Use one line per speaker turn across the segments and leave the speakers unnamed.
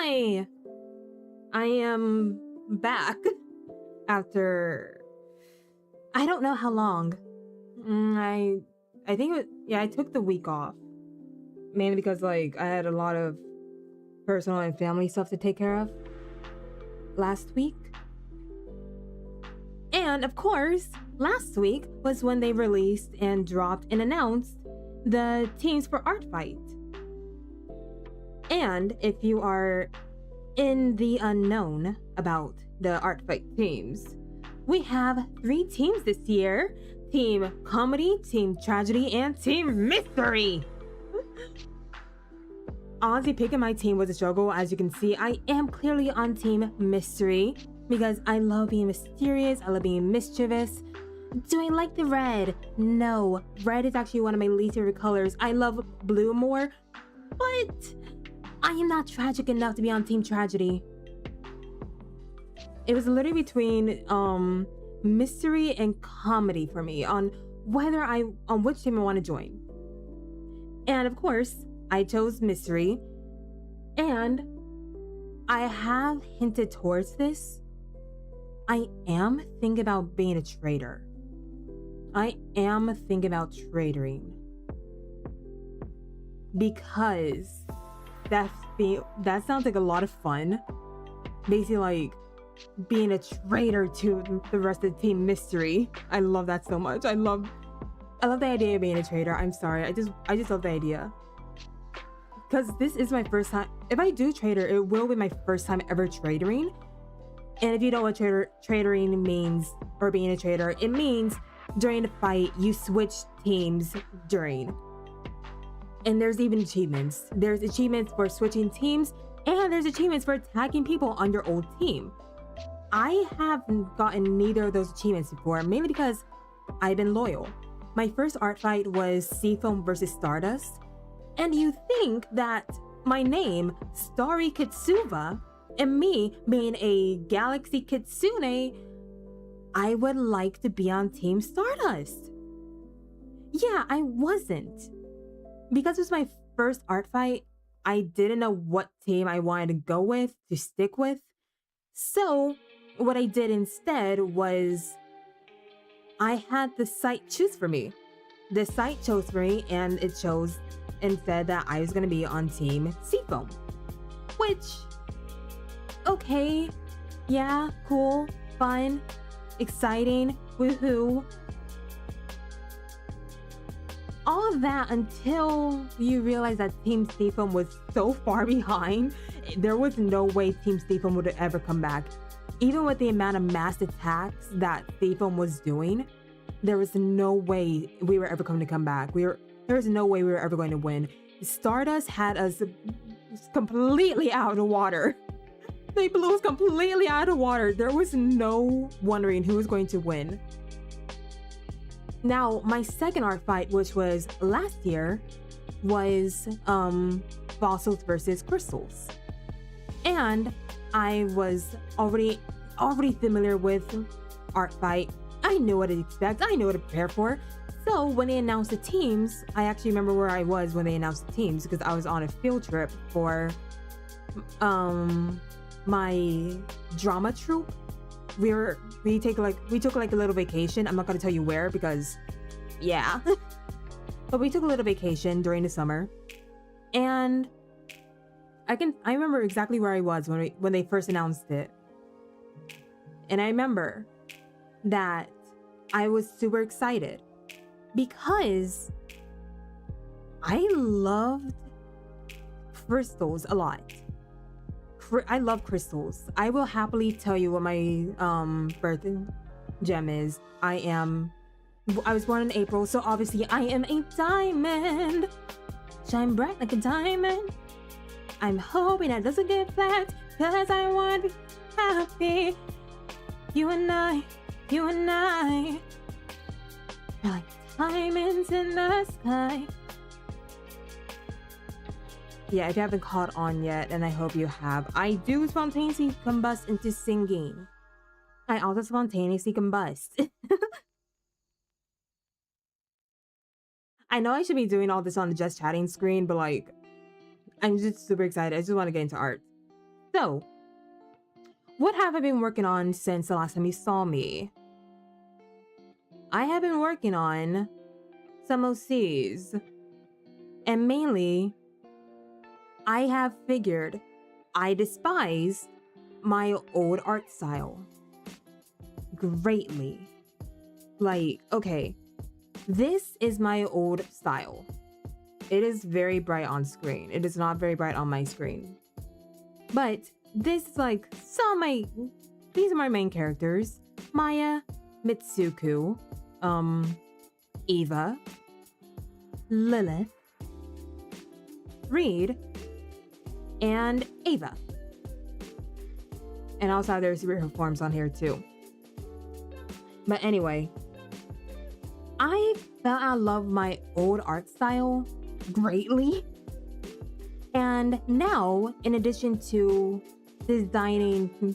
Hi! I am back after I don't know how long. I think I took the week off. Mainly because like I had a lot of personal and family stuff to take care of last week. And of course, last week was when they released and dropped and announced the teams for Artfight. And if you are in the unknown about the Artfight teams, we have 3 teams this year: Team Comedy, Team Tragedy, and Team Mystery. Honestly, picking my team was a struggle. As you can see, I am clearly on Team Mystery because I love being mysterious, I love being mischievous. Do I like the red? No, red is actually one of my least favorite colors. I love blue more, but I am not tragic enough to be on Team Tragedy. It was literally between mystery and comedy for me on which team I want to join. And of course, I chose mystery, and I have hinted towards this. I am thinking about being a traitor. I am thinking about traitoring because that sounds like a lot of fun. Basically, like being a traitor to the rest of the team mystery. I love that so much. I love the idea of being a traitor. I'm sorry. I just love the idea. Because this is my first time. If I do traitor, it will be my first time ever traitoring. And if you know what traitoring means, or being a traitor, it means during the fight, you switch teams during. And there's even achievements. There's achievements for switching teams, and there's achievements for attacking people on your old team. I have gotten neither of those achievements before, mainly because I've been loyal. My first art fight was Seafoam versus Stardust. And you think that my name, Starryairkitsuva, and me being a Galaxy Kitsune, I would like to be on Team Stardust. Yeah, I wasn't. Because it was my first art fight, I didn't know what team I wanted to go with, to stick with. So what I did instead was I had the site choose for me. The site chose for me, and it chose and said that I was going to be on Team Seafoam. Which, okay, yeah, cool, fun, exciting, woohoo. All of that until you realize that Team Seafoam was so far behind. There was no way Team Seafoam would ever come back. Even with the amount of mass attacks that Seafoam was doing, there was no way we were ever going to come back. There was no way we were ever going to win. Stardust had us completely out of the water. They blew us completely out of the water. There was no wondering who was going to win. Now, my second art fight, which was last year, was fossils versus crystals. And I was already familiar with art fight. I knew what to expect. I knew what to prepare for. So when they announced the teams, I actually remember where I was when they announced the teams because I was on a field trip for my drama troupe. We took like a little vacation. I'm not gonna tell you where because yeah. But we took a little vacation during the summer. And I remember exactly where I was when they first announced it. And I remember that I was super excited because I loved crystals a lot. I love crystals. I will happily tell you what my birth gem is. I was born in April, so obviously I am a diamond. Shine bright like a diamond. I'm hoping that doesn't get flat, cause I want to be happy. You and I are like diamonds in the sky. Yeah, if you haven't caught on yet, and I hope you have, I do spontaneously combust into singing. I also spontaneously combust. I know I should be doing all this on the just chatting screen, but like, I'm just super excited. I just want to get into art. So, what have I been working on since the last time you saw me? I have been working on some OCs. And mainly, I have figured I despise my old art style greatly. Like, okay, this is my old style. It is very bright on screen. It is not very bright on my screen. But this is like these are my main characters. Maya, Mitsuku, Eva, Lilith, Reed, and Ava. And also have their superhero forms on here too. But anyway, I fell out of love with my old art style greatly. And now, in addition to designing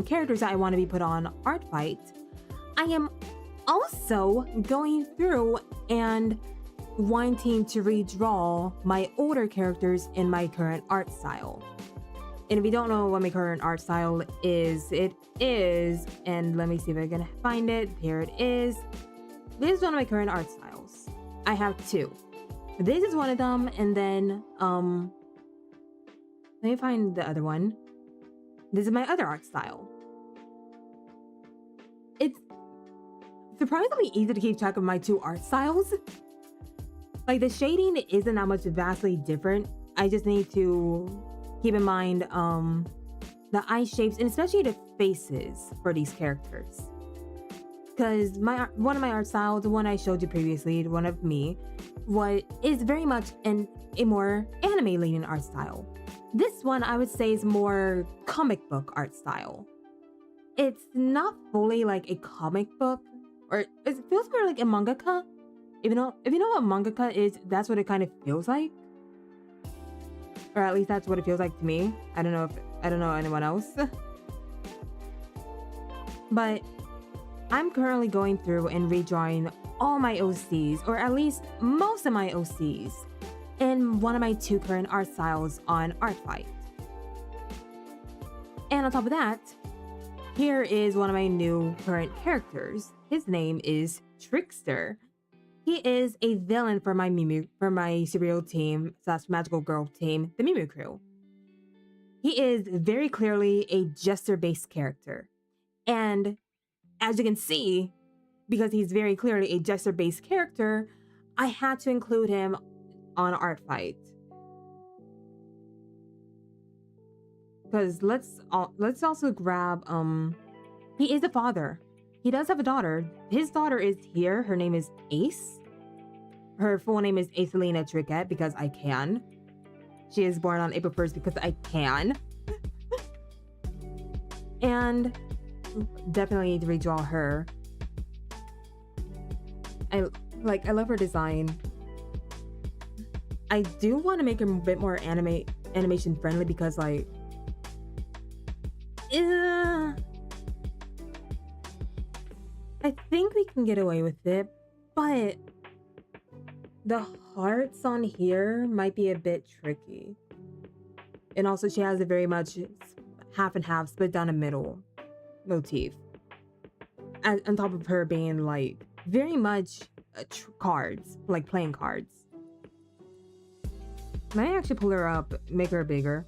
characters that I want to be put on Artfight, I am also going through and wanting to redraw my older characters in my current art style. And if you don't know what my current art style is, it is, and let me see if I can find it. Here it is. This is one of my current art styles. I have two. This is one of them, and then let me find the other one. This is my other art style. It's surprisingly easy to keep track of my two art styles. Like, the shading isn't that much vastly different. I just need to keep in mind the eye shapes and especially the faces for these characters. Because one of my art styles, the one I showed you previously, the one of me, is very much a more anime-leaning art style. This one I would say is more comic book art style. It's not fully like a comic book, or it feels more like a mangaka. If you know what mangaka is, that's what it kind of feels like. Or at least that's what it feels like to me. I don't know anyone else. But I'm currently going through and redrawing all my OCs, or at least most of my OCs, in one of my two current art styles on Artfight. And on top of that, here is one of my new current characters. His name is Trickster. He is a villain for my superhero team / magical girl team, the Meowmu crew. He is very clearly a jester-based character. And as you can see, because he's very clearly a jester-based character, I had to include him on Artfight. Because let's also grab he is a father. He does have a daughter. His daughter is here. Her name is Ace. Her full name is Acelina Trickett because I can. She is born on April 1st because I can. And definitely need to redraw her. I love her design. I do want to make her a bit more animation friendly because like I think we can get away with it, but the hearts on here might be a bit tricky. And also she has a very much half and half split down the middle motif. On top of her being like very much cards, like playing cards. Might actually pull her up, make her bigger.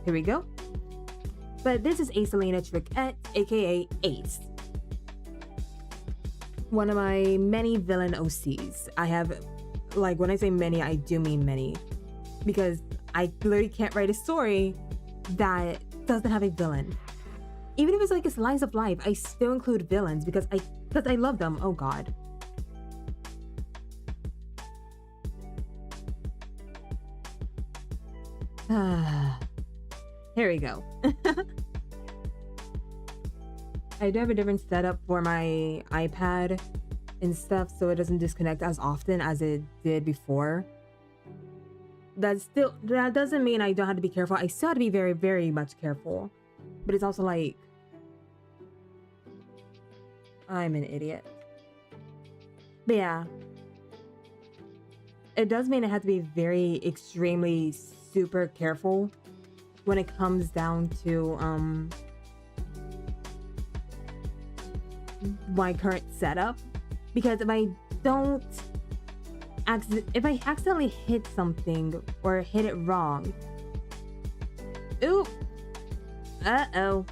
Here we go. But this is Acelina Trickett, aka Ace. One of my many villain OCs. I have, like, when I say many, I do mean many. Because I literally can't write a story that doesn't have a villain. Even if it's like a slice of life, I still include villains because I love them. Oh god. Here we go. I do have a different setup for my iPad and stuff so it doesn't disconnect as often as it did before. That doesn't mean I don't have to be careful. I still have to be very, very much careful. But it's also like, I'm an idiot. But yeah. It does mean I have to be very, extremely, super careful when it comes down to my current setup, because if I accidentally hit something or hit it wrong, oop, uh-oh,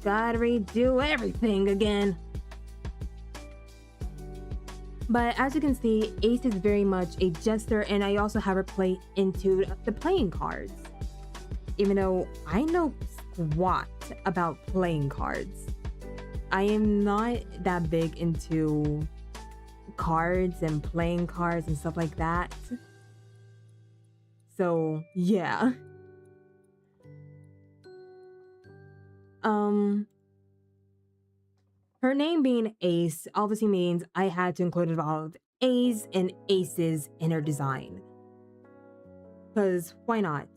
gotta redo everything again. But as you can see, Ace is very much a jester, and I also have her play into the playing cards. Even though I know squat about playing cards, I am not that big into cards and playing cards and stuff like that. So yeah. Her name being Ace obviously means I had to include involved A's and aces in her design. Because why not?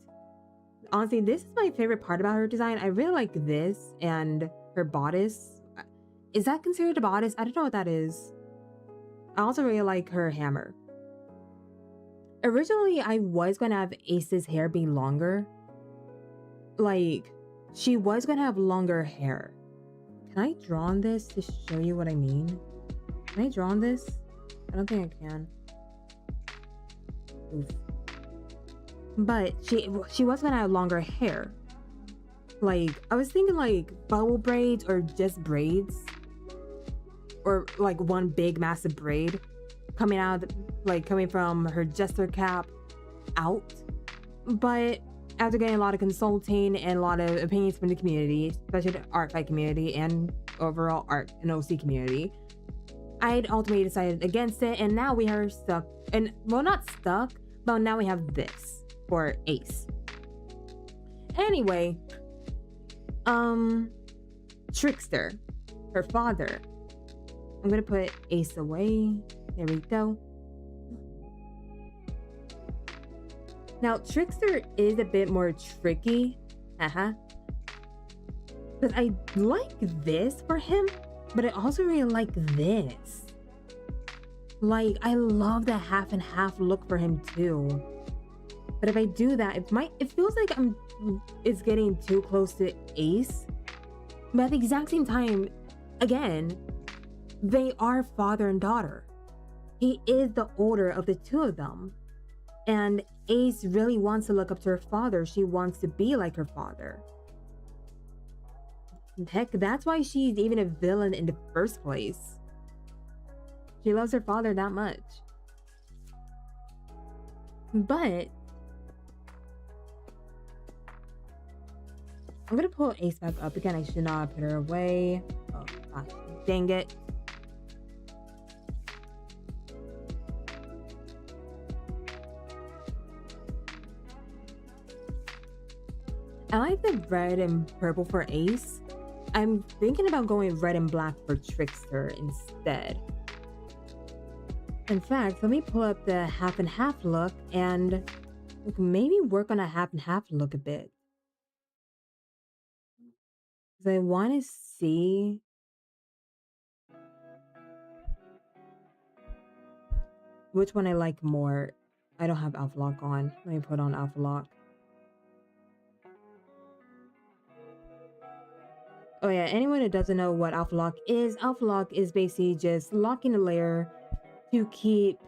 Honestly, this is my favorite part about her design. I really like this and her bodice. Is that considered a bodice? I don't know what that is. I also really like her hammer. Originally, I was going to have Ace's hair be longer. Like, she was going to have longer hair. Can I draw on this to show you what I mean? Can I draw on this? I don't think I can. Oof. But she was gonna have longer hair. Like, I was thinking like bubble braids or just braids. Or like one big massive braid coming out, like coming from her jester cap out. But after getting a lot of consulting and a lot of opinions from the community, especially the Artfight community and overall art and OC community, I'd ultimately decided against it, and now we are stuck. And well, not stuck, but now we have this for Ace. Anyway, Trickster, her father. I'm gonna put Ace away. There we go. Now, Trickster is a bit more tricky. But I like this for him, but I also really like this. Like, I love the half and half look for him too. But if I do that, it feels like it's getting too close to Ace. But at the exact same time, again, they are father and daughter. He is the older of the two of them. And Ace really wants to look up to her father. She wants to be like her father. Heck, that's why she's even a villain in the first place. She loves her father that much. But I'm gonna pull Ace back up again. I should not put her away. Oh gosh, dang it. I like the red and purple for Ace. I'm thinking about going red and black for Trickster instead. In fact, let me pull up the half and half look and maybe work on a half and half look a bit. Because I want to see which one I like more. I don't have Alpha Lock on. Let me put on Alpha Lock. Oh yeah, anyone who doesn't know what Alpha Lock is basically just locking a layer to keep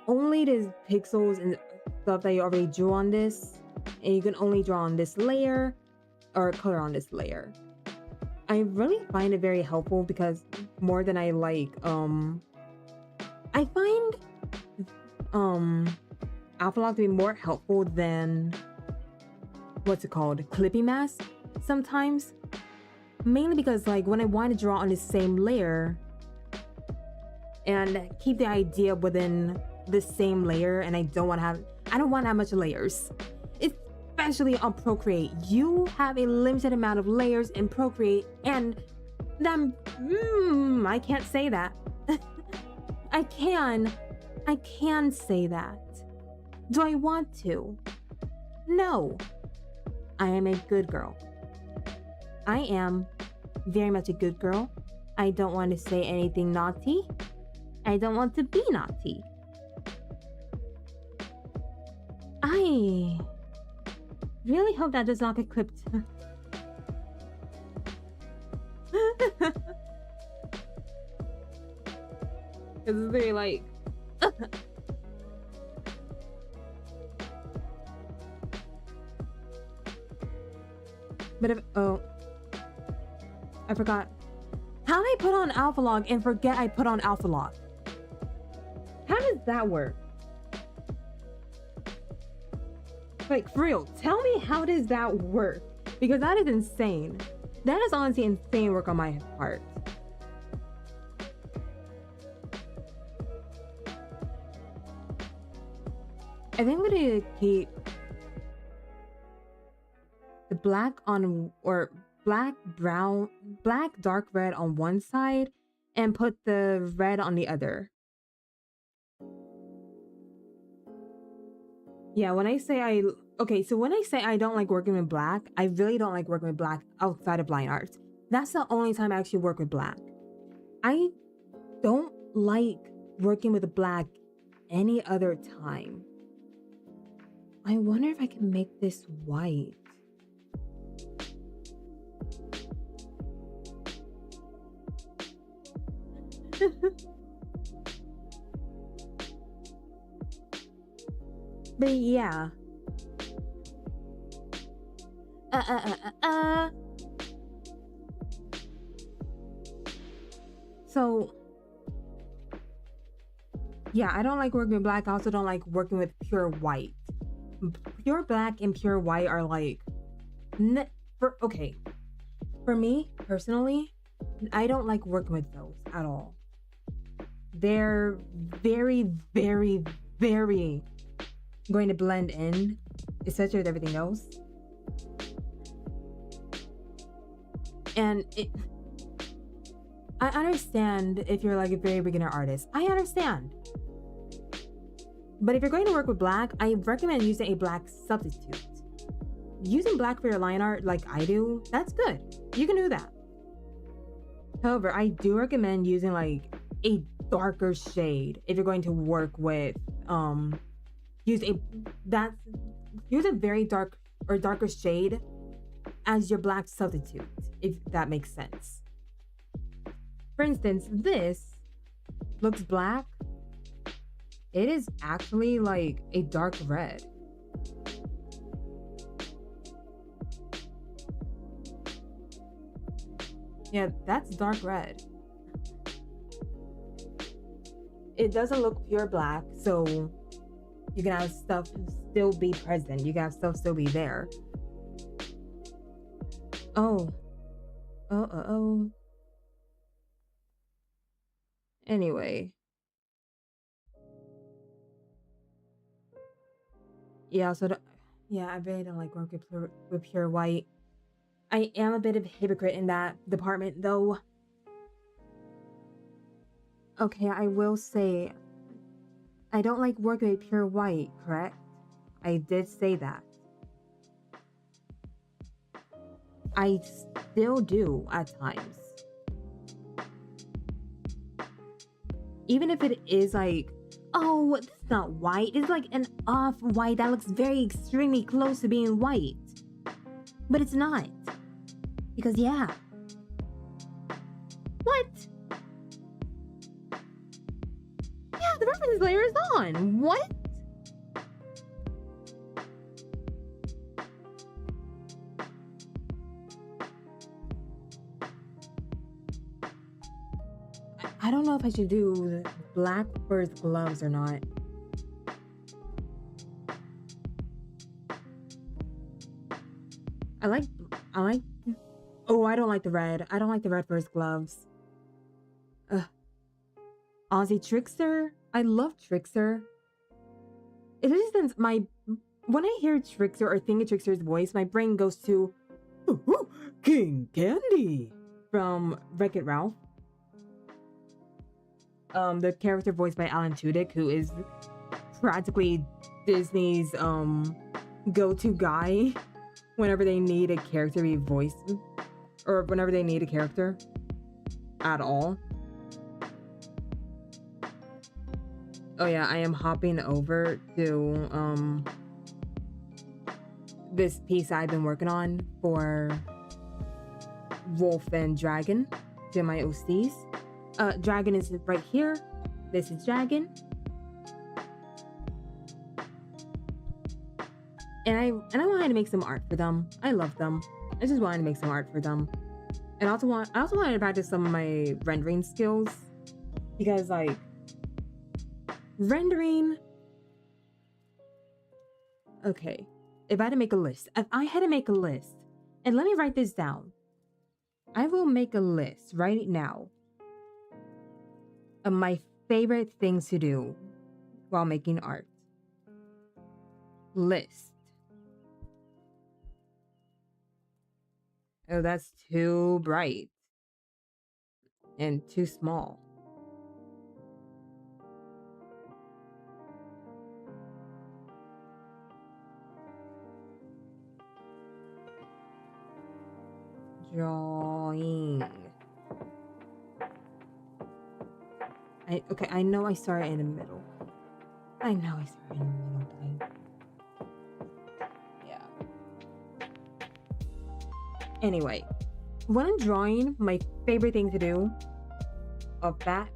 only the pixels and stuff that you already drew on this, and you can only draw on this layer or color on this layer. I really find it very helpful because more than I like, I find Alpha Lock to be more helpful than what's it called, Clippy Mask sometimes. Mainly because like when I want to draw on the same layer and keep the idea within the same layer, and I don't want to have much layers, especially on Procreate. You have a limited amount of layers in Procreate, and then I can't say that. I can say that. Do I want to? No. I am a good girl. I am very much a good girl. I don't want to say anything naughty. I don't want to be naughty. I I really hope that does not get clipped. Because it's very like... But if... Oh. I forgot. How did I put on alpha log and forget I put on alpha log? How does that work? Like, for real, tell me how does that work? Because that is insane. That is honestly insane work on my part. I think I'm gonna keep the black on, or black, brown, black, dark red on one side and put the red on the other. Yeah, when I say okay, so when I say I don't like working with black, I really don't like working with black outside of blind arts. That's the only time I actually work with black. I don't like working with black any other time. I wonder if I can make this white. But yeah. So yeah, I don't like working with black. I also don't like working with pure white. Pure black and pure white are like, okay. For me personally, I don't like working with those at all. They're very, very, very going to blend in, especially with everything else. And I understand if you're like a very beginner artist. I understand. But if you're going to work with black, I recommend using a black substitute. Using black for your line art like I do, that's good. You can do that. However, I do recommend using like a darker shade if you're going to work with use a very dark or darker shade as your black substitute, if that makes sense. For instance, this looks black. It is actually like a dark red. Yeah, that's dark red. It doesn't look pure black, so you can have stuff still be present. You can have stuff still be there. Oh. Anyway. Yeah, so I really don't like working with pure white. I am a bit of a hypocrite in that department, though. Okay, I will say, I don't like working with pure white, correct? I did say that. I still do at times. Even if it is like, oh, it's not white. It's like an off-white that looks very extremely close to being white. But it's not. Because yeah. What? Yeah, the reference layer is on. What? I don't know if I should do black first gloves or not. I like oh, I don't like the red. I don't like the red first gloves. Aussie Trickster? I love Trickster. It is since when I hear Trickster or think of Trickster's voice, my brain goes to King Candy from Wreck-It Ralph. The character voiced by Alan Tudyk, who is practically Disney's go-to guy whenever they need a character to be voiced, or whenever they need a character at all. Oh yeah, I am hopping over to this piece I've been working on for Wolf and Dragon to my OCs. Dragon is right here. This is Dragon. And I wanted to make some art for them. I love them. I just wanted to make some art for them. And I also wanted to practice some of my rendering skills, because like rendering. Okay, if I had to make a list, and let me write this down. I will make a list right now of my favorite things to do while making art. List. Oh, that's too bright and too small. Drawing. I know I started in the middle. Yeah. Anyway, when I'm drawing, my favorite thing to do of that,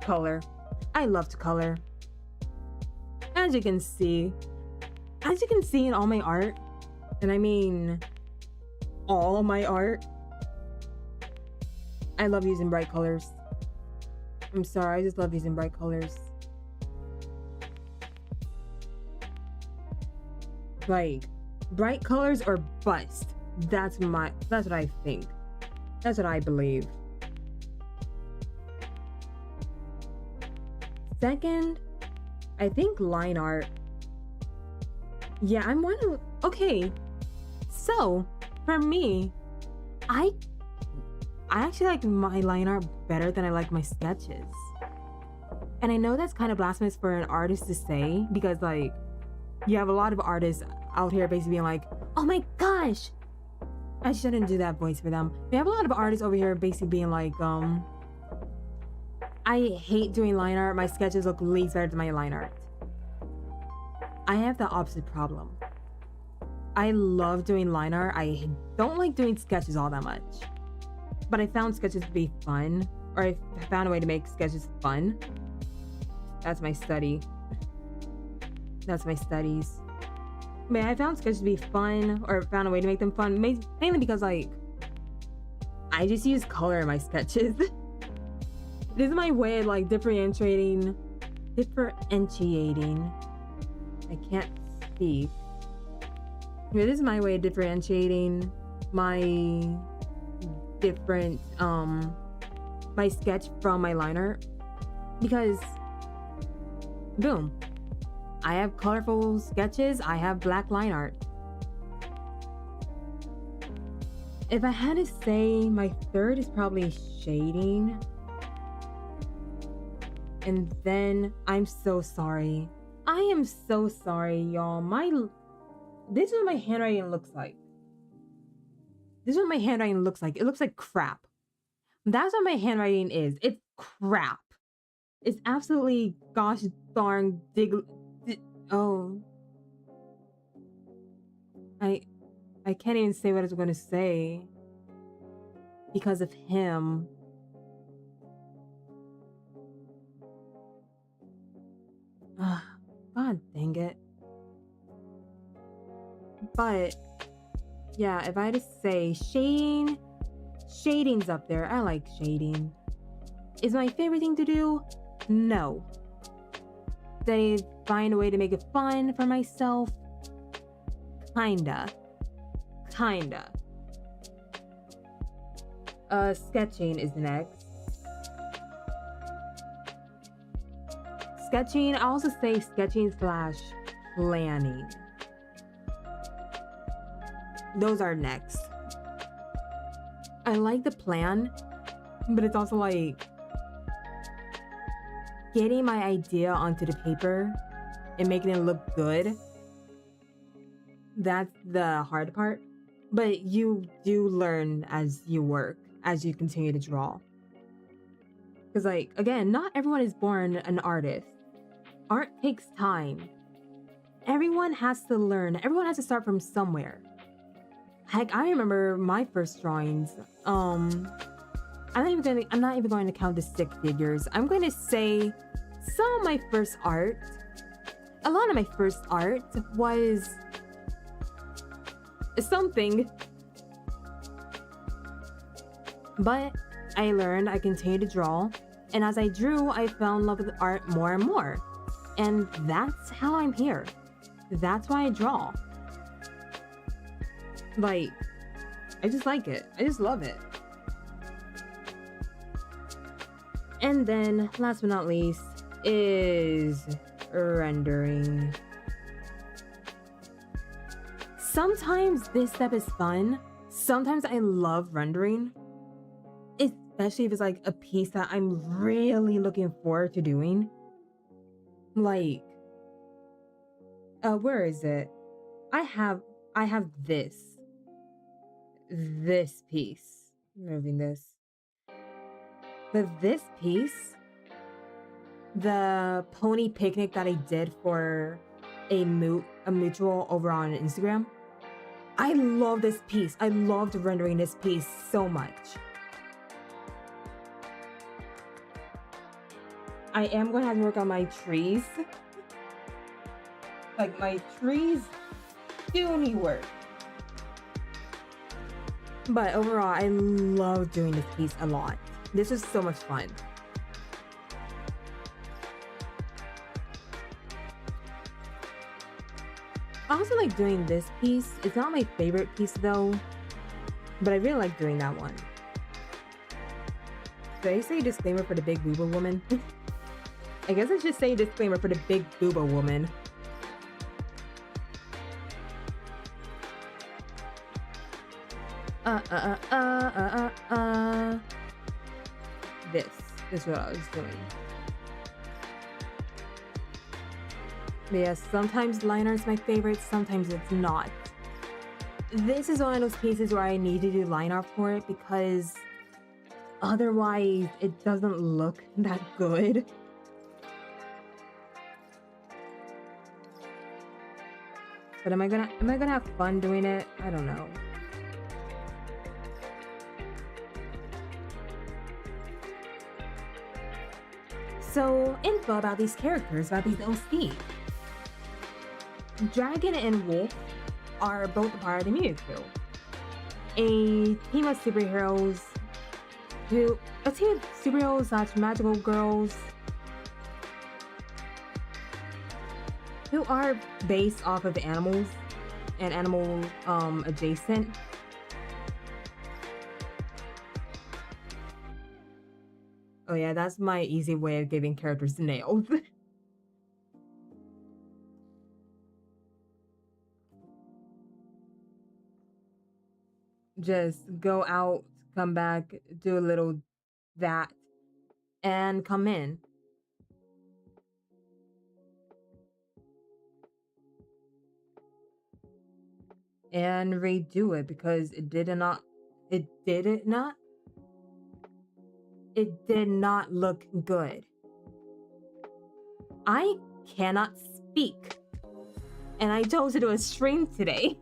color. I love to color. As you can see in all my art, and I mean all my art, I love using bright colors. I'm sorry, I just love using bright colors. Like, bright colors or bust. That's what I think. That's what I believe. Second, I think line art. Yeah, okay. So, for me, I actually like my line art better than I like my sketches. And I know that's kind of blasphemous for an artist to say, because like, you have a lot of artists out here basically being like, oh my gosh, I shouldn't do that voice for them. We have a lot of artists over here basically being like, I hate doing line art. My sketches look least better than my line art. I have the opposite problem. I love doing line art. I don't like doing sketches all that much. But I found sketches to be fun, or I found a way to make sketches fun. That's my study. That's my studies. But I found sketches to be fun, or found a way to make them fun, mainly because like, I just use color in my sketches. This is my way of like differentiating. I can't speak. But this is my way of differentiating my different my sketch from my line art, because boom, I have colorful sketches, I have black line art. If I had to say, my third is probably shading. And then I'm so sorry. I am so sorry, y'all. This is what my handwriting looks like. This is what my handwriting looks like. It looks like crap. That's what my handwriting is. It's crap. It's absolutely gosh darn oh. I can't even say what I was going to say because of him. God dang it. But yeah, if I had to say shading's up there. I like shading. Is my favorite thing to do? No. Did I find a way to make it fun for myself? Kinda. Sketching is next. Sketching, I also say sketching / planning. Those are next. I like the plan, but it's also like getting my idea onto the paper and making it look good. That's the hard part. But you do learn as you work, as you continue to draw. Because like, again, not everyone is born an artist. Art takes time. everyone has to learn. Everyone has to start from somewhere. Heck, I remember my first drawings. I'm not even going to count the stick figures. I'm going to say some of my first art. A lot of my first art was something. But I learned, I continued to draw, and as I drew, I fell in love with art more and more. And that's how I'm here. That's why I draw. Like, I just like it. I just love it. And then, last but not least, is rendering. Sometimes this step is fun. Sometimes I love rendering. Especially if it's like a piece that I'm really looking forward to doing. Like, where is it? I have this piece. Moving this. But this piece, the pony picnic that I did for a mutual over on Instagram, I love this piece. I loved rendering this piece so much. I am going to have to work on my trees. Like, my trees do need work. But overall, I love doing this piece a lot. This is so much fun. I also like doing this piece. It's not my favorite piece though, but I really like doing that one. Did I say disclaimer for the big booba woman? I guess I should say disclaimer for the big booba woman. This is what I was doing. But yes, sometimes line art's my favorite, sometimes it's not. This is one of those pieces where I need to do line art for it because otherwise it doesn't look that good. But am I gonna have fun doing it? I don't know. So, info about these characters, about these OC. Dragon and Wolf are both a part of the Meowmu, a team of superheroes slash magical girls who are based off of animals and animal adjacent. Oh yeah, that's my easy way of giving characters nails. Just go out, come back, do a little that, and come in. And redo it because it did not look good. I cannot speak. And I chose to do a stream today.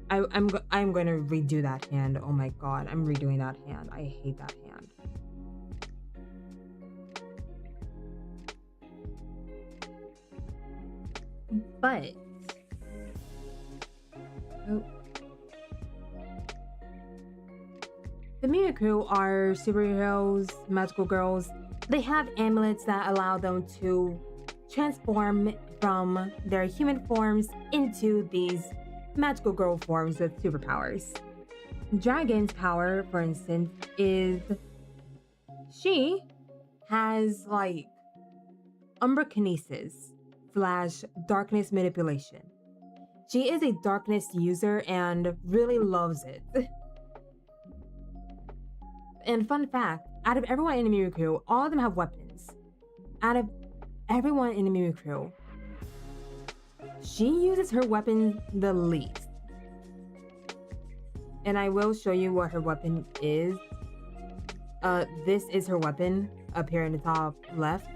I'm going to redo that hand. Oh my god, I'm redoing that hand. I hate that hand. But the Meowmu are superheroes, magical girls. They have amulets that allow them to transform from their human forms into these magical girl forms with superpowers. Dragon's power, for instance, is she has like umbrakinesis / darkness manipulation. She is a darkness user and really loves it. And fun fact, out of everyone in the Meowmu, all of them have weapons. Out of everyone in the Meowmu, she uses her weapon the least. And I will show you what her weapon is. This is her weapon. up here in the top left,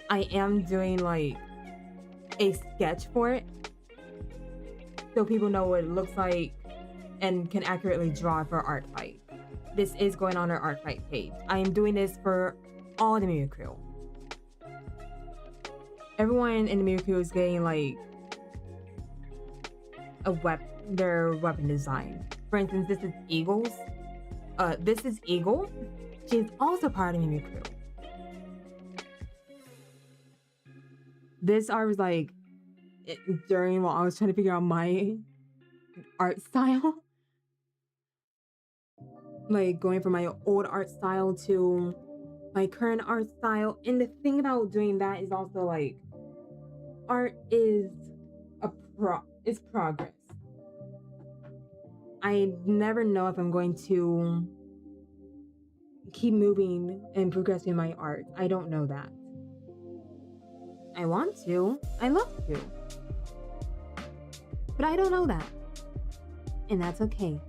I am doing like a sketch for it, so people know what it looks like and can accurately draw for Artfight. This is going on our Artfight page. I am doing this for all the Mew crew. Everyone in the Mew crew is getting like their weapon design. For instance, this is Eagle's. This is Eagle. She is also part of the Mew crew. This art was like during while I was trying to figure out my art style. Like going from my old art style to my current art style. And the thing about doing that is also like art is progress. I never know if I'm going to keep moving and progressing my art. I don't know that. I want to. I love to. But I don't know that. And that's okay.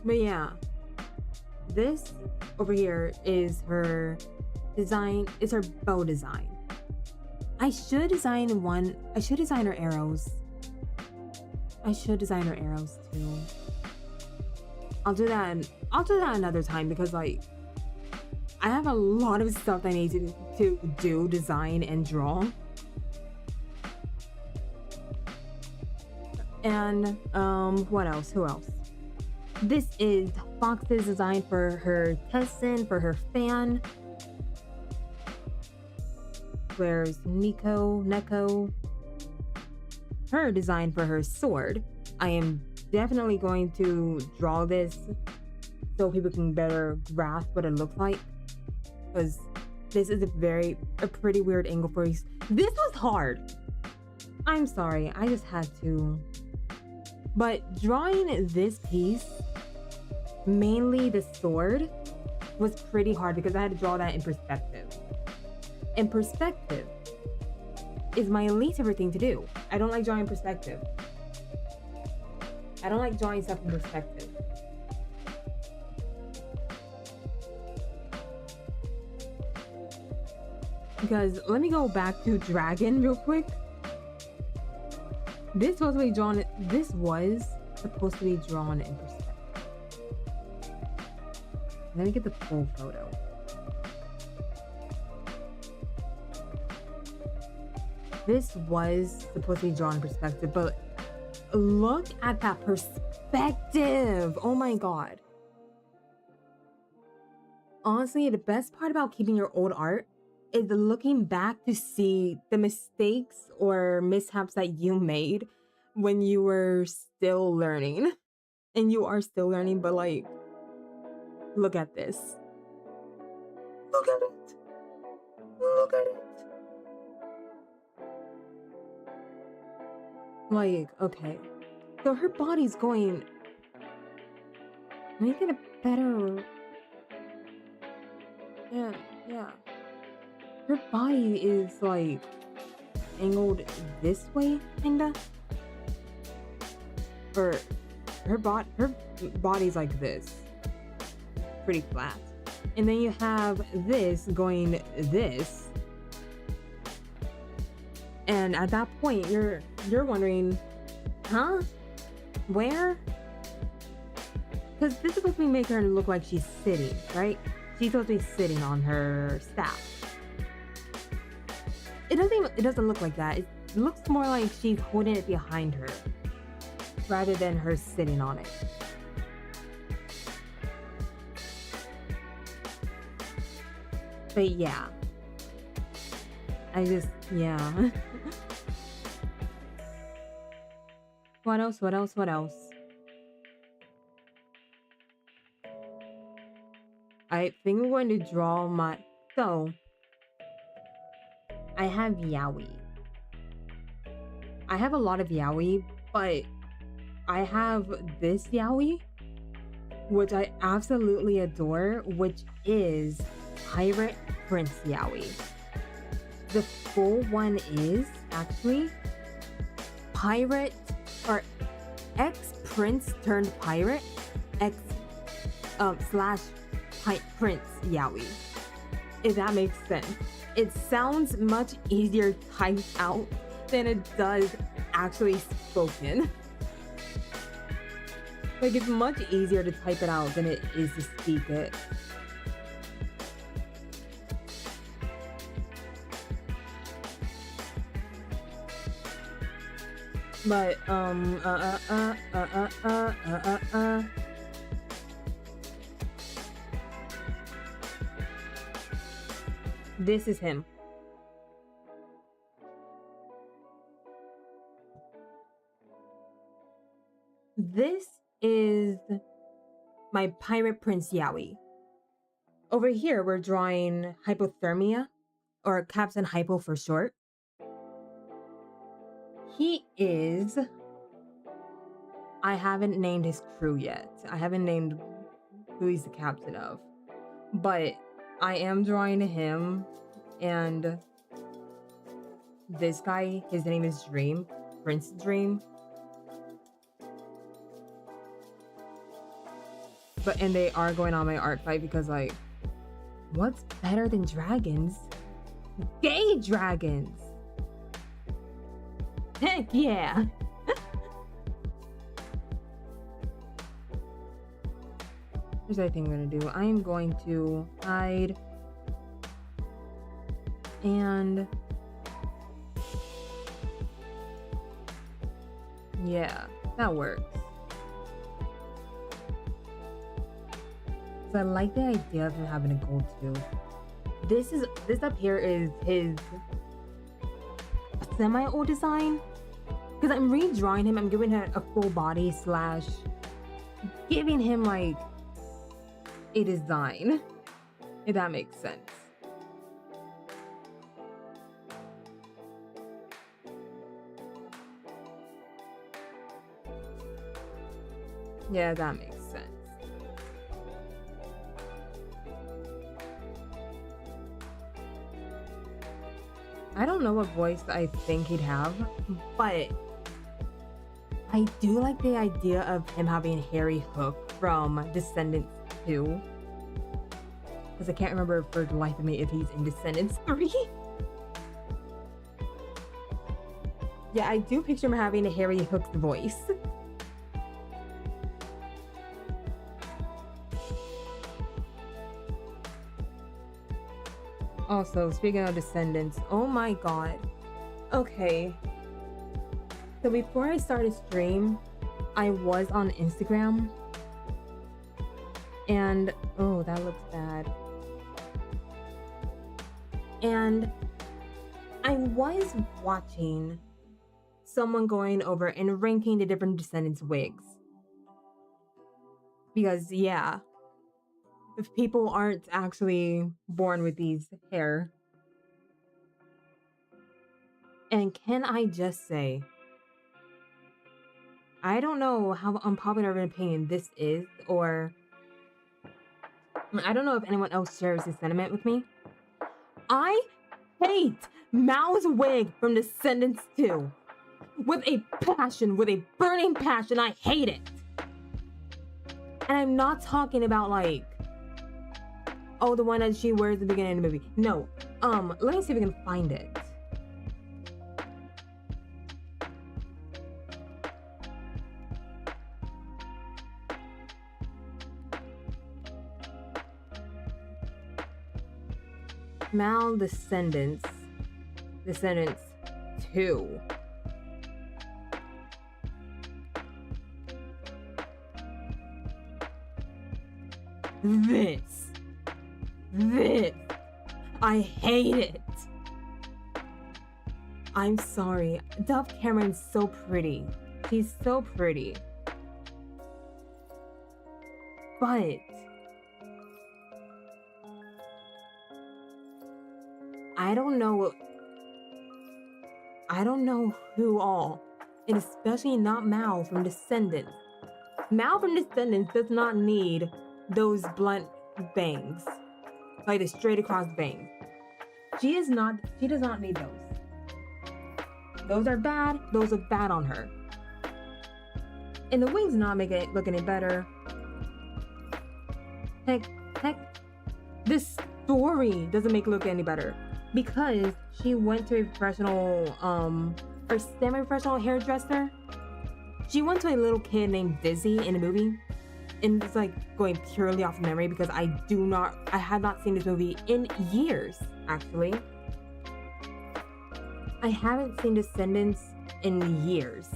But yeah. This over here is her design. It's her bow design. I should design her arrows. I should design her arrows too. I'll do that another time because like I have a lot of stuff that I need to do, design, and draw. And what else? Who else? This is Fox's design for her Tessin, for her fan. Where's Neko? Her design for her sword. I am definitely going to draw this so people can better grasp what it looks like. Because this is a pretty weird angle for you. This was hard. I'm sorry, I just had to. But drawing this piece, mainly the sword, was pretty hard because I had to draw that in perspective. And perspective is my least favorite thing to do. I don't like drawing perspective. I don't like drawing stuff in perspective. Because let me go back to Dragon real quick. This was supposed to be drawn in perspective. Let me get the full photo. This was supposed to be drawn in perspective, but look at that perspective. Oh my god. Honestly, the best part about keeping your old art is looking back to see the mistakes or mishaps that you made when you were still learning. And you are still learning, but like, look at this. Look at it. Look at it. Like, okay. So her body's going... Let me get a better... Yeah. Her body is like angled this way, kinda. Or her body's like this. Pretty flat. And then you have this going this. And at that point you're wondering, huh? Where? Because this is supposed to make her look like she's sitting, right? She's supposed to be sitting on her staff. It doesn't look like that. It looks more like she's holding it behind her rather than her sitting on it. But yeah. Yeah. What else? I think we're going to draw so I have Yaoi. I have a lot of Yaoi, but I have this Yaoi, which I absolutely adore, which is Pirate Prince Yaoi. The full one is actually Pirate or ex-prince turned pirate, slash Prince Yaoi, if that makes sense. It sounds much easier typed out than it does actually spoken. Like, it's much easier to type it out than it is to speak it. But, this is him. This is my Pirate Prince Yaoi. Over here, we're drawing hypothermia, or Captain Hypo for short. He is... I haven't named his crew yet. I haven't named who he's the captain of. But I am drawing him, and this guy, his name is Dream, Prince Dream. And they are going on my Artfight because, like, what's better than dragons? Gay dragons! Heck yeah! Here's what I think I'm gonna do. I am going to hide and yeah, that works. So I like the idea of him having a gold tooth. This up here is his semi-old design, because I'm redrawing him. I'm giving him a full body slash giving him like a design, if that makes sense. Yeah, that makes sense. I don't know what voice I think he'd have, but I do like the idea of him having Harry Hook from Descendants 2. Because I can't remember for the life of me if he's in Descendants 3. Yeah, I do picture him having a Harry Hook's voice. Also, speaking of Descendants, oh my god. Okay. So before I started stream, I was on Instagram. And, oh, that looks bad. And I was watching someone going over and ranking the different Descendants wigs. Because, yeah, if people aren't actually born with these hair. And can I just say, I don't know how unpopular of an opinion this is, or I don't know if anyone else shares this sentiment with me. I hate Meowmu's wig from Descendants 2. With a passion, with a burning passion, I hate it. And I'm not talking about like, oh, the one that she wears at the beginning of the movie. No, let me see if we can find it. Meow Descendants 2. This, I hate it. I'm sorry. Dove Cameron's so pretty. She's so pretty. But I don't know who all, and especially not Meow from Descendants. Meow from Descendants does not need those blunt bangs, like the straight across bangs. She does not need those. Those are bad. Those look bad on her. And the wings not make it look any better. Heck, this story doesn't make it look any better because she went to a professional, or semi-professional hairdresser. She went to a little kid named Dizzy in the movie, and it's like going purely off memory because I had not seen this movie in years, actually. I haven't seen Descendants in years.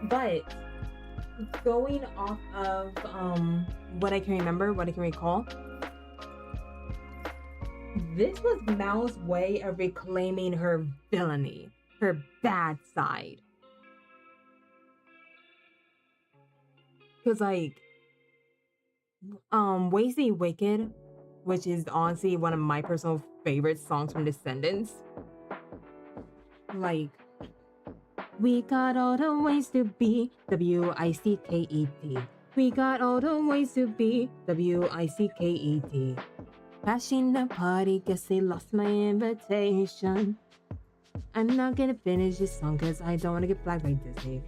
But going off of what I can remember, what I can recall, this was Mal's way of reclaiming her villainy, her bad side. Because like, Ways to Be Wicked, which is honestly one of my personal favorite songs from Descendants. Like, we got all the ways to be, W-I-C-K-E-T. We got all the ways to be, W-I-C-K-E-T. Crashing the party, guess they lost my invitation. I'm not gonna finish this song because I don't want to get flagged by Disney.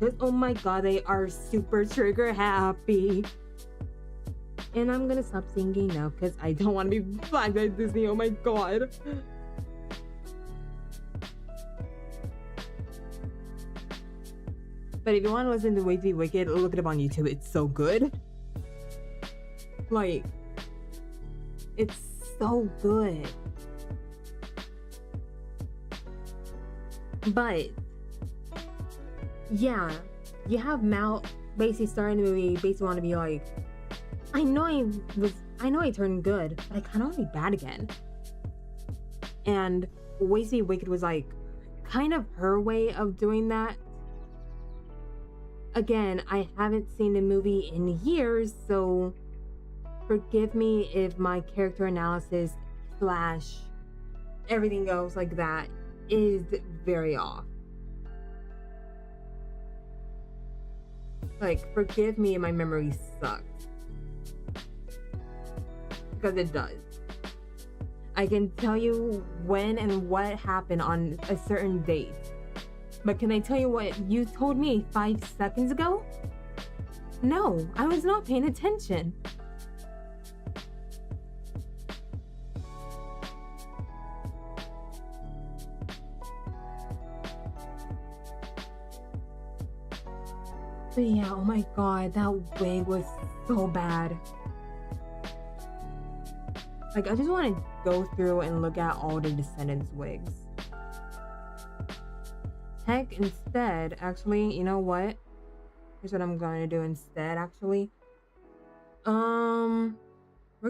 Because, oh my god, they are super trigger happy. And I'm gonna stop singing now because I don't want to be flagged by Disney, oh my god. But if you want to listen to Way to Be Wicked, look it up on YouTube. It's so good. Like, it's so good. But yeah, you have Mal basically starting the movie, basically want to be like, I know I turned good, but I kind of want to be bad again. And Way to Be Wicked was like kind of her way of doing that. Again, I haven't seen the movie in years, so forgive me if my character analysis / everything else like that is very off. Like, forgive me if my memory sucks. Because it does. I can tell you when and what happened on a certain date. But can I tell you what you told me 5 seconds ago? No, I was not paying attention. But yeah, oh my god, that wig was so bad. Like, I just want to go through and look at all the Descendants wigs. Heck, instead, actually, you know what? Here's what I'm going to do instead, actually. We're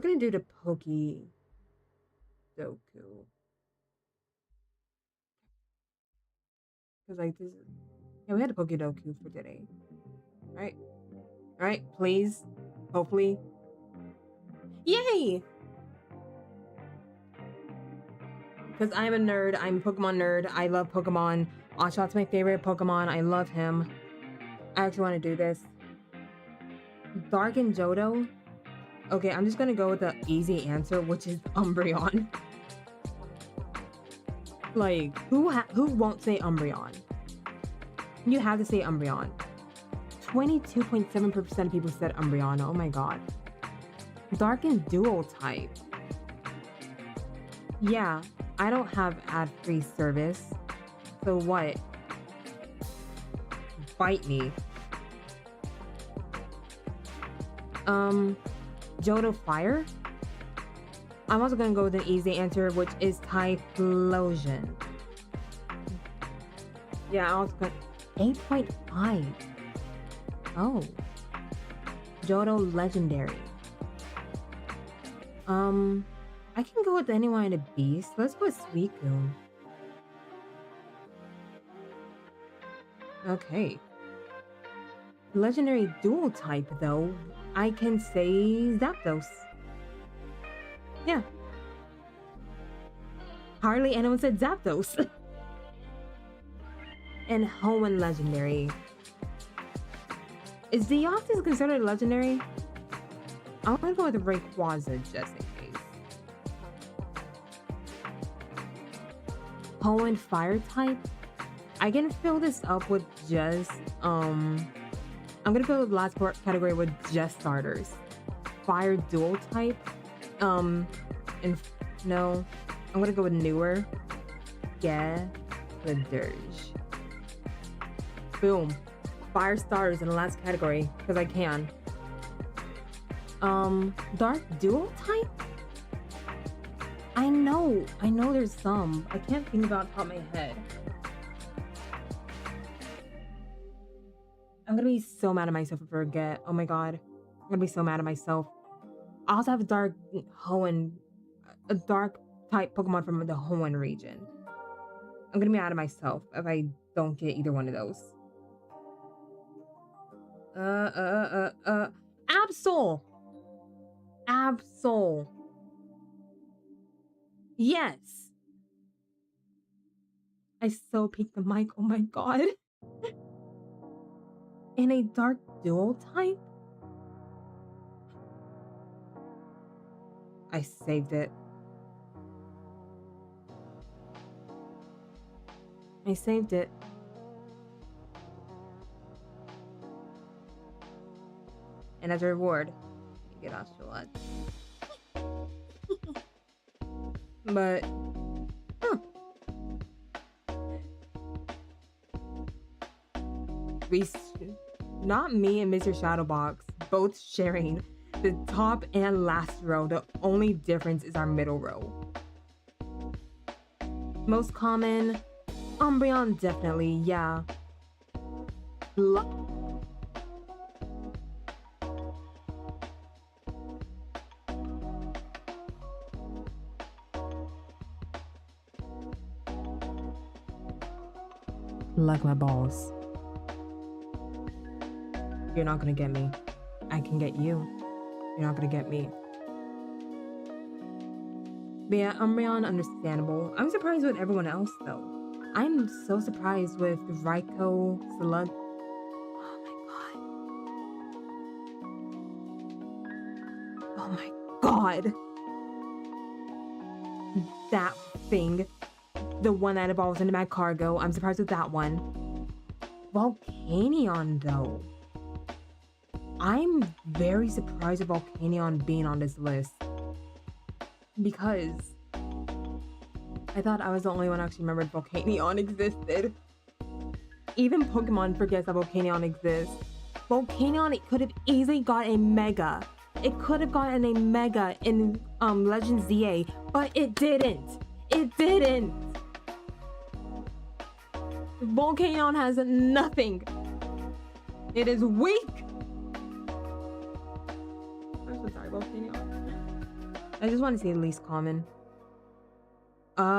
going to do the PngTuber. Because, like, this is... Yeah, we had a PngTuber for today. Right? Alright, please. Hopefully. Yay! Because I'm a nerd. I'm a Pokemon nerd. I love Pokemon. Oshawtt's my favorite Pokemon. I love him. I actually want to do this. Dark and Johto. Okay, I'm just going to go with the easy answer, which is Umbreon. Like, who won't say Umbreon? You have to say Umbreon. 22.7% of people said Umbreon. Oh my god. Dark and Dual type. Yeah, I don't have ad-free service. So what? Bite me. Johto Fire? I'm also gonna go with an easy answer, which is Typhlosion. Yeah, I also got 8.5. Oh. Johto Legendary. I can go with anyone in a beast. Let's go with Suicune. Okay. Legendary dual type, though. I can say Zapdos. Yeah. Hardly anyone said Zapdos. And Hoenn Legendary. Is Deoxys considered legendary? I'm gonna go with Rayquaza just in case. Hoenn Fire type? I can fill this up with just, I'm gonna fill the last category with just starters. fire dual type. And no, I'm gonna go with newer. Yeah, the dirge. Boom. Fire starters in the last category, because I can. Dark dual type? I know there's some. I can't think about top of my head. I'm gonna be so mad at myself if I forget. Oh my god. I'm gonna be so mad at myself. I also have a dark Hoenn, a dark type Pokemon from the Hoenn region. I'm gonna be mad at myself if I don't get either one of those. Absol! Absol! Yes! I so peaked the mic, oh my god. In a dark dual type? I saved it. I saved it. And as a reward, you get Ocelot. But not me and Mr. Shadowbox both sharing the top and last row. The only difference is our middle row. Most common, Umbreon, definitely, yeah. Like my balls. You're not gonna get me. I can get you. You're not gonna get me. But yeah, Umbreon, understandable. I'm surprised with everyone else though. I'm so surprised with Raikou, Slug. Oh my god. Oh my god. That thing. The one that evolves into Magcargo. I'm surprised with that one. Volcanion though. I'm very surprised with Volcanion being on this list. Because I thought I was the only one who actually remembered Volcanion existed. Even Pokemon forgets that Volcanion exists. Volcanion, it could have easily got a Mega. It could have gotten a Mega in Legends ZA, but it didn't. It didn't. Volcanion has nothing. It is weak. I'm so sorry, Volcanion. I just want to say the least common. Oh,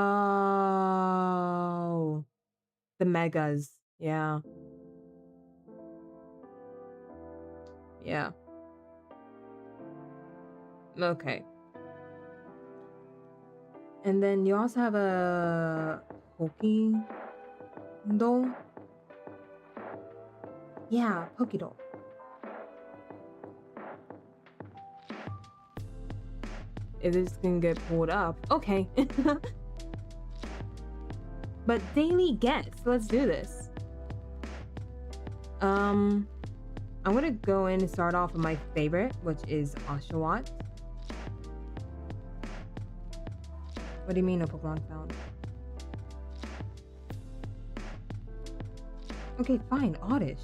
the Megas. Yeah. Yeah. Okay. And then you also have a Pokédoll. Yeah, Pokédoll. If this can get pulled up, okay. But daily guess. Let's do this. I'm gonna go in and start off with my favorite, which is Ocelot. What do you mean no Pokemon found? Okay, fine, Oddish.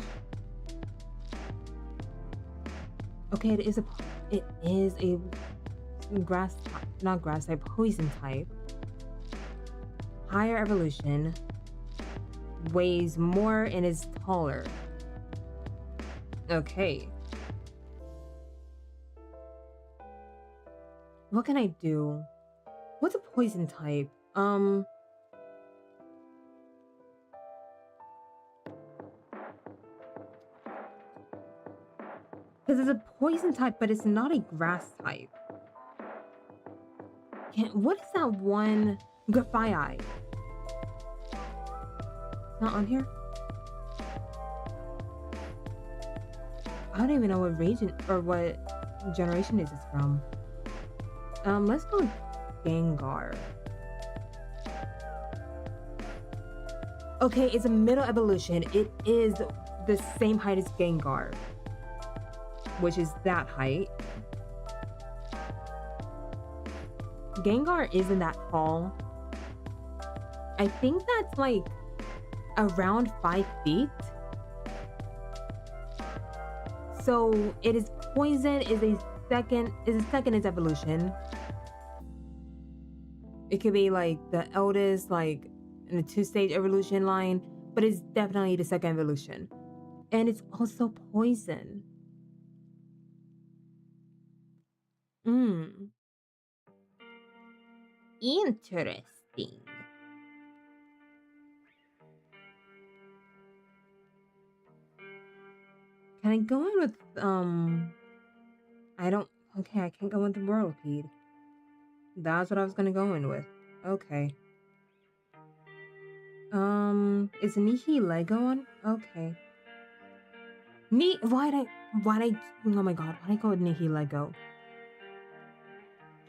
Okay, it is a grass type, not grass type, poison type. Higher evolution. Weighs more and is taller. Okay. What can I do? What's a poison type? Because it's a poison type, but it's not a grass type. What is that one? Grafaiai. Not on here? I don't even know what region or what generation is this from. Let's go Gengar. Okay, it's a middle evolution. It is the same height as Gengar, which is that height. Gengar isn't that tall. I think that's like around 5 feet. So it is poison is a second its evolution. It could be like the eldest, like in a 2-stage evolution line, but it's definitely the second evolution. And it's also poison. Interesting. Can I go in with I can't go in with the Whirlipede. That's what I was gonna go in with. Okay. Is Nihilego on? Okay. Why'd I oh my god, why'd I go with Nihilego?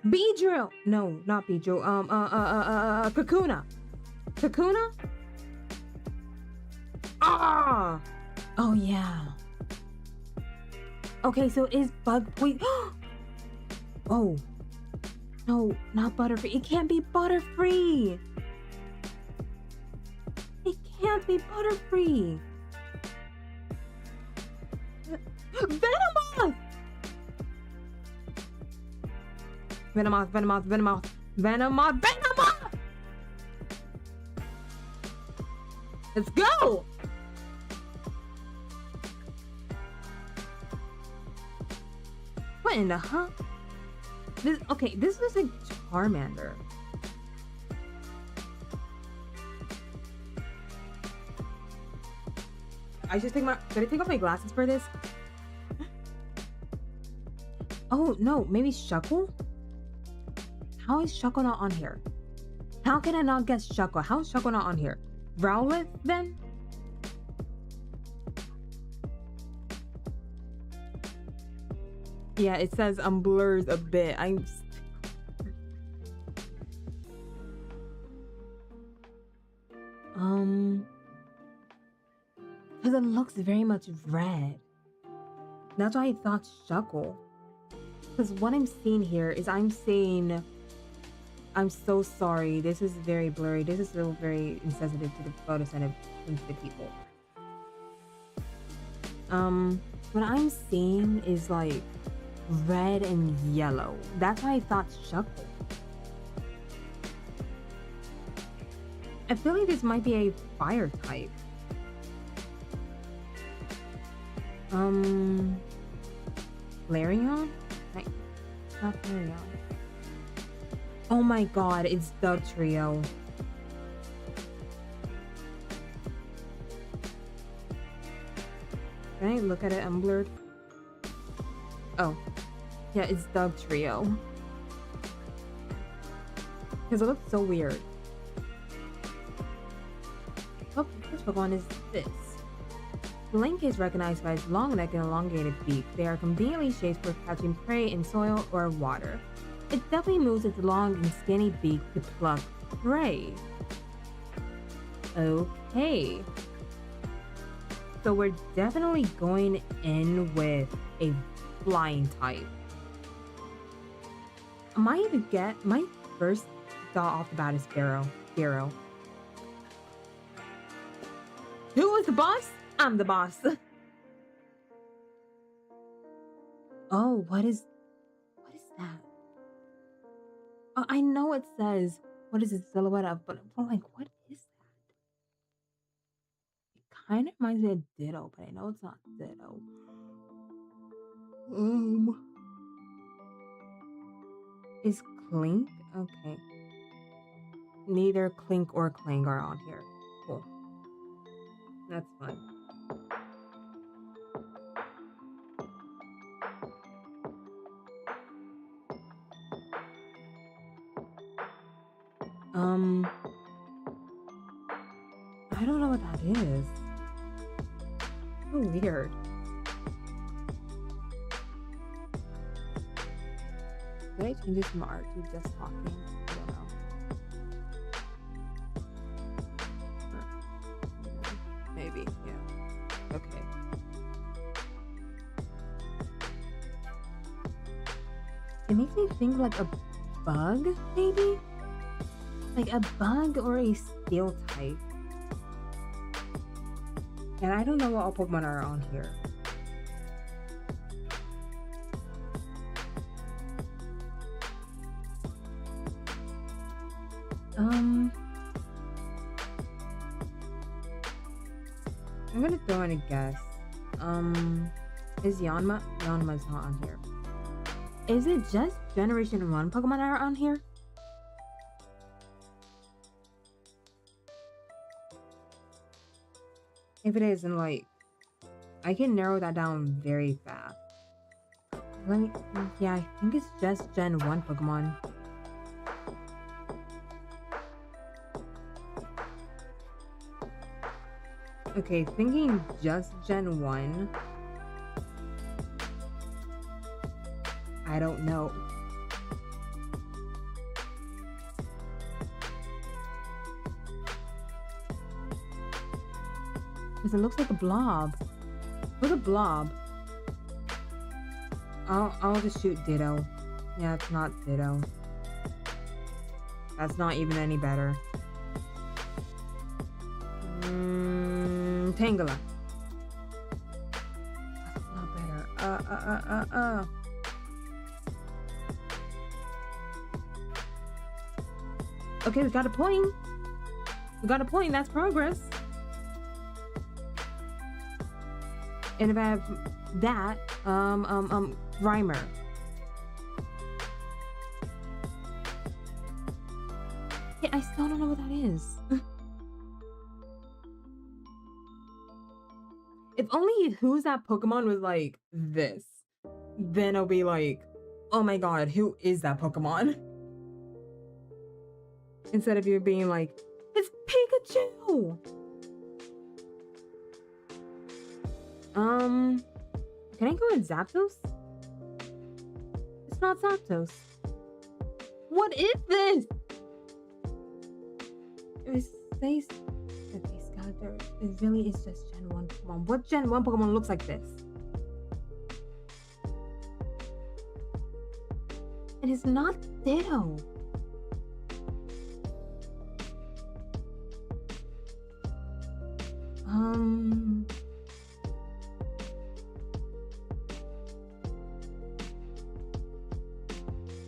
Beedrill! No, not Beedrill. Kakuna! Kakuna? Ah! Oh yeah. Okay, so it is bug poison. Oh. No, not Butterfree. It can't be Butterfree! It can't be Butterfree! Venomoth! Venomoth! Let's go! What in the huh? This is like Charmander. Did I take off my glasses for this? Oh no, maybe Shuckle? How is Shuckle not on here? How can I not guess Shuckle? How is Shuckle not on here? Rowlet then? Yeah, it says I'm blurs a bit. Because it looks very much red. That's why I thought Shuckle. Because what I'm seeing here is I'm so sorry. This is very blurry. This is still very insensitive to the photosensitive people. What I'm seeing is like red and yellow. That's why I thought Shuckle. I feel like this might be a fire type. Flareon? Right. Not Flareon. Oh my god, it's Dugtrio. Can I look at it unblurred? Oh. Yeah, it's Dugtrio. Because it looks so weird. Oh, first Pokemon is this. Link is recognized by its long neck and elongated beak. They are conveniently shaped for catching prey in soil or water. It definitely moves its long and skinny beak to pluck prey. Okay. So we're definitely going in with a flying type. My first thought off the bat is Sparrow. Who is the boss? I'm the boss. Oh, what is that? I know it says what is it, silhouette of, but like, what is that? It kind of reminds me of Ditto, but I know it's not Ditto. Is Clink? Okay. Neither Clink or Clang are on here. Cool. That's fun. I don't know what that is. So weird. Did I change it from art to just talking? I don't know. Maybe, yeah. Okay. It makes me think like a bug, maybe? Like a bug or a steel type. And I don't know what all Pokemon are on here. I'm gonna throw in a guess. Is Yanma? Yanma's not on here. Is it just Generation 1 Pokemon that are on here? If it is, then like, I can narrow that down very fast. Let me, yeah, I think it's just Gen 1 Pokemon. Okay, thinking just Gen 1. I don't know. Because it looks like a blob. Look at blob. I'll just shoot Ditto. Yeah, it's not Ditto. That's not even any better. Tangela. That's not better. Okay, we got a point. We got a point. That's progress. And if I have that, Grimer. Yeah, I still don't know what that is. If only Who's That Pokemon was like this, then I'll be like, oh my god, who is that Pokemon? Instead of you being like, it's Pikachu! Can I go in Zapdos? It's not Zapdos. What is this? It says that these characters, it really is just Gen 1 Pokemon. What Gen 1 Pokemon looks like this? It is not Ditto.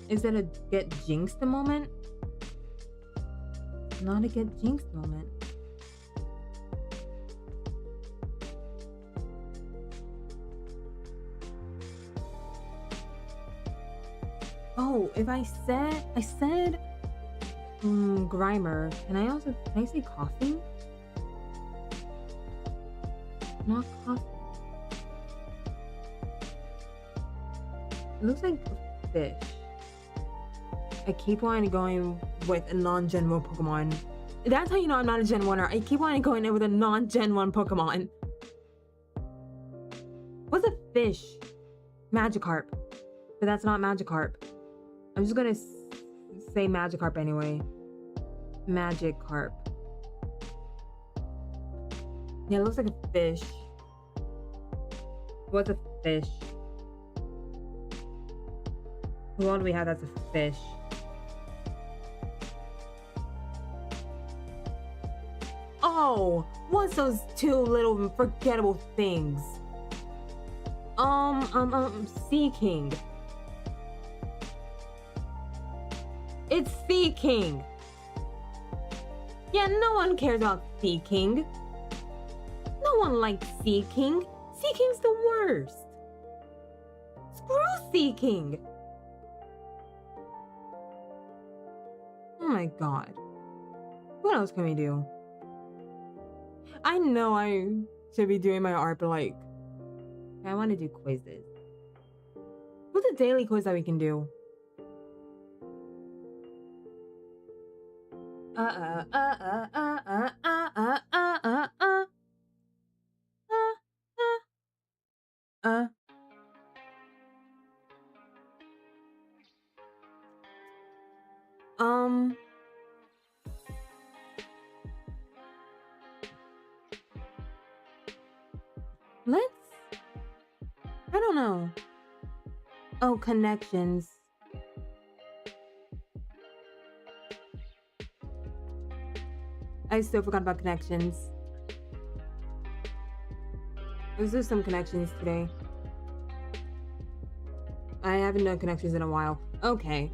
Is it a get jinxed moment? Not a get jinxed moment. Oh, if I said Grimer, can I say coughing? Not coughing. It looks like a fish. I keep on going with a non-Gen 1 Pokemon. That's how you know I'm not a Gen 1er. I keep on going in with a non-Gen 1 Pokemon. What's a fish? Magikarp. But that's not Magikarp. I'm just gonna say Magikarp anyway. Magikarp. Yeah, it looks like a fish. What's a fish? What do we have that's a fish? Oh, what's those two little forgettable things? Sea King. It's Sea King. Yeah, no one cares about Sea King. No one likes Sea King. Sea King's the worst. Screw Sea King. Oh my god. What else can we do? I know I should be doing my art, but like, I want to do quizzes. What's a daily quiz that we can do? Let's, I don't know. Oh, connections. I still forgot about connections. Let's do some connections today. I haven't done connections in a while. Okay.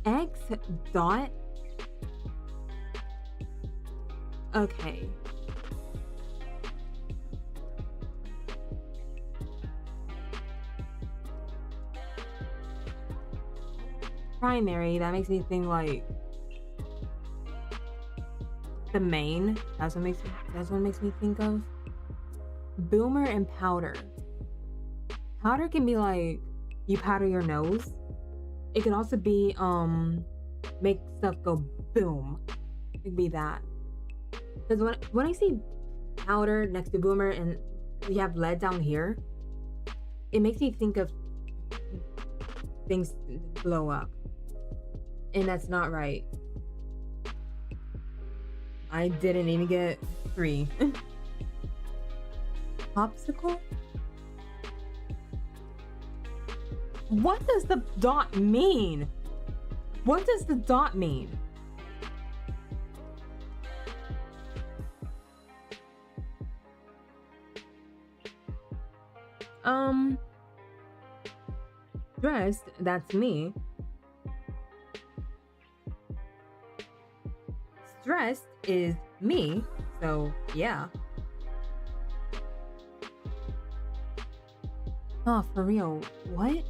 X dot. Okay. Primary, that makes me think like the main. That's what makes me think of. Boomer and powder. Powder can be like you powder your nose. It can also be make stuff go boom. It could be that. Because when I see powder next to boomer and we have lead down here, it makes me think of things blow up. And that's not right. I didn't even get 3. Popsicle? What does the dot mean? What does the dot mean? Dressed, that's me. Stressed is me, so yeah. Oh, for real, what?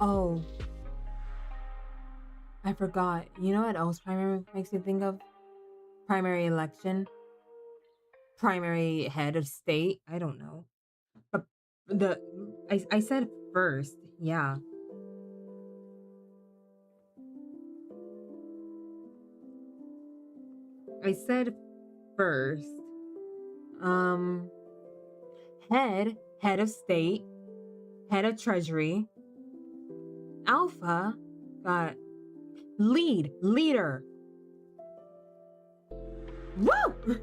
Oh, I forgot. You know what else primary makes me think of? Primary election. Primary head of state. I don't know. But I said first. Yeah. I said first. Head of state, head of treasury. Alpha, got leader. Woo!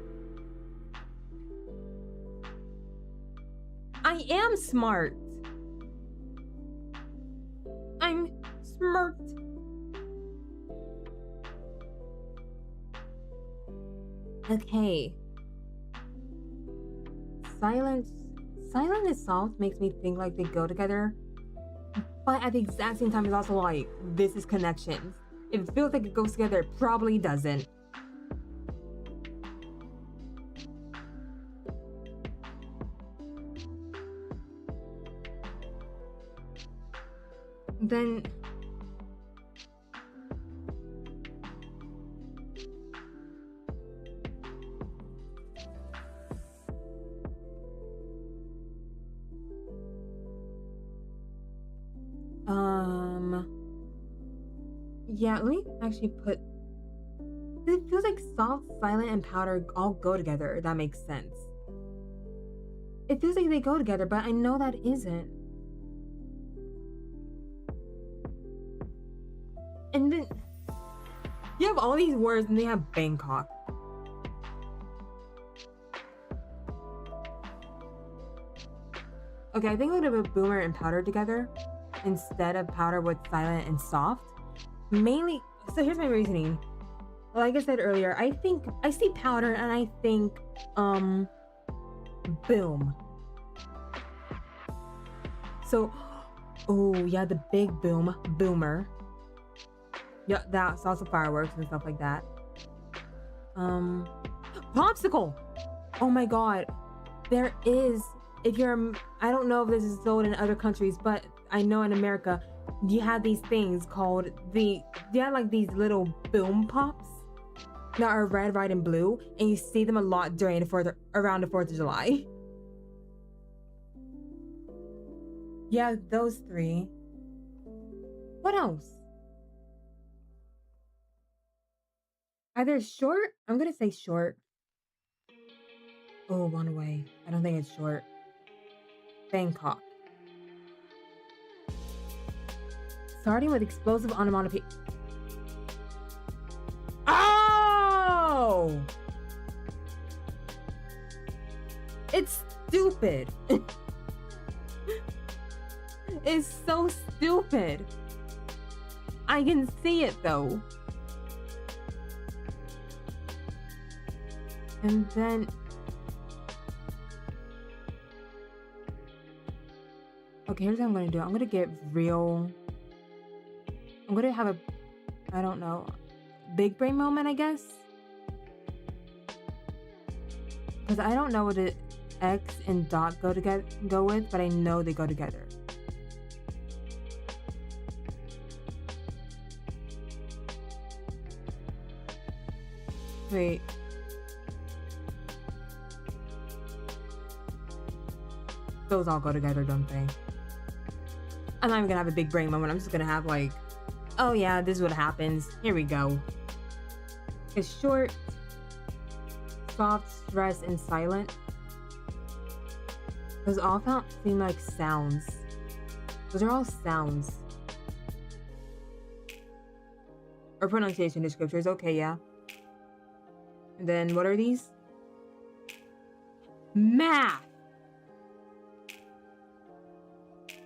I am smart. I'm smart. Okay. Silent and soft makes me think like they go together. But at the exact same time, it's also like, this is connections. If it feels like it goes together, it probably doesn't. Then... yeah, let me actually put... It feels like soft, silent, and powder all go together, if that makes sense. It feels like they go together, but I know that isn't. And then... you have all these words and they have Bangkok. Okay, I think I'm gonna put boomer and powder together instead of powder with silent and soft. Mainly, so here's my reasoning. Like I said earlier, I think I see powder and I think boom. So, oh yeah, the big boomer. Yeah, that's also fireworks and stuff like that. Popsicle. Oh my god, there is. If you're, I don't know if this is sold in other countries, but I know in America, you have these things called you have like these little boom pops that are red, white, and blue, and you see them a lot during around the 4th of July. Yeah, those 3. What else? Either short, I'm gonna say short. Oh, one away. I don't think it's short. Bangkok. Starting with explosive onomatopoeia. Oh! It's stupid. It's so stupid. I can see it though. And then okay, here's what I'm gonna do. I'm gonna get real. I'm gonna have a, I don't know, big brain moment, I guess. Because I don't know what the X and dot go with, but I know they go together. Wait. Those all go together, don't they? I'm not even gonna have a big brain moment. I'm just gonna have like, oh yeah, this is what happens. Here we go. It's short, soft, stressed, and silent. Those all seem like sounds. Those are all sounds. Or pronunciation descriptors. Okay, yeah. And then what are these? Math!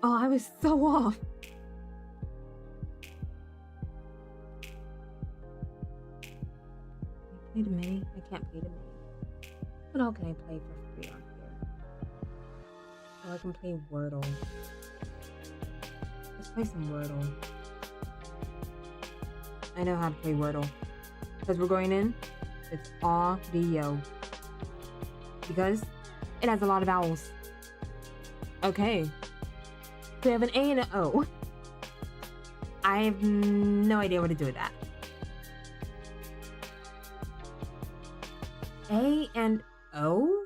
Oh, I was so off. Play the mini? I can't play the mini. What else can I play for free on here? Oh, I can play Wordle. Let's play some Wordle. I know how to play Wordle. Because we're going in, it's audio. Because it has a lot of vowels. Okay. So we have an A and an O. I have no idea what to do with that. A and O?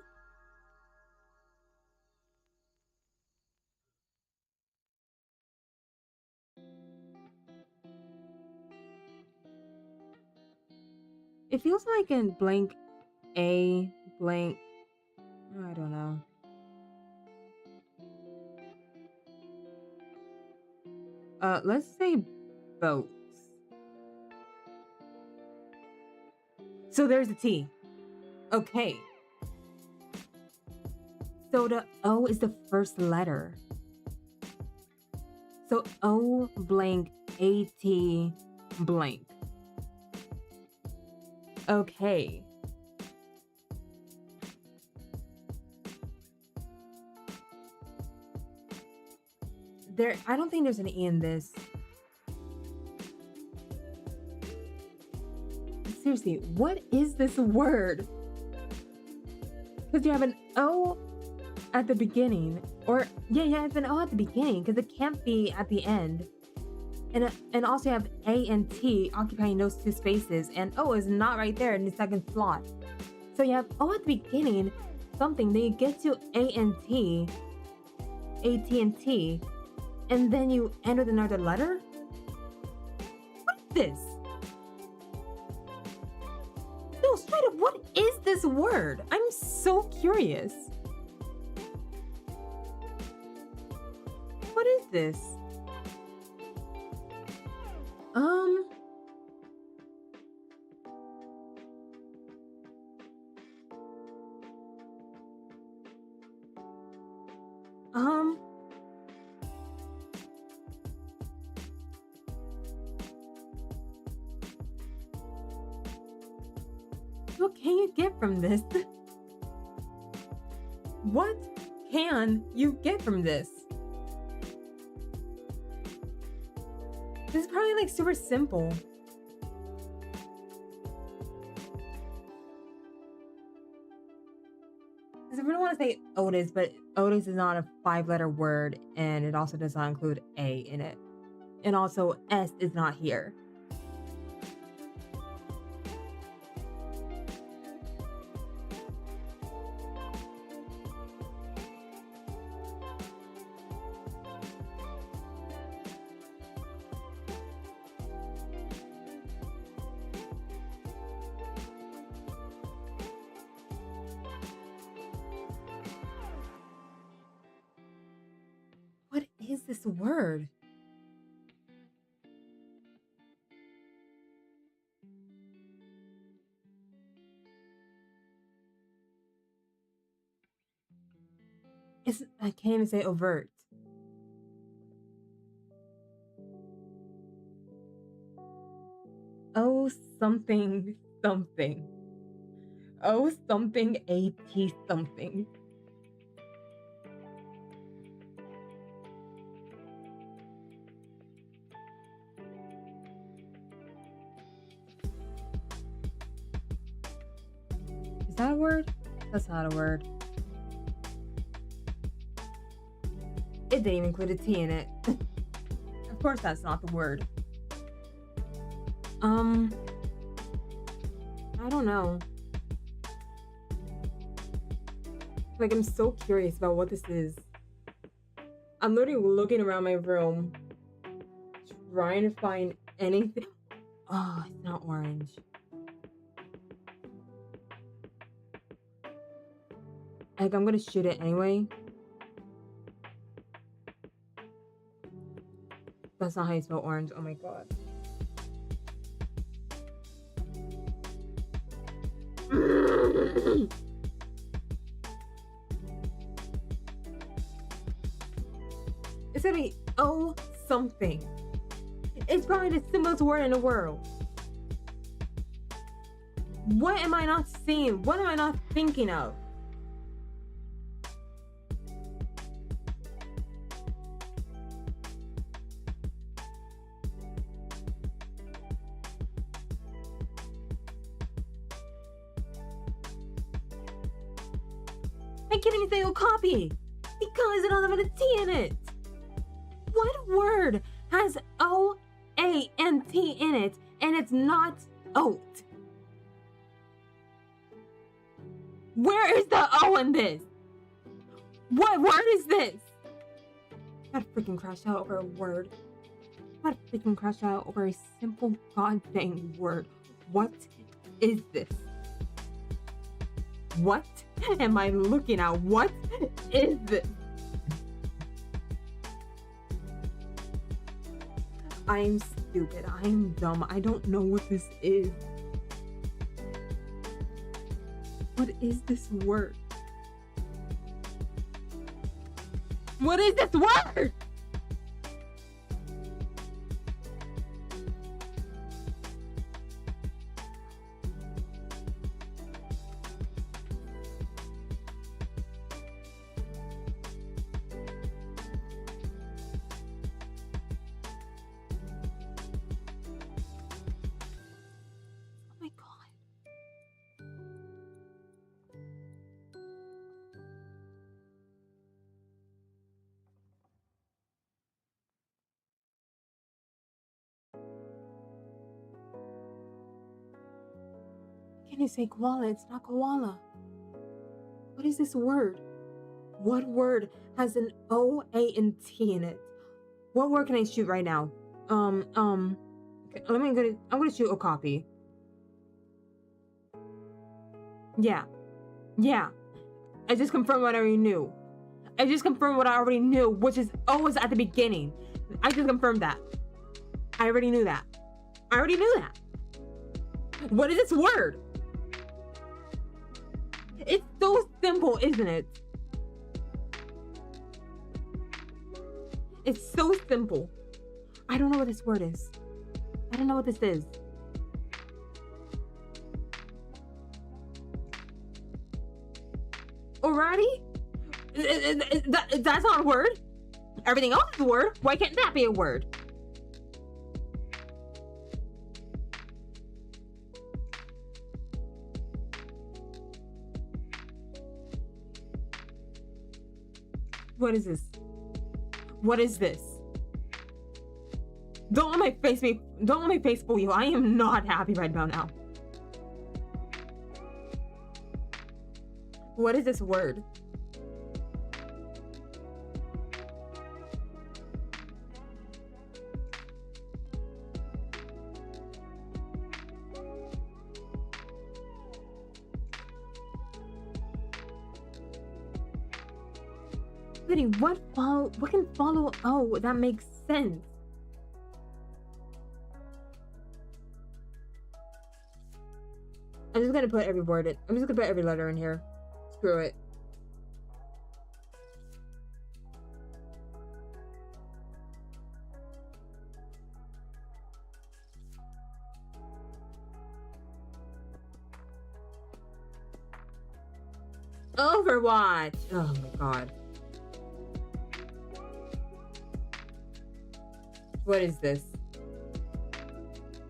It feels like in blank A, blank, I don't know. Let's say boats. So there's a T. Okay. So the O is the first letter. So O blank AT blank. Okay. I don't think there's an E in this. Seriously, what is this word? Because you have an O at the beginning, or yeah, you have an O at the beginning because it can't be at the end. And also you have A and T occupying those two spaces, and O is not right there in the second slot. So you have O at the beginning, something, then you get to A and T, AT&T, and then you end with another letter? What is this? No, straight up, what is this word? I'm so curious. What is this? What can you get from this? What can you get from this? This is probably like super simple. Because I really want to say Otis, but Otis is not a 5-letter word, and it also does not include A in it. And also S is not here. this word? I can't even say overt. Oh, something, something. Oh, something, AT something. Is that a word? That's not a word. It didn't even include a T in it. Of course that's not the word. I don't know. Like, I'm so curious about what this is. I'm literally looking around my room, trying to find anything. Oh, it's not orange. Like, I'm gonna shoot it anyway. That's not how you spell orange. Oh my god. It's gonna be oh something. It's probably the simplest word in the world. What am I not seeing? What am I not thinking of? I can't even say copy because it doesn't have a T in it. What word has O-A-N-T in it and it's not oat? Where is the O in this? What word is this? I'm gonna freaking crash out over a word. I'm gonna freaking crash out over a simple goddamn word. What is this? What am I looking at? What is this? I'm stupid. I'm dumb. I don't know what this is. What is this word? What is this word? Can you say koala? It's not koala. What is this word? What word has an O, A, and T in it? What word can I shoot right now? Okay, I'm gonna shoot a copy. Yeah. I just confirmed what I already knew. Which is O was at the beginning. I just confirmed that. I already knew that. What is this word? It's so simple, isn't it? It's so simple. I don't know what this word is. I don't know what this is. Alrighty? That's not a word. Everything else is a word. Why can't that be a word? What is this? What is this? Don't let my face fool you. I am not happy right about now. What is this word? Wait, what can follow? Oh, that makes sense. I'm just gonna put every word in. I'm just gonna put every letter in here. Screw it. Overwatch! Oh my god. What is this?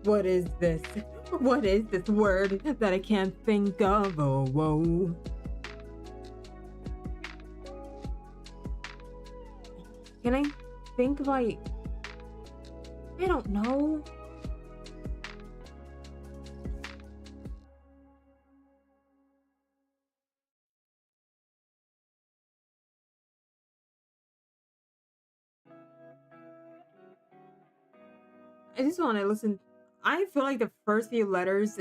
What is this? What is this word that I can't think of? Oh, whoa. Can I think like... I don't know. I just want to listen. I feel like the first few letters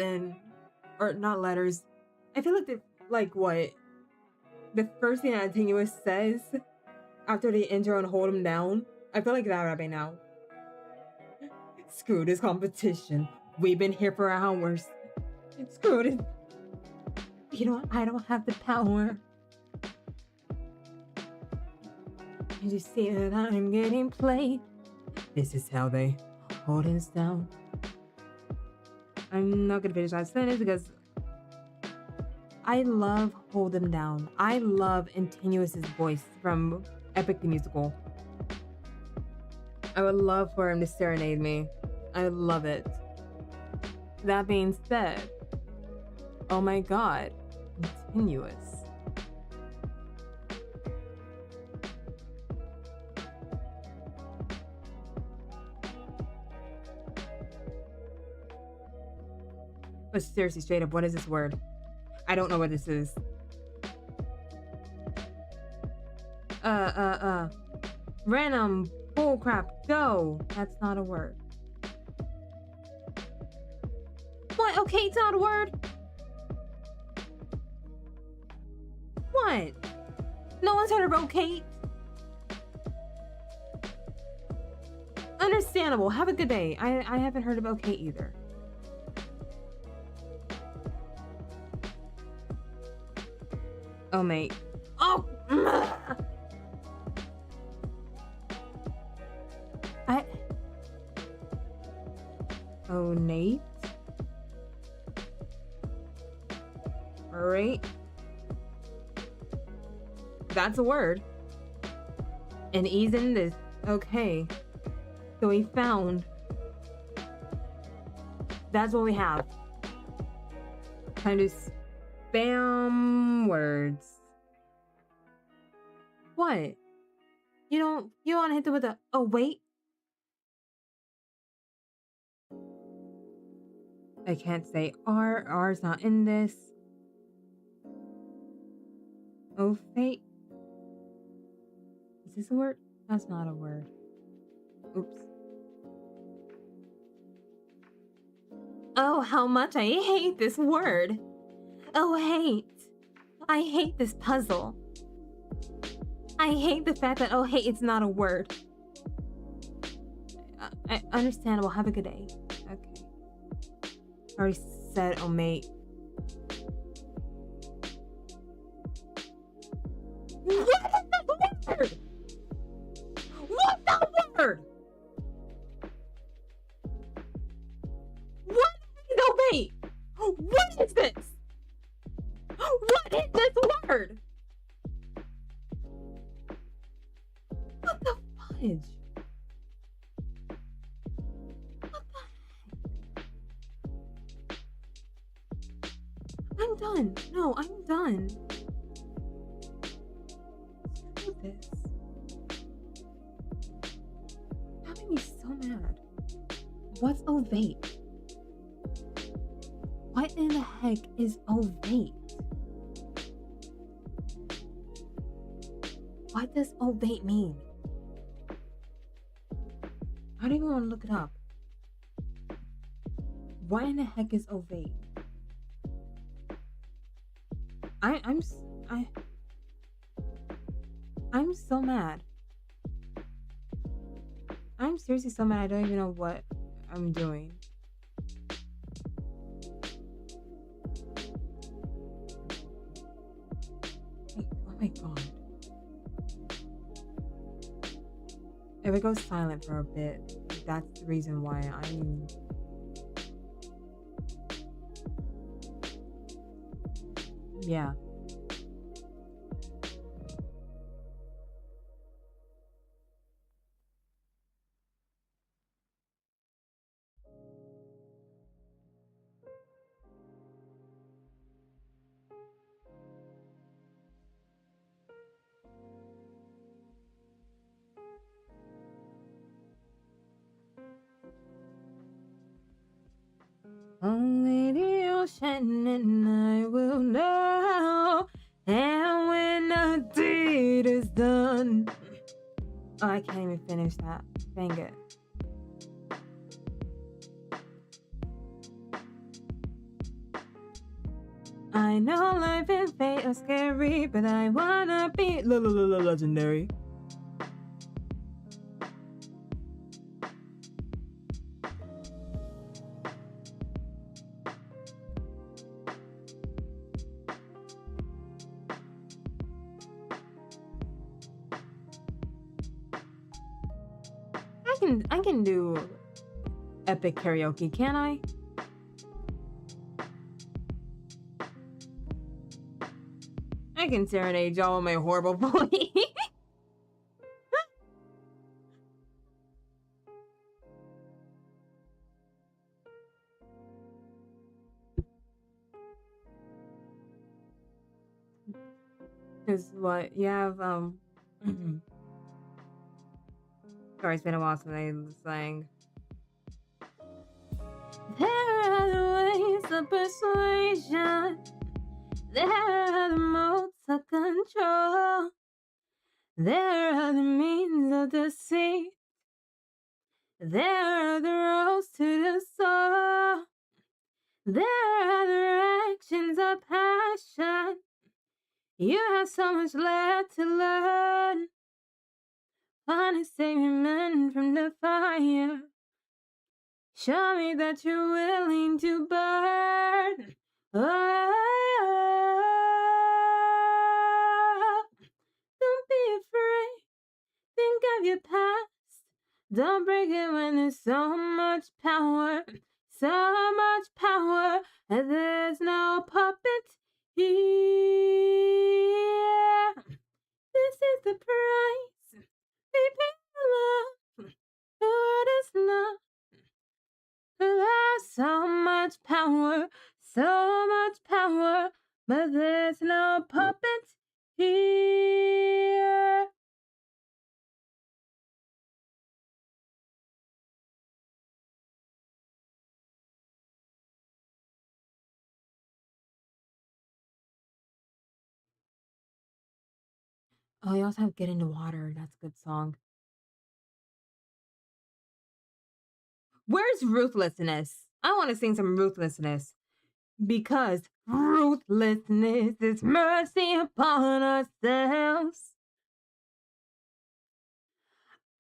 or not letters. I feel like what the first thing that Continuous says after the intro and hold him down. I feel like that right now. Screw this competition. We've been here for hours. Screw this. I don't have the power. You just see that I'm getting played. This is how they hold us down. I'm not gonna finish that sentence because I love Hold Them Down. I love Continuous's voice from Epic the Musical. I would love for him to serenade me. I love it. That being said, oh my god, Continuous. But seriously, straight up, what is this word? I don't know what this is. Random bullcrap, go! That's not a word. What? Okay, it's not a word? What? No one's heard of okay? Understandable. Have a good day. I haven't heard of okay either. Oh, mate. Oh! Oh, Nate? Alright. That's a word. And he's in this. Okay. So we found. That's what we have. Kind of spam words. What? You don't want to hit them with a, oh wait. I can't say R. R's not in this. Oh fate. Is this a word? That's not a word. Oops. Oh, how much I hate this word. Oh, hate. I hate this puzzle. I hate the fact that, oh, hey, it's not a word. Understandable. Have a good day. Okay. I already said, oh, mate. What is the word? What's the word? What is, oh, wait. What is this? What is this word? What the fudge? What the heck? I'm done. No, I'm done. Screw this. That made me so mad. What's ovate? What in the heck is ovate? What does ovate mean? I don't even want to look it up. What in the heck is ovate? I'm so mad. I'm seriously so mad. I don't even know what I'm doing. Oh my god. If it goes silent for a bit, that's the reason why I'm... Yeah. Only the ocean and I will know. And when the deed is done... Oh, I can't even finish that. Dang it. I know life and fate are scary, but I wanna be legendary. I can do epic karaoke, can I? I can serenade y'all with my horrible voice. Cause what you have sorry, it's been a while since I sang. There are the ways of persuasion. There are the modes of control. There are the means of deceit. There are the roads to the soul. There are the actions of passion. You have so much left to learn. Wanna save men from the fire. Show me that you're willing to burn. Oh, don't be afraid. Think of your past. Don't break it when there's so much power. So much power. And there's no puppet here. This is the price we pay for love. What is not? There's so much power, but there's no puppet here. Oh, you also have Get in the Water. That's a good song. Where's Ruthlessness? I want to sing some Ruthlessness. Because ruthlessness is mercy upon ourselves.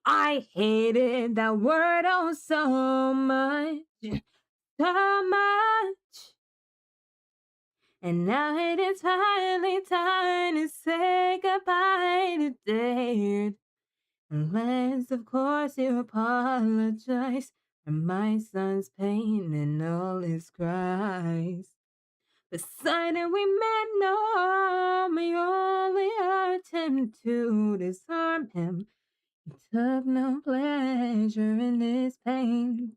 I hated that word oh so much. So much. And now it is finally time to say goodbye to Dave. Unless, of course, you apologize for my son's pain and all his cries. Decided we meant no, we only hurt him to disarm him. He took no pleasure in his pain.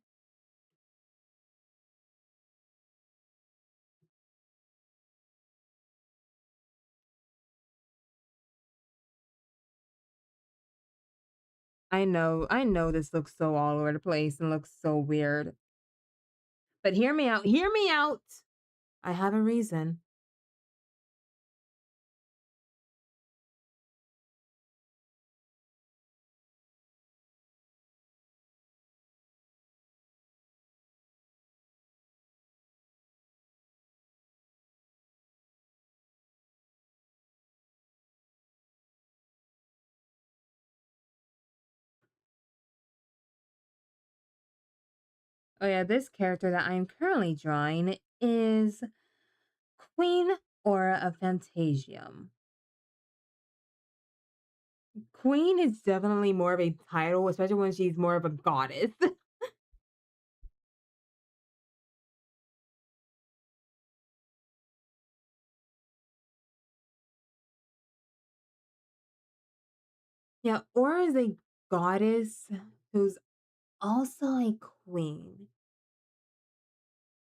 I know this looks so all over the place and looks so weird. But hear me out, hear me out! I have a reason. Oh yeah, this character that I'm currently drawing is Queen Aura of Fantasium. Queen is definitely more of a title, especially when she's more of a goddess. Yeah, Aura is a goddess who's also a queen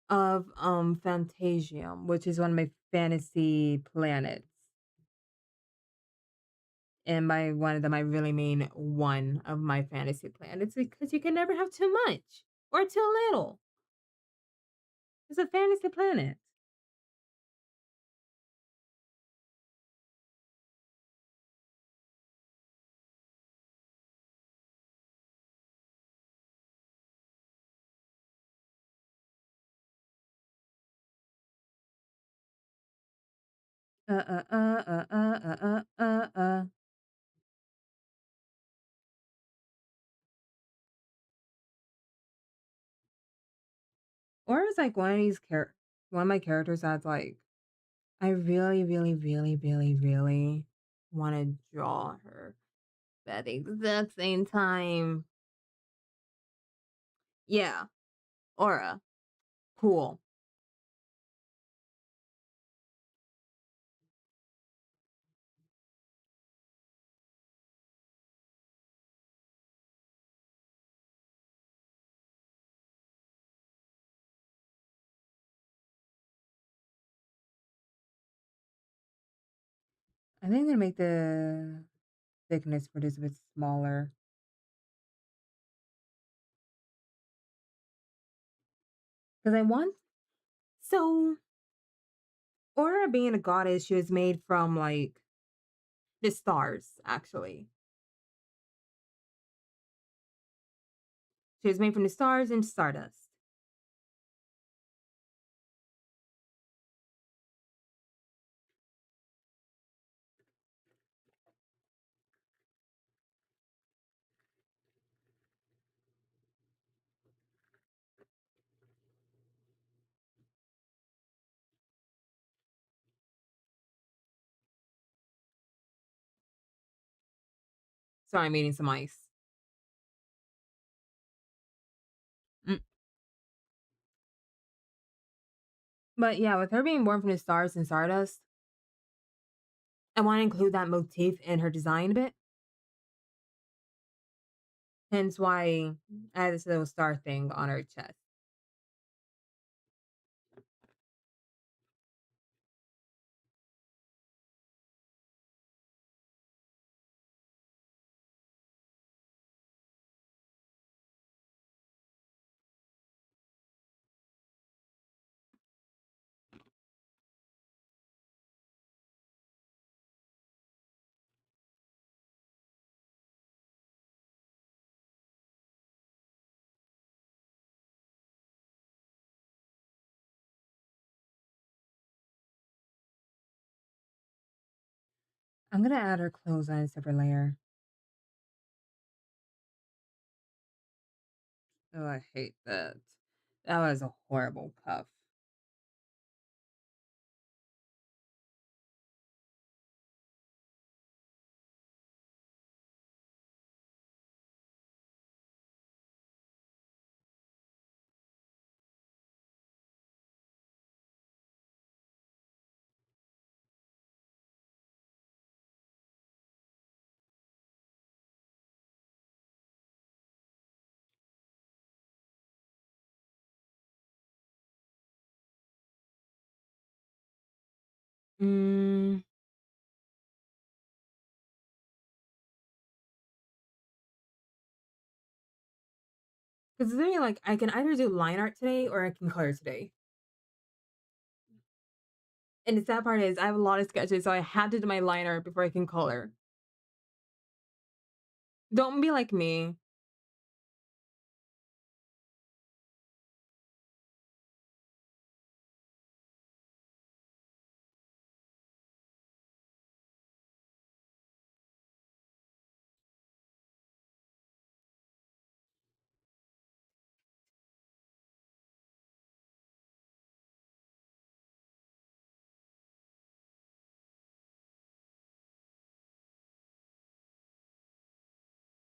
of Fantasium, which is one of my fantasy planets. And by one of them, I really mean one of my fantasy planets because you can never have too much or too little. It's a fantasy planet. Uh uh uh uh uh uh uh uh. Or it's like one of my characters that's like I really, really, really, really, really want to draw her, but at the exact same time, yeah, Aura, cool. I think I'm gonna make the thickness for this a bit smaller because I want so Aura being a goddess, she was made from like the stars, actually. She was made from the stars and stardust. Sorry, I'm eating some ice. Mm. But yeah, with her being born from the stars and stardust, I want to include that motif in her design a bit. Hence why I had this little star thing on her chest. I'm gonna add her clothes on a separate layer. Oh, I hate that. That was a horrible cuff. Mm, because it's really like I can either do line art today or I can color today. And the sad part is I have a lot of sketches, so I had to do my line art before I can color. Don't be like me.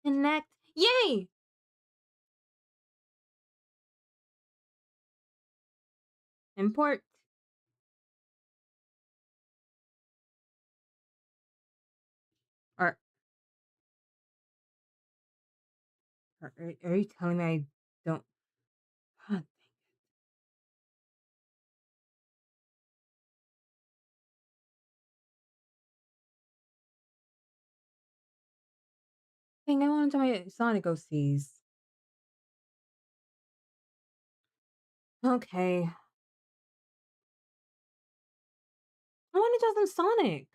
Connect. Yay! Import. Are are you telling me I don't? God, dang, I want to try Sonic OCs. Okay. I want to try some Sonic.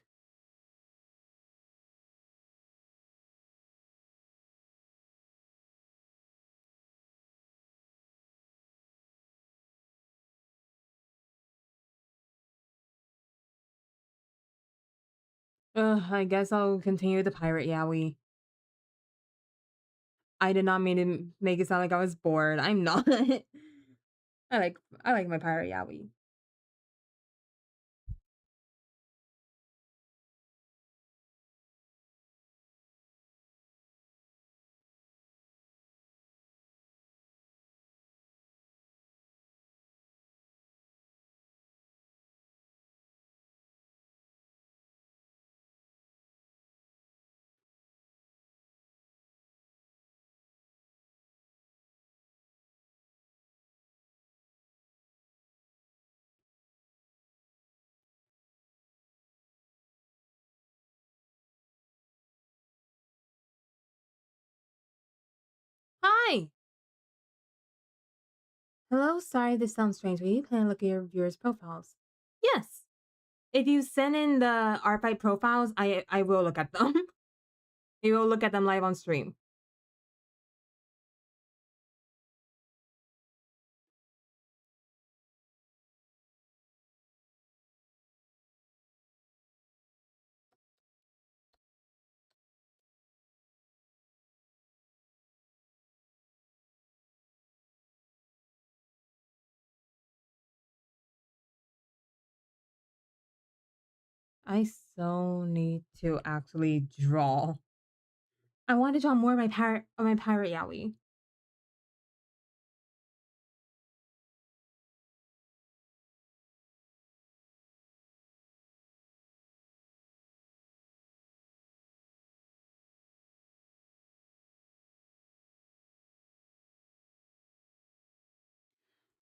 I guess I'll continue the pirate yaoi. I did not mean to make it sound like I was bored. I'm not. I like my pirate yaoi. Hi. Hello. Sorry, this sounds strange. Will you plan to look at your viewers' profiles? Yes. If you send in the Artfight profiles, I will look at them. We will look at them live on stream. I so need to actually draw. I want to draw more of my pirate yaoi.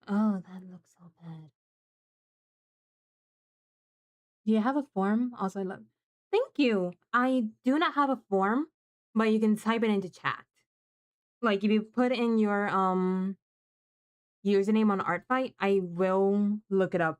Oh, that looks so bad. Do you have a form? Also, I love. Thank you. I do not have a form, but you can type it into chat. Like if you put in your username on Artfight, I will look it up.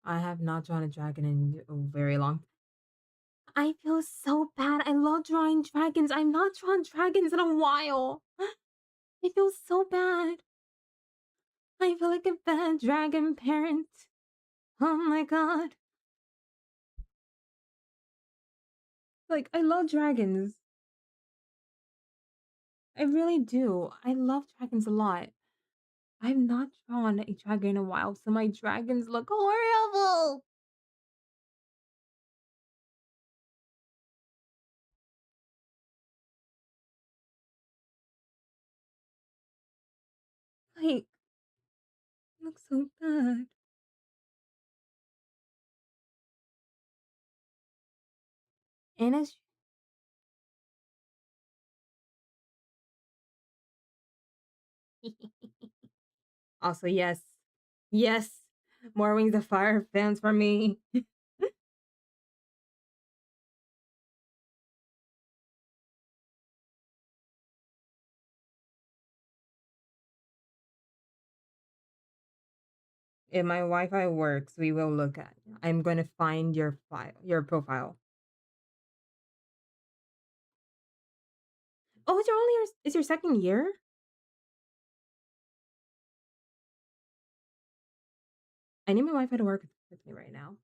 I have not drawn a dragon in a very long. I feel so bad. I love drawing dragons. I've not drawn dragons in a while. I feel so bad. I feel like a bad dragon parent. Oh my god. Like, I love dragons. I really do. I love dragons a lot. I've not drawn a dragon in a while, so my dragons look horrible. Like, look so bad. And it's also yes. Yes. More Wings of Fire fans for me. If my Wi-Fi works, we will look at. I'm gonna find your file, your profile. Oh, it's your second year? I need my Wi-Fi to work with me right now.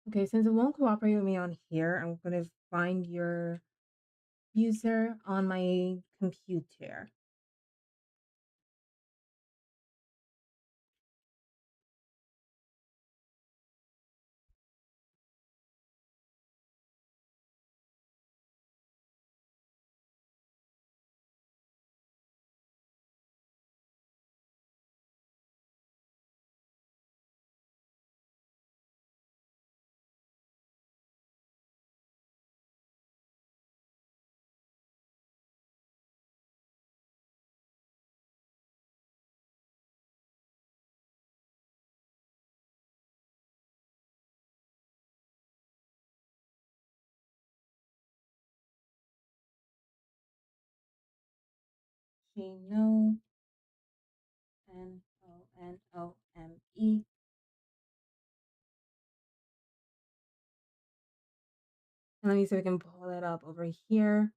Okay, since it won't cooperate with me on here, I'm gonna find your user on my computer. Shino Nome. Let me see if I can pull it up over here.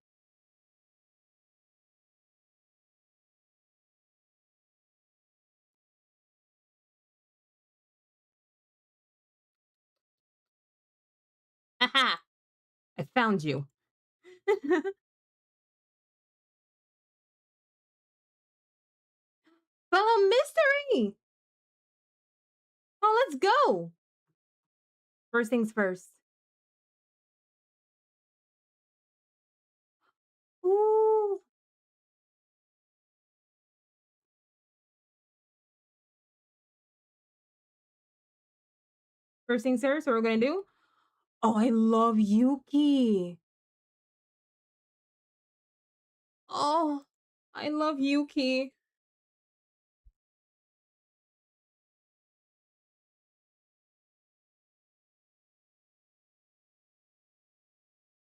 Haha! I found you. Fellow mystery! Oh, let's go! First things first. Ooh. First things first, what we're gonna do? Oh, I love Yuki. Oh, I love Yuki.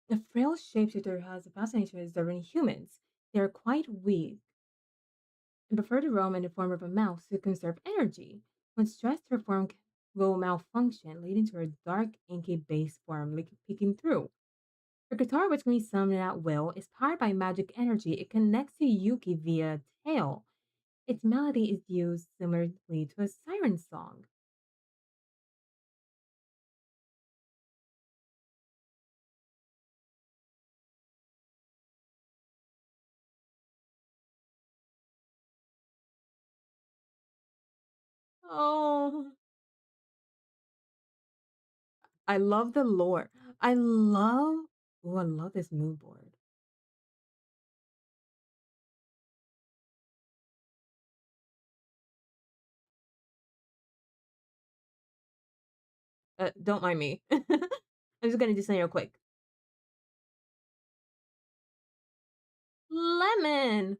The frail shapeshifter has a fascination with observing humans. They are quite weak and prefer to roam in the form of a mouse to conserve energy. When stressed, her form will malfunction, leading to her dark, inky base form peeking through. Her guitar, which can be summoned at will, is powered by magic energy. It connects to Yuki via tail. Its melody is used similarly to a siren song. Oh, I love the lore. I love this mood board. Don't mind me. I'm just gonna do something real quick. Lemon.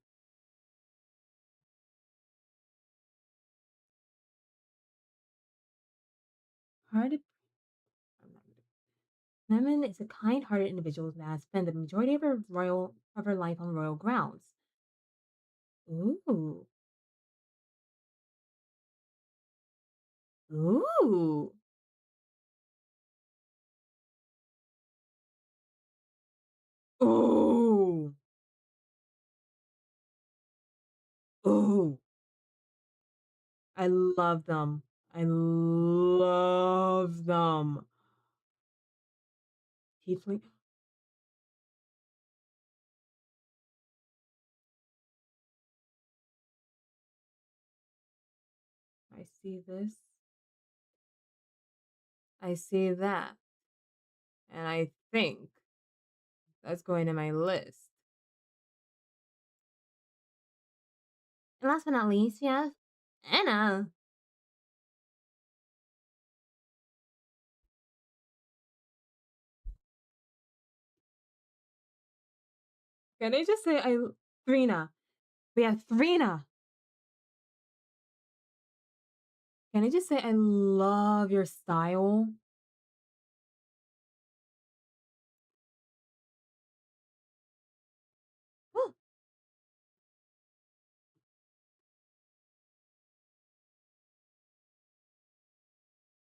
Hard. Lemon is a kind-hearted individual that has spent the majority of her life on royal grounds. Ooh, ooh, ooh, ooh. I love them. I love them. Tiefling. see this. I see that. And I think that's going in my list. And last but not least, yes, Anna. Can I just say Thrina? We have Thrina. Can I just say I love your style?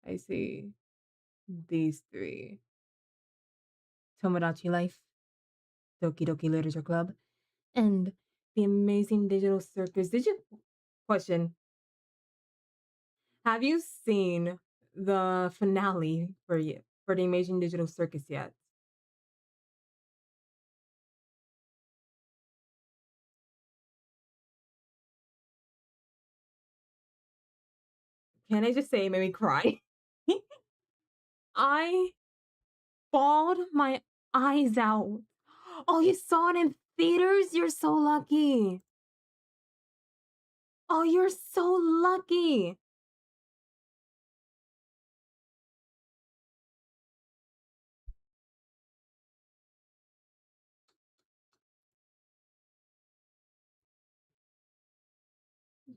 I see these three. Tomodachi Life, Doki Doki Literature Club, and The Amazing Digital Circus. Question. Have you seen the finale for The Amazing Digital Circus yet? Can I just say it made me cry? I bawled my eyes out. Oh, you saw it in theaters? You're so lucky. Oh, you're so lucky.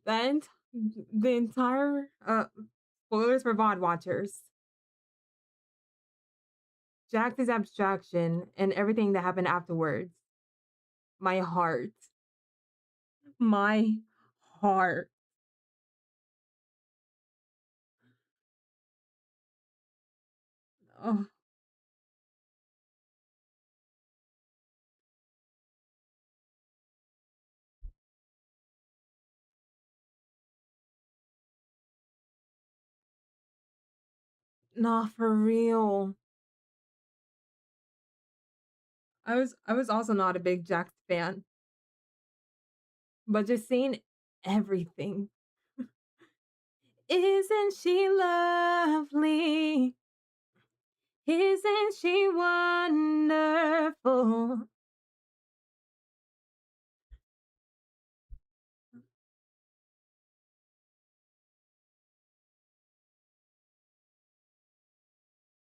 Then the entire spoilers for VOD watchers. Jack's abstraction and everything that happened afterwards. My heart. My heart. Oh, nah, for real. I was also not a big Jax fan, but just seeing everything. Isn't she lovely? Isn't she wonderful?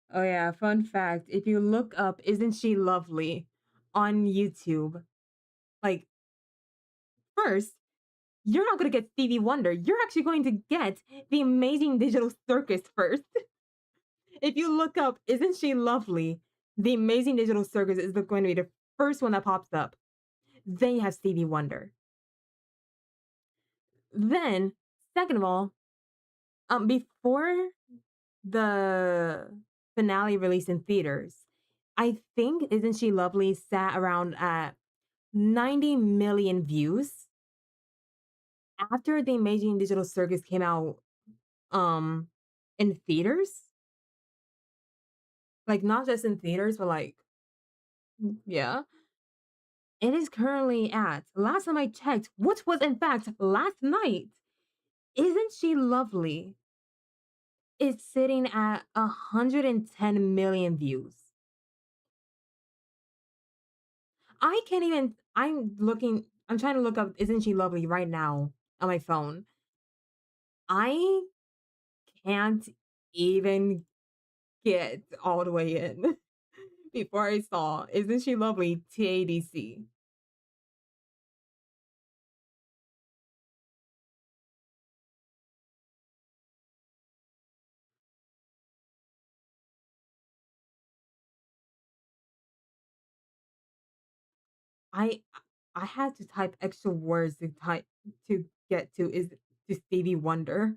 Oh yeah, fun fact. If you look up Isn't She Lovely on YouTube, like first, you're not gonna get Stevie Wonder. You're actually going to get the Amazing Digital Circus first. If you look up Isn't She Lovely, the Amazing Digital Circus is going to be the first one that pops up. Then you have Stevie Wonder. Then, second of all, before the finale released in theaters, I think Isn't She Lovely sat around at 90 million views. After the Amazing Digital Circus came out in theaters, like not just in theaters, but like yeah, it is currently at, last time I checked, which was in fact last night, Isn't She Lovely? It's sitting at 110 million views. I can't even, I'm trying to look up Isn't She Lovely right now on my phone. I can't even get all the way in before I saw Isn't She Lovely TADC. I I had to type extra words to get to Stevie Wonder.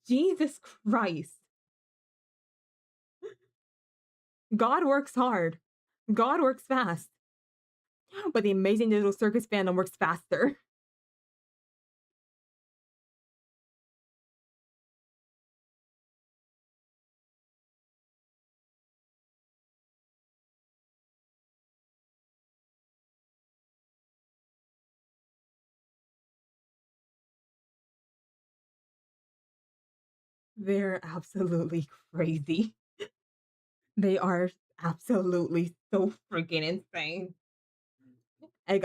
Jesus Christ. God works hard. God works fast. But the Amazing Digital Circus fandom works faster. They're absolutely crazy. They are absolutely so freaking insane. Like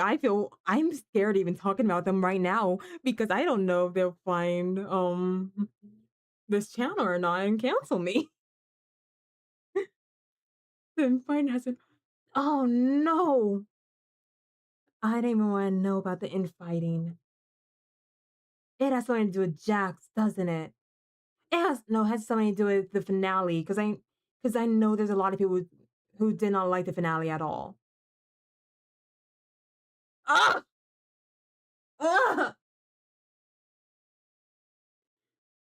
I'm scared even talking about them right now because I don't know if they'll find this channel or not and cancel me. Then find us. Oh no! I don't even want to know about the infighting. It has something to do with Jax, doesn't it? It has something to do with the finale because I know there's a lot of people who did not like the finale at all. Ah! Ah!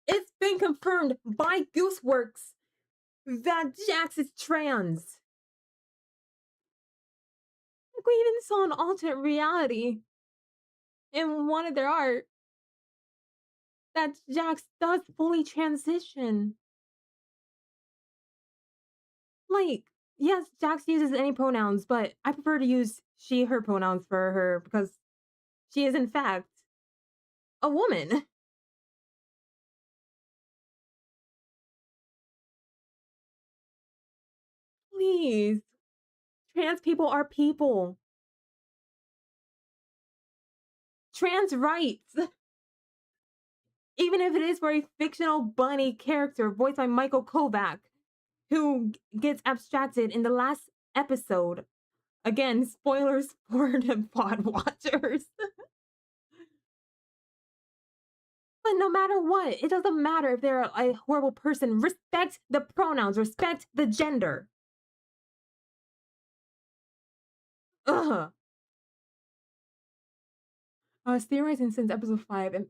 It's been confirmed by Gooseworks that Jax is trans. We even saw an alternate reality in one of their art that Jax does fully transition. Like, yes, Jax uses any pronouns, but I prefer to use she, her pronouns for her because she is, in fact, a woman. Please. Trans people are people. Trans rights. Even if it is for a fictional bunny character voiced by Michael Kovac, who gets abstracted in the last episode. Again, spoilers for the pod watchers. But no matter what, it doesn't matter if they're a horrible person. Respect the pronouns, respect the gender. Ugh. Theorizing since episode 5, and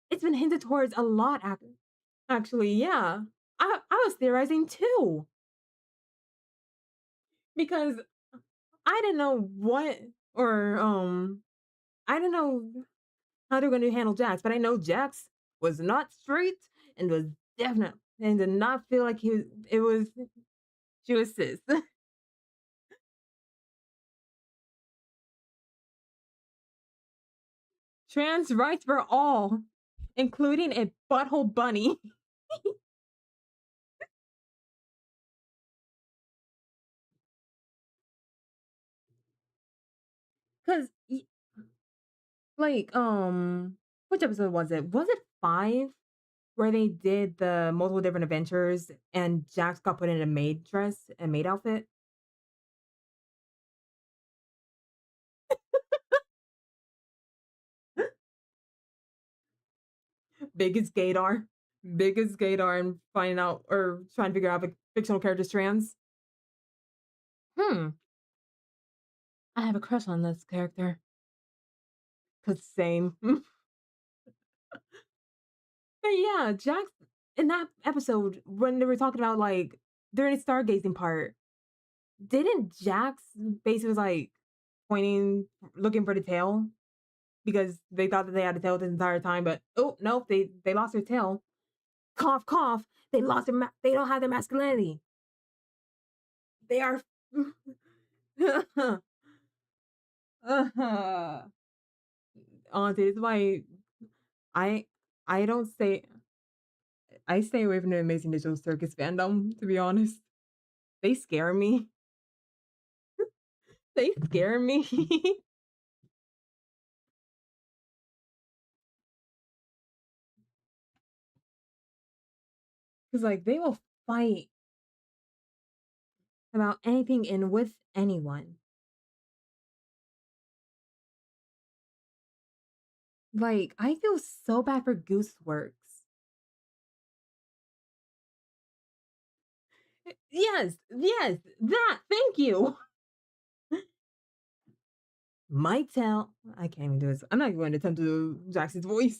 it's been hinted towards a lot, actually, yeah. I was theorizing too. Because I didn't know what, or, I didn't know how they're going to handle Jax, but I know Jax was not straight and was definite and did not feel like she was cis. Trans rights for all, including a butthole bunny. Cause like which episode was it? Was it 5 where they did the multiple different adventures and Jax got put in a maid dress and maid outfit? Biggest gaydar. Biggest gaydar and finding out or trying to figure out if a fictional character's trans. Hmm. I have a crush on this character. Cause same. But yeah, Jax in that episode when they were talking about like during the stargazing part, didn't Jax basically was like pointing, looking for the tail because they thought that they had a tail this entire time, but oh no, they lost their tail. Cough, cough. They lost their. They don't have their masculinity. They are. Honestly, this is why I I don't say I stay away from the Amazing Digital Circus fandom. To be honest, they scare me. They scare me. Because like they will fight about anything and with anyone. Like I feel so bad for Gooseworks. Yes, yes, that. Thank you. Might tell. I can't even do this. I'm not even going to attempt to do Jackson's voice.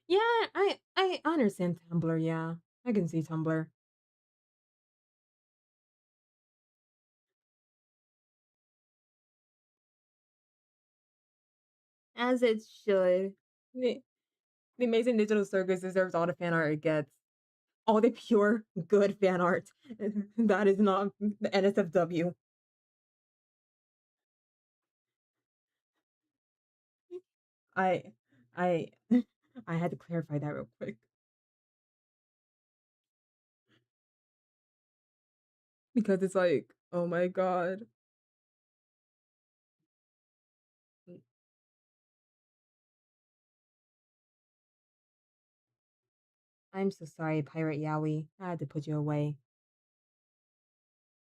Yeah, I understand Tumblr. Yeah, I can see Tumblr. As it should. The Amazing Digital Circus deserves all the fan art it gets. all the pure good fan art. That is not the NSFW. I I I had to clarify that real quick because it's like, oh my god. I'm so sorry, Pirate Yowie. I had to put you away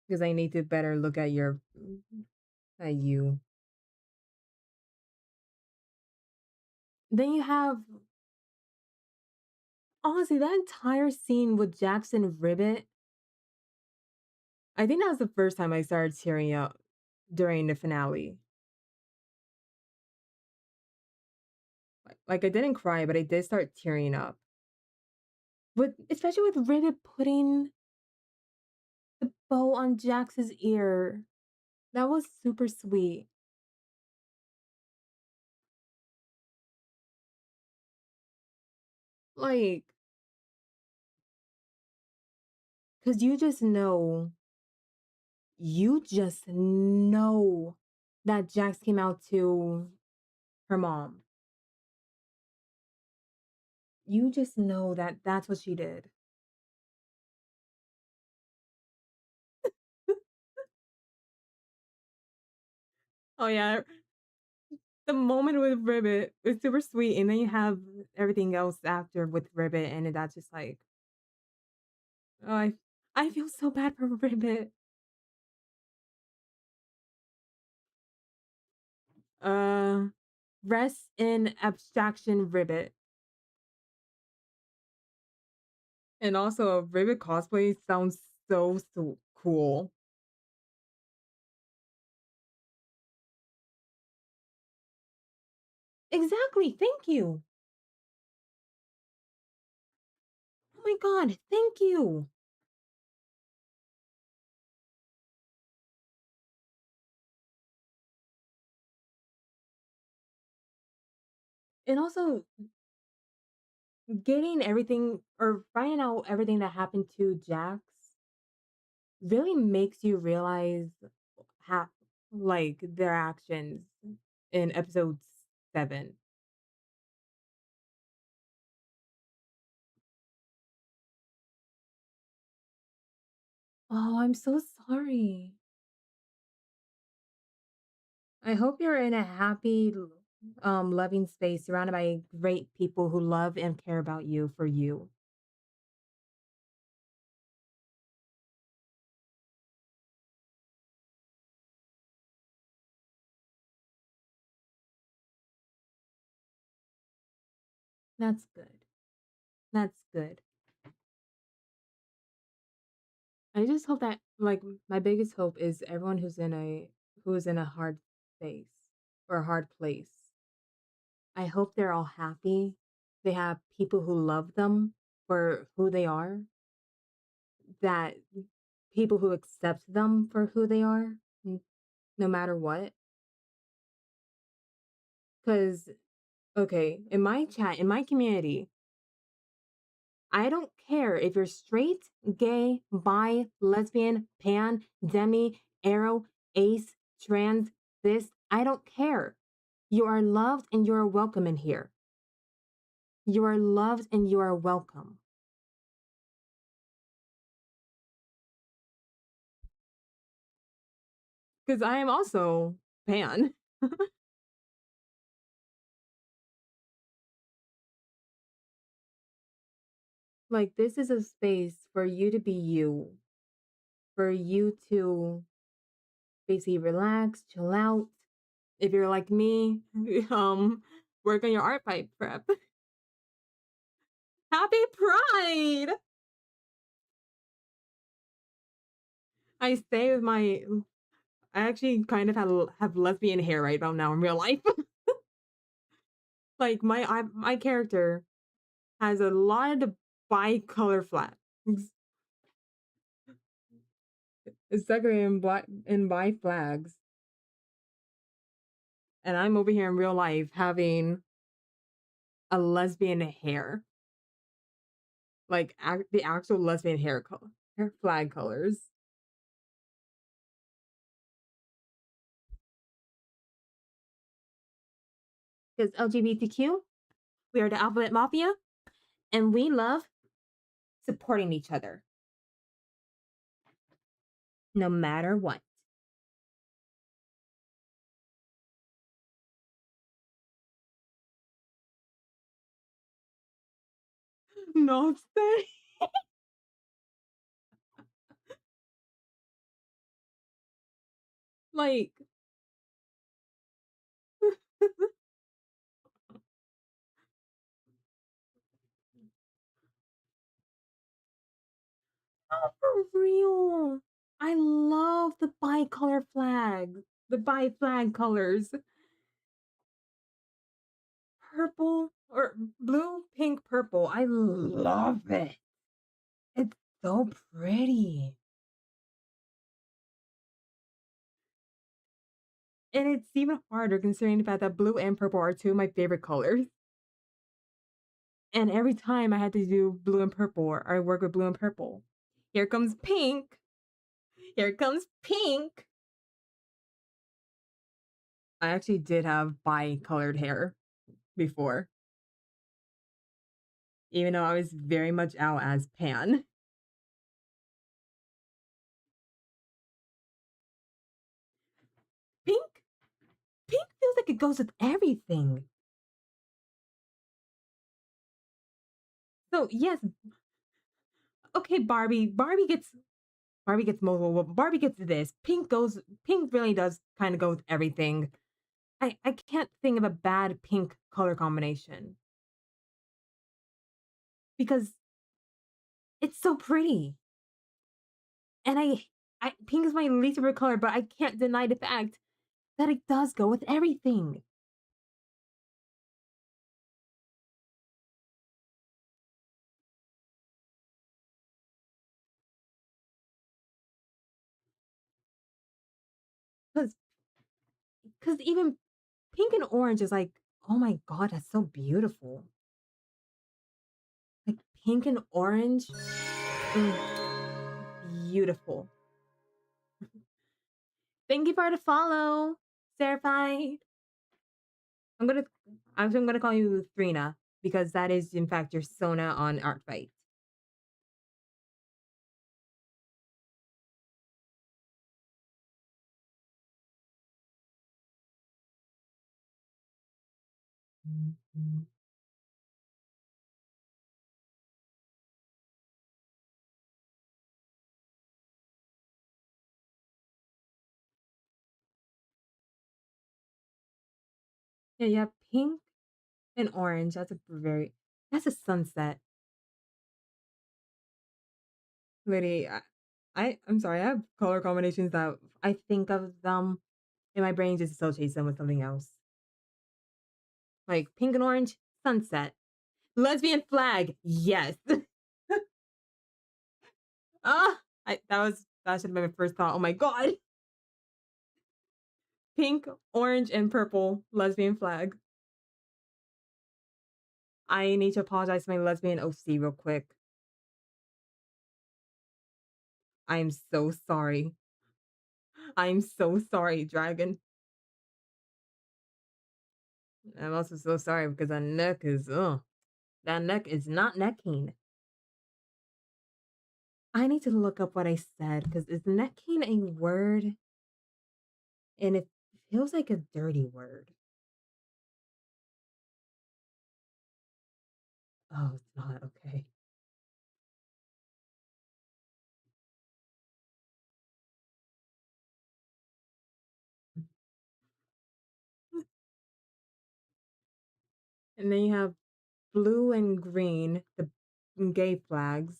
because I need to better look at you. Then you have honestly that entire scene with Jackson Ribbit. I think that was the first time I started tearing up during the finale. Like I didn't cry, but I did start tearing up. But especially with Ribbit putting the bow on Jax's ear. That was super sweet. Like, because you just know that Jax came out to her mom. You just know that that's what she did. Oh, yeah. The moment with Ribbit is super sweet. And then you have everything else after with Ribbit. And that's just like, oh, I feel so bad for Ribbit. Uh, Rest in abstraction, Ribbit. And also, a Ribbit cosplay sounds so cool. Exactly. Thank you. Oh my god. Thank you. And also, getting everything or finding out everything that happened to Jax really makes you realize how, like, their actions in episode 7. Oh, I'm so sorry. I hope you're in a happy, loving space surrounded by great people who love and care about you for you. That's good. That's good. I just hope that, like, my biggest hope is everyone who's in a hard space or a hard place. I hope they're all happy. They have people who love them for who they are, that people who accept them for who they are, no matter what. Because, okay, in my chat, in my community, I don't care if you're straight, gay, bi, lesbian, pan, demi, arrow, ace, trans, cis. I don't care. You are loved and you are welcome in here. You are loved and you are welcome. Because I am also pan. Like, this is a space for you to be you, for you to basically relax, chill out. If you're like me, work on your Artfight prep. Happy Pride! I stay with my. I actually kind of have lesbian hair right about now in real life. Like my character has a lot of bi-color flags. It's decorated in black in bi flags, and I'm over here in real life having a lesbian hair. like the actual lesbian hair flag colors. Because LGBTQ, we are the Alphabet Mafia, and we love supporting each other, no matter what. Not say. Like, oh, for real. I love the bicolor flag, the bi flag colors. Purple or blue, pink, purple. I love it. It's so pretty. And it's even harder considering the fact that blue and purple are two of my favorite colors. And every time I had to do blue and purple, or I work with blue and purple. Here comes pink. Here comes pink. I actually did have bi-colored hair before, even though I was very much out as pan. Pink? Pink feels like it goes with everything. So yes, okay, Barbie gets mobile. Barbie gets this. Pink really does kind of go with everything. I can't think of a bad pink color combination because it's so pretty. And pink is my least favorite color, but I can't deny the fact that it does go with everything. Because even pink and orange is like, oh my god, that's so beautiful. Like pink and orange, mm, beautiful. Thank you for the follow, Starryairkitsuva. I'm gonna I'm gonna call you Thrina because that is in fact your Sona on Artfight. Yeah, you have pink and orange. That's a sunset. Lady, I'm sorry, I have color combinations that I think of them and my brain just associates them with something else. Like pink and orange, sunset. Lesbian flag, yes. That should have been my first thought. Oh my god. Pink, orange, and purple lesbian flag. I need to apologize to my lesbian OC real quick. I'm so sorry. I'm so sorry, Dragon. I'm also so sorry because that neck is not necking. I need to look up what I said because is necking a word? And it feels like a dirty word. Oh, it's not okay. And then you have blue and green, the gay flags.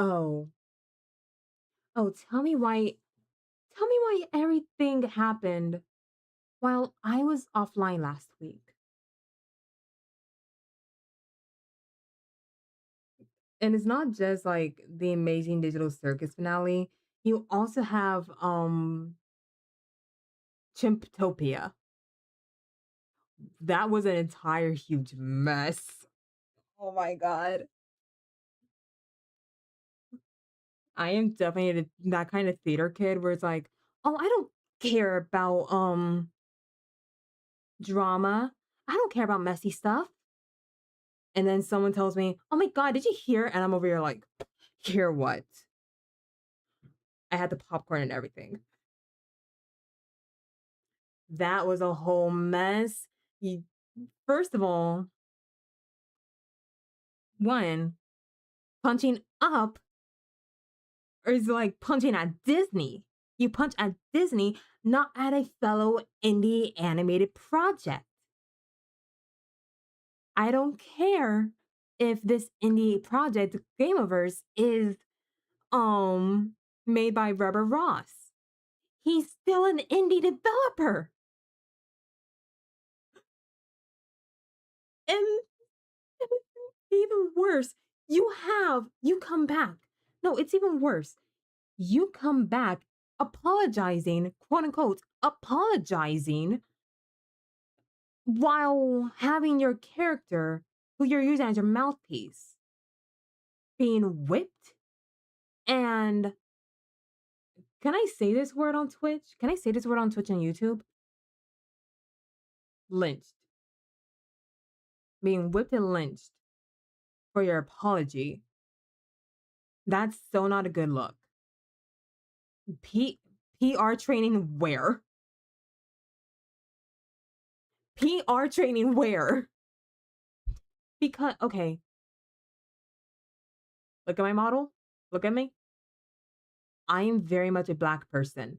Oh, oh, tell me why everything happened while I was offline last week. And it's not just like the Amazing Digital Circus finale. You also have Chimptopia. That was an entire huge mess. Oh my god. I am definitely that kind of theater kid where it's like, "Oh, I don't care about drama. I don't care about messy stuff." And then someone tells me, "Oh my god, did you hear?" And I'm over here like, "Hear what?" I had the popcorn and everything. That was a whole mess. You, first of all, one, punching up is like punching at Disney. You punch at Disney, not at a fellow indie animated project. I don't care if this indie project, Gameoverse, is made by Rubber Ross. He's still an indie developer. And even worse, you come back. No, it's even worse. You come back apologizing, quote unquote, apologizing while having your character, who you're using as your mouthpiece, being whipped. And can I say this word on Twitch? Can I say this word on Twitch and YouTube? Lynched. Being whipped and lynched for your apology. That's so not a good look. PR training where? PR training where? Because, okay, look at my model. Look at me. I am very much a black person.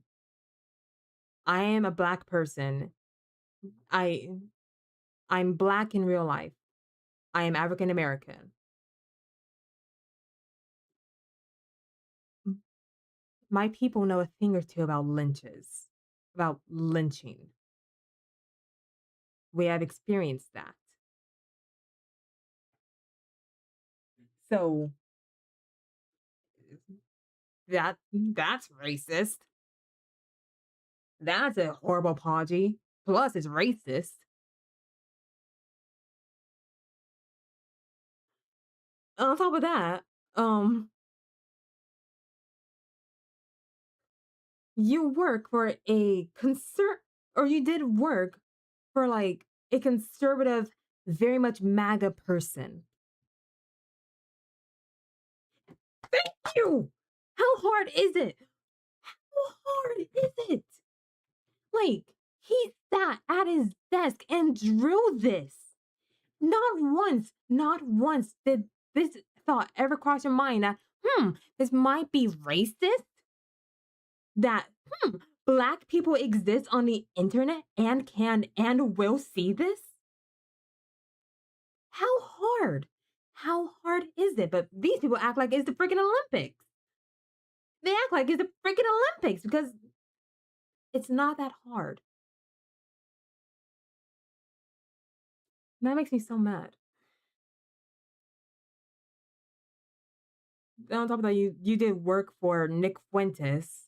I am a black person. I I'm black in real life. I am African American. My people know a thing or two about lynches, about lynching. We have experienced that. So that's racist. That's a horrible apology. Plus, it's racist. On top of that, um, you work for a or you did work for like a conservative, very much MAGA person. Thank you. How hard is it? How hard is it? Like, he sat at his desk and drew this. Not once did this thought ever cross your mind that, this might be racist? That, black people exist on the internet and can and will see this? How hard? How hard is it? But these people act like it's the freaking Olympics. They act like it's the freaking Olympics because it's not that hard. That makes me so mad. And on top of that, you did work for Nick Fuentes.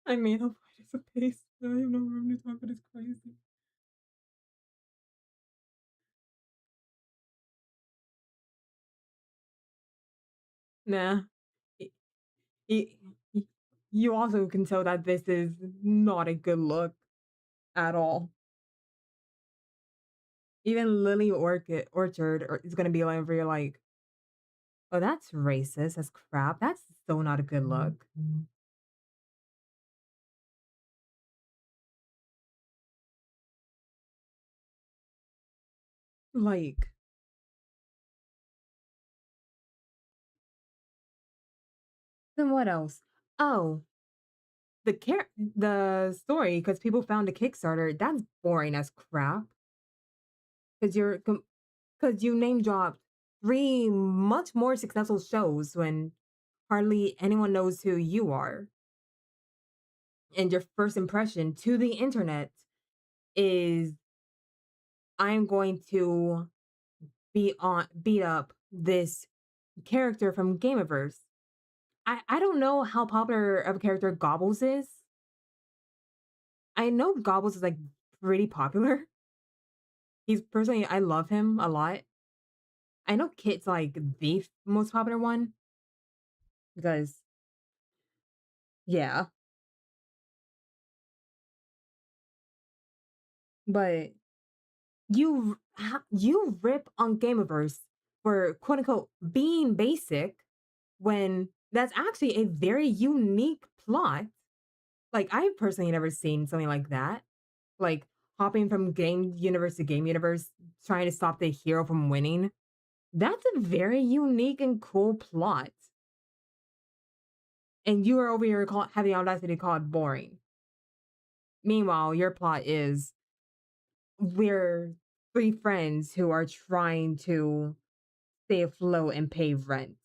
I made up as a pace. I have no room to talk, but it's crazy. Nah. Y- y- You also can tell that this is not a good look at all. Even Lily Orchard is gonna be like, where you're like, oh, that's racist. That's crap. That's so not a good look. Like, then what else? Oh, the story because people found a Kickstarter. That's boring as crap. Because because you name dropped three much more successful shows when hardly anyone knows who you are. and your first impression to the internet is I'm going to beat up this character from Gameverse. I don't know how popular of a character Gobbles is. I know Gobbles is like pretty popular. He's personally, I love him a lot. I know Kit's like the most popular one because, yeah, but you rip on Gameverse for quote unquote being basic when that's actually a very unique plot. Like I've personally never seen something like that. Like hopping from game universe to game universe, trying to stop the hero from winning. That's a very unique and cool plot. And you are over here having the audacity to call it boring. Meanwhile, your plot is we're three friends who are trying to stay afloat and pay rent.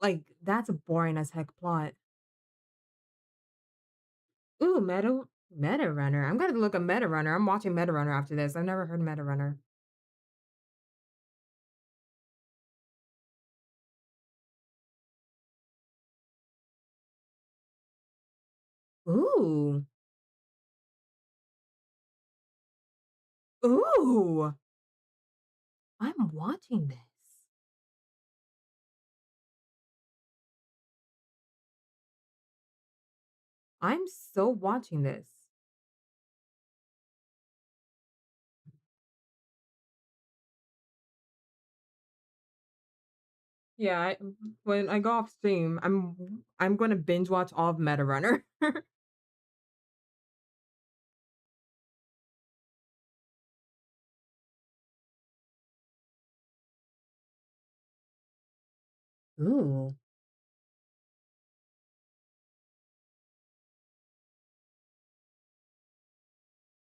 Like, that's a boring as heck plot. Ooh, Meta Runner. I'm gonna look at Meta Runner. I'm watching Meta Runner after this. I've never heard Meta Runner. Ooh. Ooh. I'm watching this. I'm so watching this. Yeah, when I go off stream, I'm gonna binge watch all of Meta Runner. Ooh.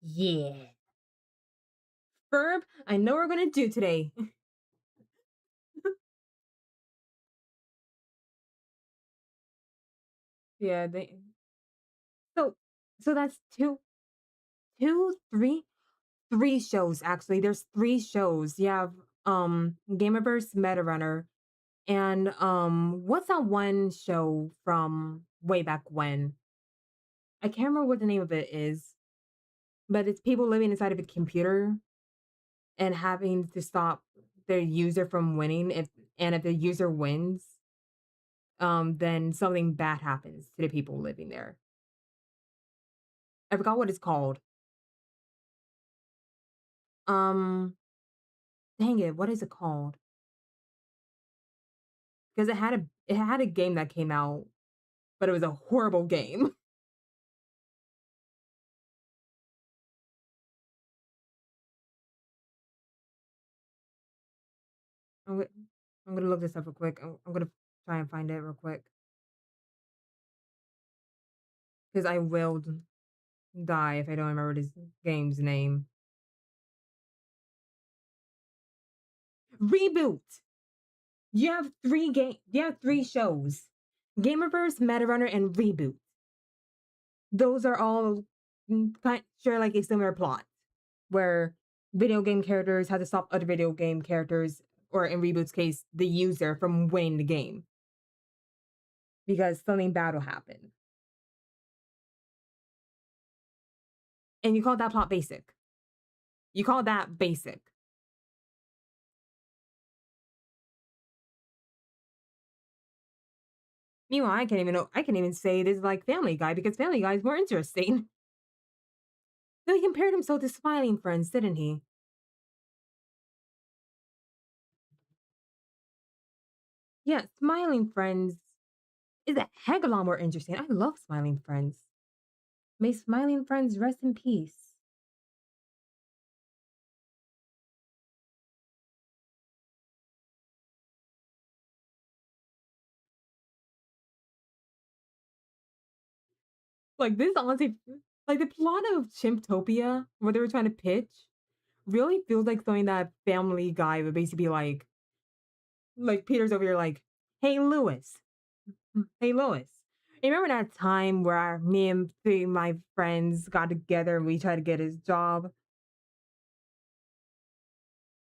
Yeah. Verb, I know we're gonna do today. Yeah, they so so that's two, three shows actually. There's three shows. You have Gameverse Meta Runner and what's that one show from way back when? I can't remember what the name of it is, but it's people living inside of a computer and having to stop their user from winning if the user wins, then something bad happens to the people living there. I forgot what it's called. Um, dang it, what is it called? Because it had a game that came out, but it was a horrible game. I'm gonna, I'm gonna look this up real quick. I'm gonna try and find it real quick because I will die if I don't remember this game's name. Reboot. You have three shows: Gamerverse, Metarunner, and Reboot. Those are all share like a similar plot, where video game characters have to stop other video game characters, or in Reboot's case, the user from winning the game because something bad will happen. And you call that plot basic. You call that basic. Meanwhile, I can't even say this is like Family Guy because Family Guy is more interesting. So he compared himself to Smiling Friends, didn't he? Yeah, Smiling Friends is a heck of a lot more interesting. I love Smiling Friends. May Smiling Friends rest in peace. Like this honestly, like the plot of Chimptopia, what they were trying to pitch, really feels like something that Family Guy would basically be like, Like Peter's over here like, hey Lewis. Hey Lewis. You remember that time where me and three of my friends got together and we tried to get his job?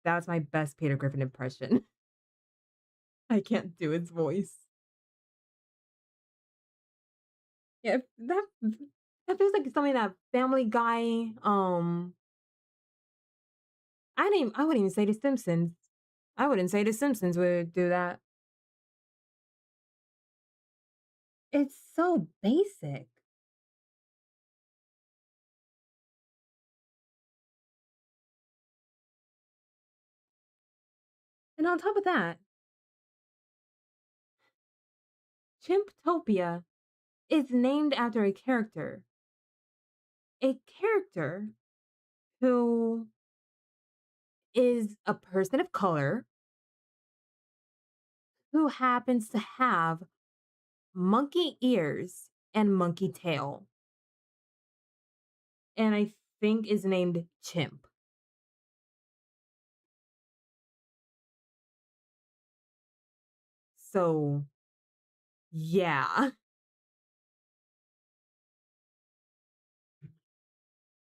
That was my best Peter Griffin impression. I can't do his voice. Yeah, that feels like something that Family Guy, I wouldn't even say The Simpsons. I wouldn't say The Simpsons would do that. It's so basic. And on top of that, Chimptopia is named after a character who is a person of color who happens to have monkey ears and monkey tail. And I think is named Chimp. So, yeah.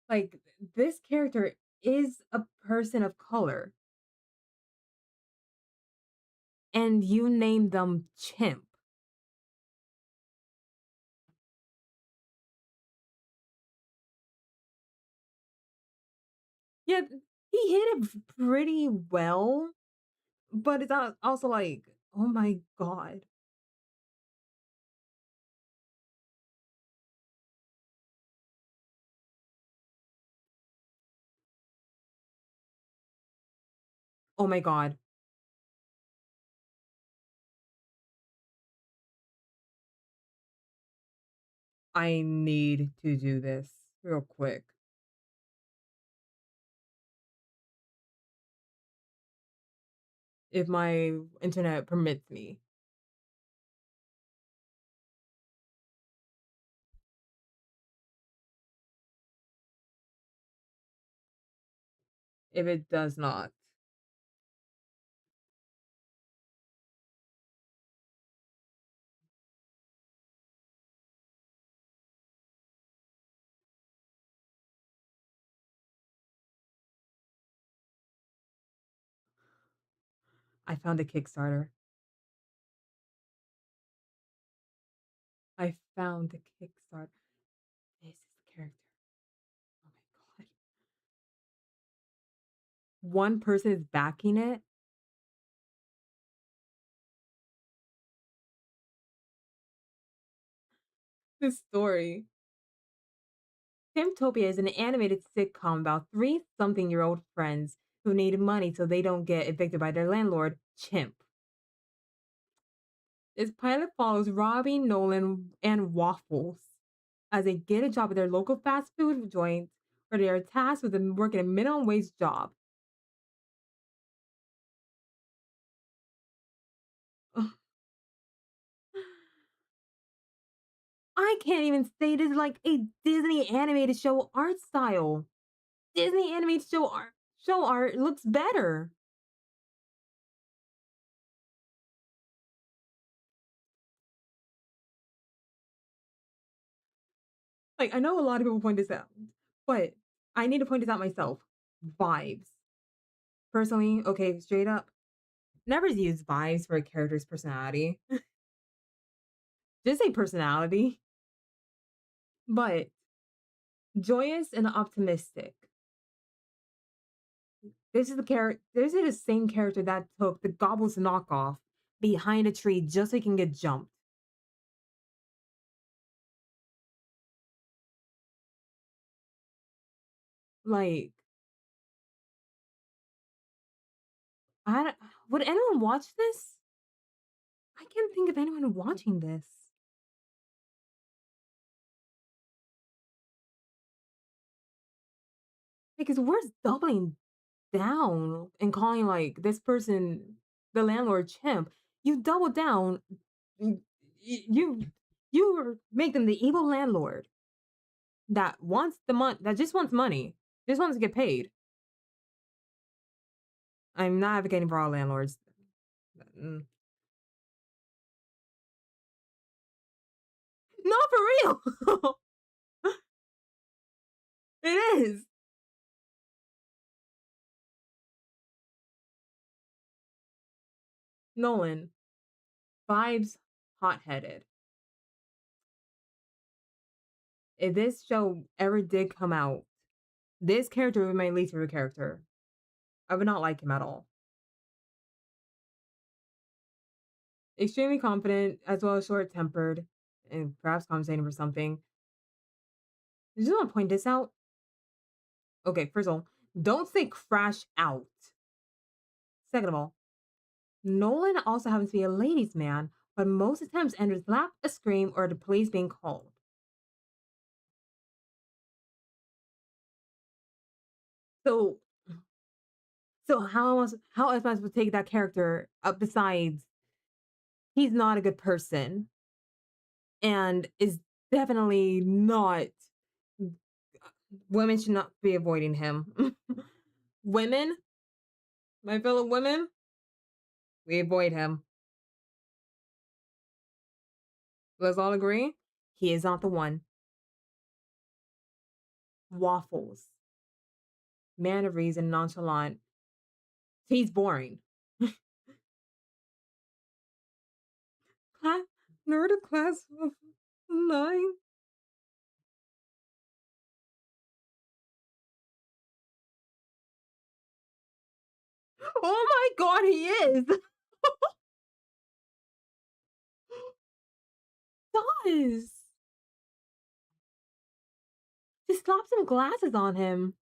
Like, this character is a person of color, and you name them Chimp. Yeah, he hit it pretty well, but it's also like, oh my god. Oh my god. I need to do this real quick. If my internet permits me. If it does not, I found a Kickstarter. I found the Kickstarter. This is the character. Oh my god. One person is backing it. This story. Timtopia is an animated sitcom about three something year old friends who need money so they don't get evicted by their landlord, Chimp. This pilot follows Robbie, Nolan, and Waffles as they get a job at their local fast food joint where they are tasked with working a minimum wage job. I can't even say this is like a Disney animated show art style. Disney animated show art looks better. Like I know a lot of people point this out, but I need to point this out myself. Vibes. Personally, okay, straight up, never use vibes for a character's personality. Just say personality. But joyous and optimistic. This is the character. This is the same character that took the Gobble's knockoff behind a tree just so he can get jumped. Like, I don't, would anyone watch this? I can't think of anyone watching this. Because we're doubling down and calling like this person the landlord Chimp. You double down. You make them the evil landlord that wants the money, that just wants money, just wants to get paid. I'm not advocating for all landlords. Mm. Not for real. It is. Nolan. Vibes hot-headed. If this show ever did come out, this character would be my least favorite character. I would not like him at all. Extremely confident, as well as short-tempered, and perhaps compensating for something. I just want to point this out. Okay, first of all, don't say crash out. Second of all, Nolan also happens to be a ladies' man, but most attempts end with a slap, a scream, or the police being called. So, how am I supposed to take that character up? Besides, he's not a good person, and is definitely not. Women should not be avoiding him. Women, my fellow women, we avoid him. Let's all agree, he is not the one. Waffles, man of reason, nonchalant. He's boring. Nerd of class of 9. Oh my god, he is! Does! Just slap some glasses on him.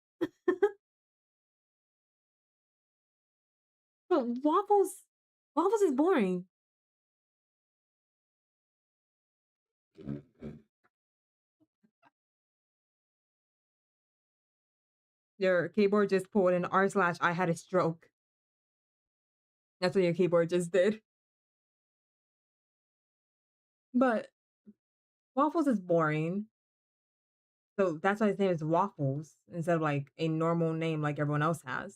But Waffles is boring. Your keyboard just pulled an r/I had a stroke. That's what your keyboard just did. But Waffles is boring. So that's why his name is Waffles instead of like a normal name like everyone else has.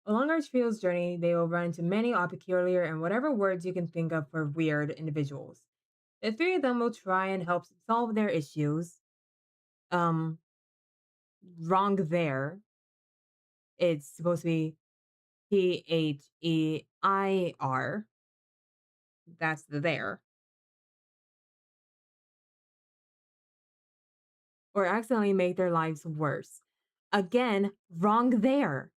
Along Archfield's journey, they will run into many peculiar and whatever words you can think of for weird individuals. The three of them will try and help solve their issues. Wrong there. It's supposed to be PHEIR. That's the there. Or accidentally make their lives worse. Again, wrong there.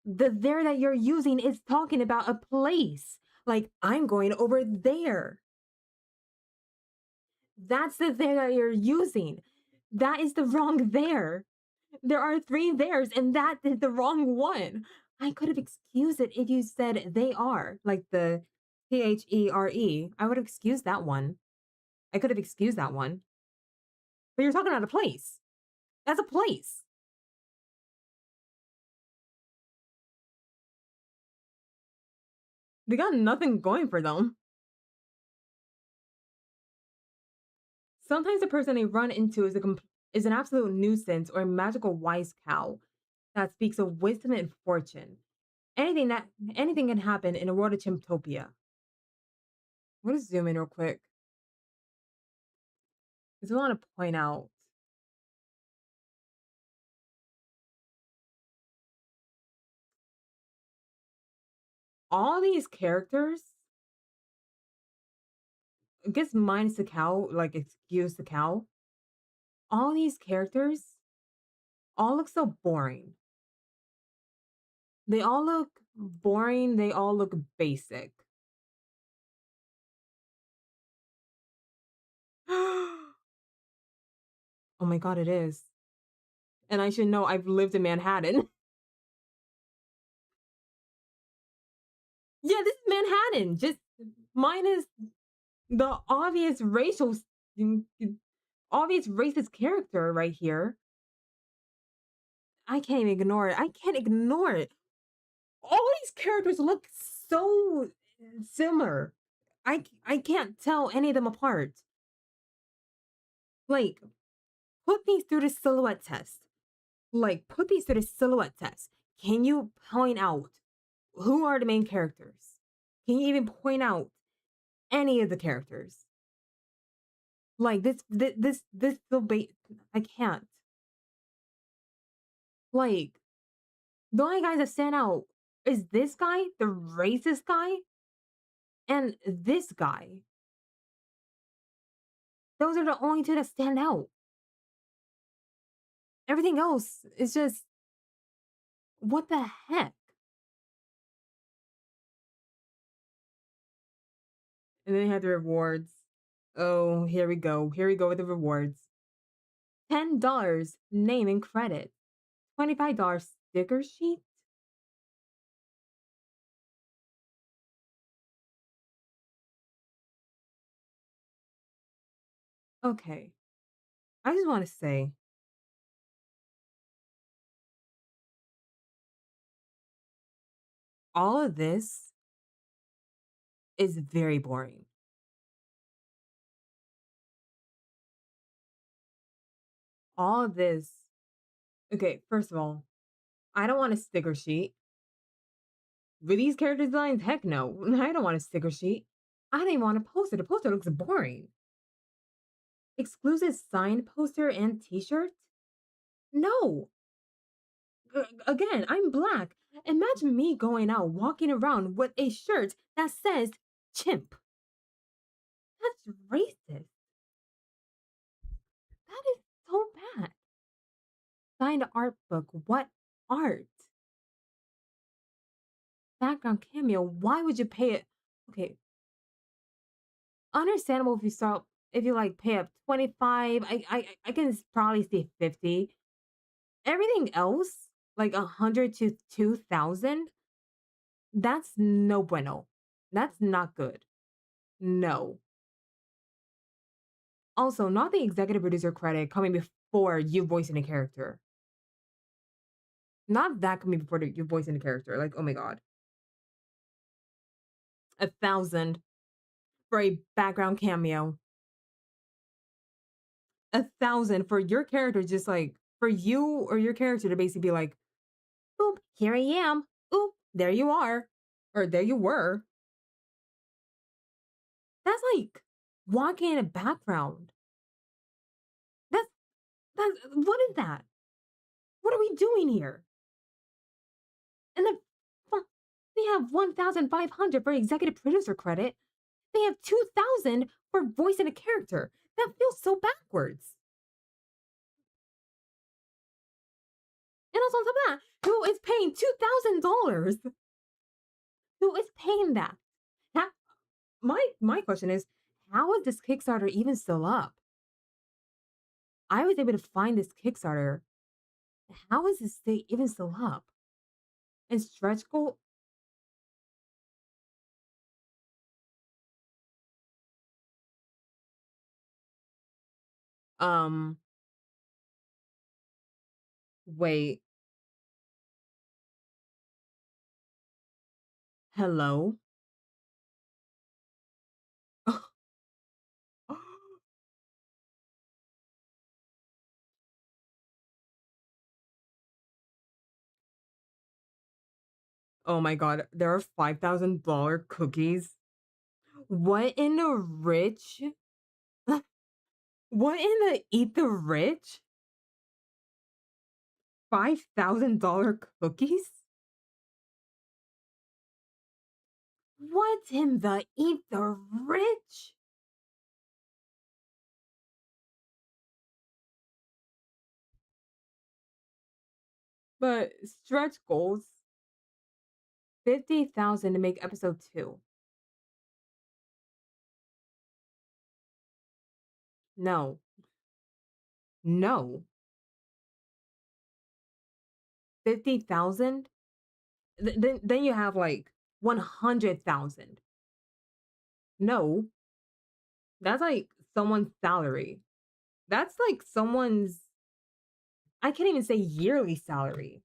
The there that you're using is talking about a place. Like, I'm going over there. That's the there that you're using. That is the wrong there. There are 3 theirs, and that is the wrong one. I could have excused it if you said they are, like the THERE. I would have excused that one. I could have excused that one. But you're talking about a place. That's a place. They got nothing going for them. Sometimes the person they run into is an absolute nuisance or a magical wise cow that speaks of wisdom and fortune. Anything can happen in a world of Chimptopia. I'm gonna zoom in real quick. Because I want to point out all these characters. I guess minus the cow, like excuse the cow. All these characters all look so boring. They all look boring. They all look basic. Oh my god, it is. And I should know I've lived in Manhattan. Yeah, this is Manhattan. Just minus the obvious obvious racist character right here. I can't even ignore it. I can't ignore it. All these characters look so similar. I can't tell any of them apart. Like, put me through the silhouette test. Like, put these to the silhouette test. Can you point out who are the main characters? Can you even point out any of the characters? Like this I can't. Like, the only guys that stand out is this guy, the racist guy, and this guy. Those are the only two that stand out. Everything else is just, what the heck? And then you have the rewards. Oh, here we go. Here we go with the rewards. $10 name and credit. $25 sticker sheet. Okay. I just want to say, all of this is very boring. All of this. Okay, first of all, I don't want a sticker sheet. With these character designs, heck no. I don't want a sticker sheet. I don't even want a poster. The poster looks boring. Exclusive signed poster and t-shirt? No. Again, I'm black. Imagine me going out walking around with a shirt that says chimp. That's racist. That is so bad. Signed art book. What art? Background cameo. Why would you pay it? Okay. Understandable if you like pay up 25. I can probably say 50. Everything else, like 100 to 2,000, that's no bueno. That's not good. No. Also, not the executive producer credit coming before you voicing a character. Not that coming before you voicing a character. Like, oh my god. 1,000 for a background cameo. 1,000 for your character, just like for you or your character to basically be like, oop, here I am. Oop, there you are. Or there you were. That's like walking in a background. That's what is that? What are we doing here? And then they have 1,500 for executive producer credit. They have 2,000 for voicing a character. That feels so backwards. And also on top of that, who is paying $2,000? Who is paying that? My question is, how is this Kickstarter even still up? I was able to find this Kickstarter. How is this thing even still up? And stretch goal. Um, wait. Hello? Oh my god, there are $5,000 cookies. What in the rich? What in the eat the rich? $5,000 cookies? What in the eat the rich? But stretch goals 50,000 to make episode 2. No. No. 50,000? Then you have like 100,000. No. That's like someone's salary. That's like someone's, I can't even say yearly salary.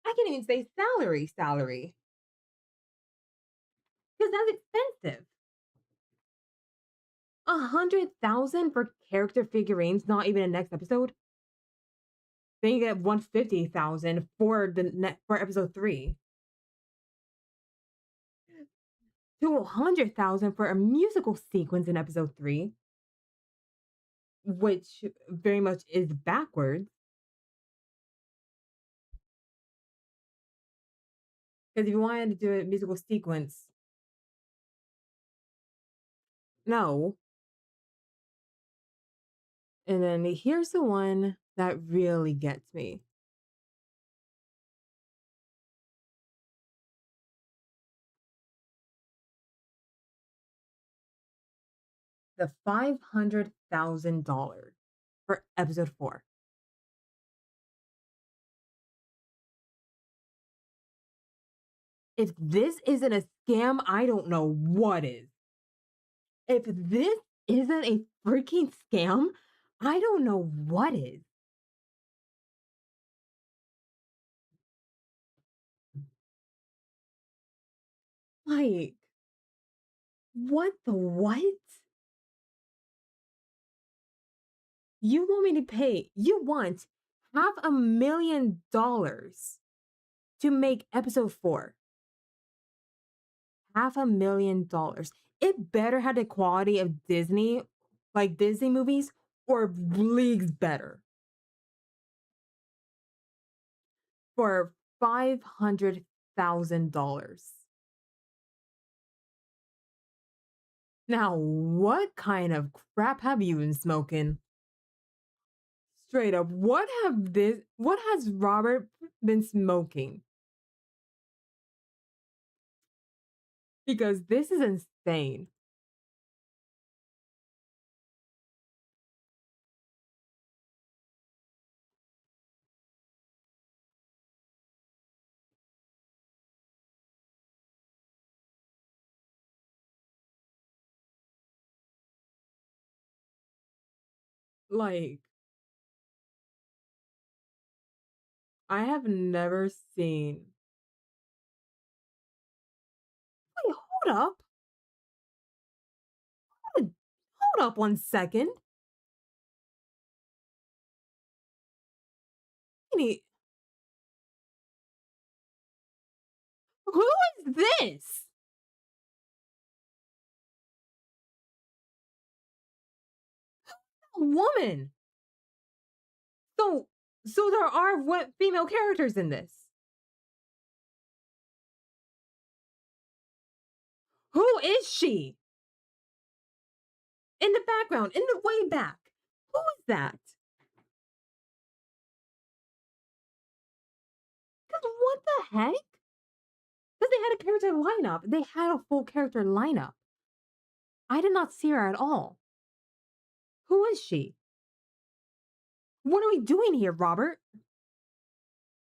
I can't even say salary. Because that's expensive. 100,000 for character figurines, not even a next episode? Then you get 150,000 for for episode 3. 200,000 for a musical sequence in episode 3, which very much is backwards. Because if you wanted to do a musical sequence, no. And then here's the one that really gets me. The $500,000 for episode 4. If this isn't a scam, I don't know what is. If this isn't a freaking scam, I don't know what is. Like, what the what? You want me to pay, you want $500,000 to make episode 4. $500,000. It better have the quality of Disney, like Disney movies, or leagues better. For $500,000. Now, what kind of crap have you been smoking? Straight up, what has Robert been smoking? Because this is insane. Like, I have never seen. Wait, hold up. Hold up 1 second. Wait, who is this? A woman. So, there are what female characters in this. Who is she? In the background, in the way back. Who is that? Because what the heck? Because they had a character lineup. They had a full character lineup. I did not see her at all. Who is she? What are we doing here, Robert?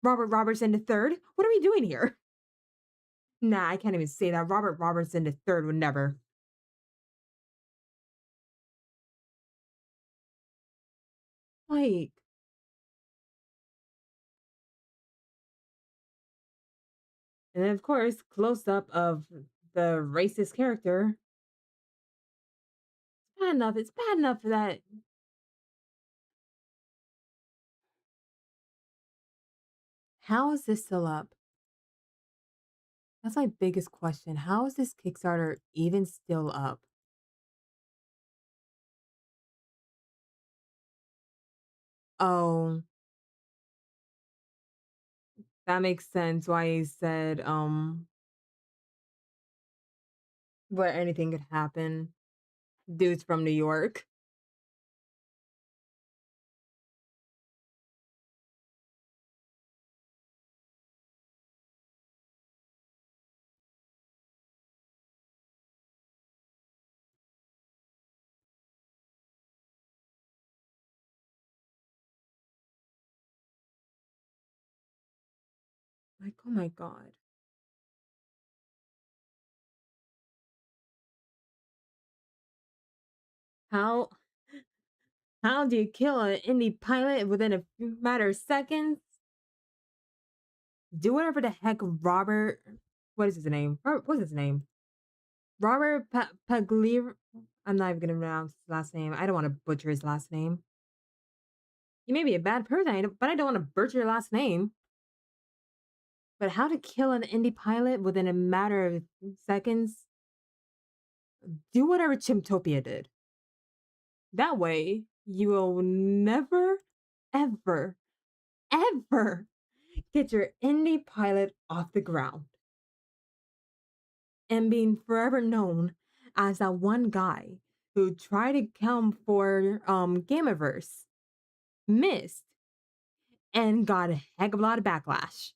Robert Robertson III? What are we doing here? Nah, I can't even say that. Robert Robertson III would never. Like, and then of course, close up of the racist character. It's bad enough. It's bad enough that. How is this still up? That's my biggest question. How is this Kickstarter even still up? Oh, that makes sense why he said where anything could happen. Dude's from New York. Like, oh my god. How do you kill an indie pilot within a matter of seconds? Do whatever the heck Robert, what is his name? What's his name? Robert Paglier. I'm not even gonna pronounce his last name. I don't want to butcher his last name. You may be a bad person, but I don't want to butcher your last name. But how to kill an indie pilot within a matter of seconds? Do whatever Chimtopia did. That way, you will never, ever, ever get your indie pilot off the ground. And being forever known as that one guy who tried to come for Gamiverse, missed, and got a heck of a lot of backlash.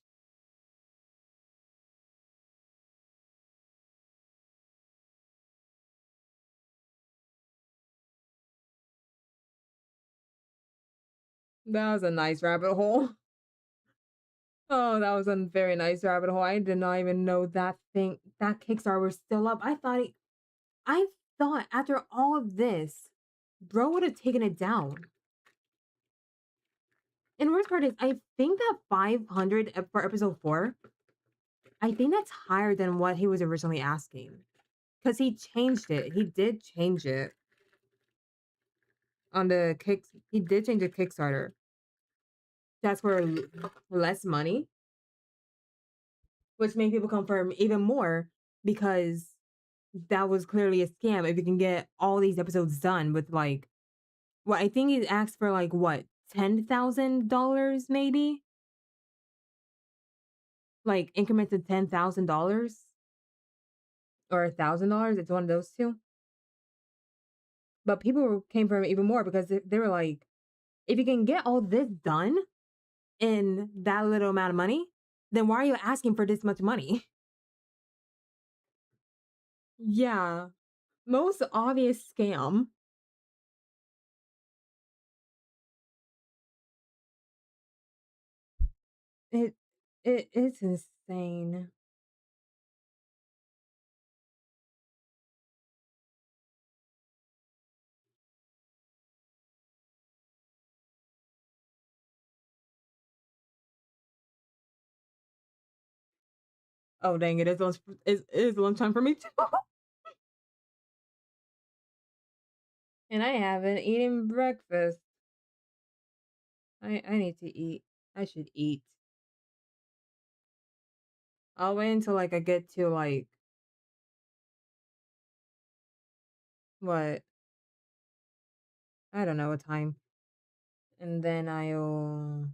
That was a nice rabbit hole. Oh, that was a very nice rabbit hole. I did not even know that Kickstarter was still up. I thought after all of this, bro would have taken it down. And worst part is, I think that 500 for episode 4, I think that's higher than what he was originally asking. Because he changed it. He did change it. He did change the Kickstarter. That's for less money. Which made people confirm even more because that was clearly a scam. If you can get all these episodes done with like, well, I think he asked for like what, $10,000 maybe, like increments of $10,000 or $1,000. It's one of those two. But people came for him even more because they were like, if you can get all this done in that little amount of money, then why are you asking for this much money? Yeah, most obvious scam. It it's insane. Oh dang it! It is lunchtime for me too, and I haven't eaten breakfast. I need to eat. I should eat. I'll wait until like I get to like what, I don't know what time, and then I'll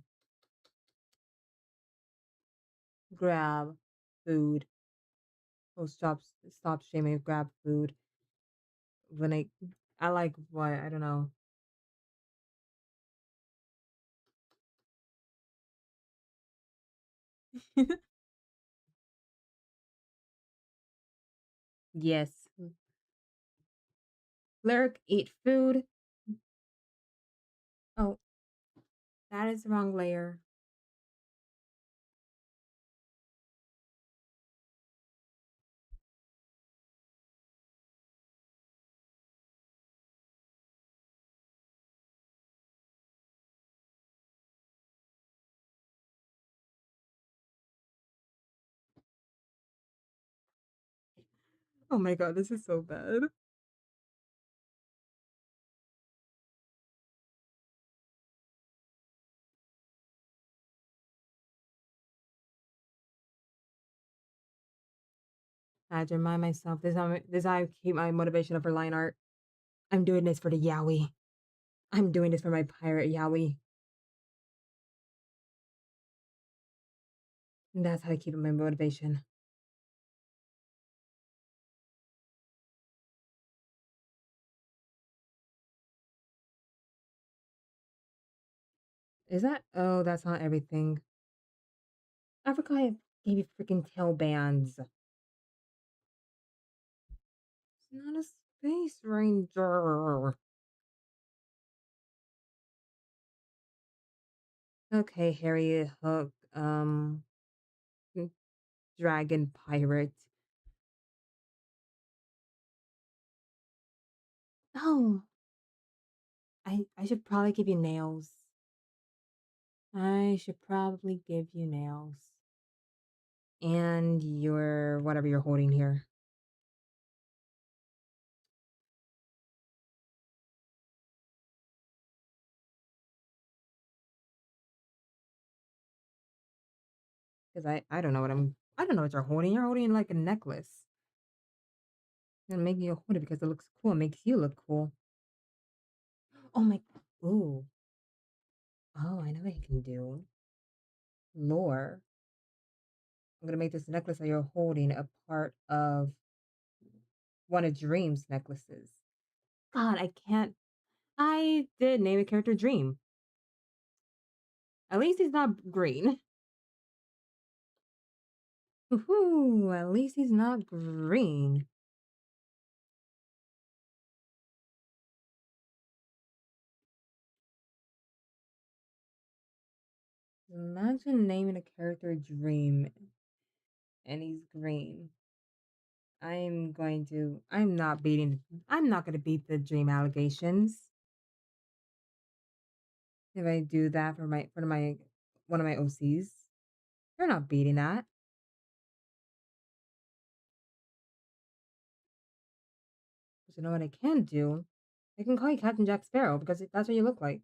grab food. Oh, stop streaming. Grab food when I like what, I don't know. Yes, Lyric, eat food. Oh, that is the wrong layer. Oh my god, this is so bad. I have to remind myself this is how I keep my motivation up for line art. I'm doing this for the Yowie. I'm doing this for my pirate Yowie. And that's how I keep my motivation. Is that? Oh, that's not everything. I forgot I gave you freaking tail bands. It's not a space ranger. Okay, Harry Hook, dragon pirate. Oh, I should probably give you nails. I should probably give you nails. And your whatever you're holding here. Because I don't know I don't know what you're holding. You're holding like a necklace. And making you hold it because it looks cool. It makes you look cool. Oh my, ooh. Oh, I know what you can do. Lore. I'm gonna make this necklace that you're holding a part of one of Dream's necklaces. God, I can't. I did name a character Dream. At least he's not green. Woohoo! At least he's not green. Imagine naming a character Dream and he's green. I'm not gonna beat the Dream allegations. If I do that for my one of my OCs. You're not beating that. But you know what I can do? I can call you Captain Jack Sparrow because that's what you look like.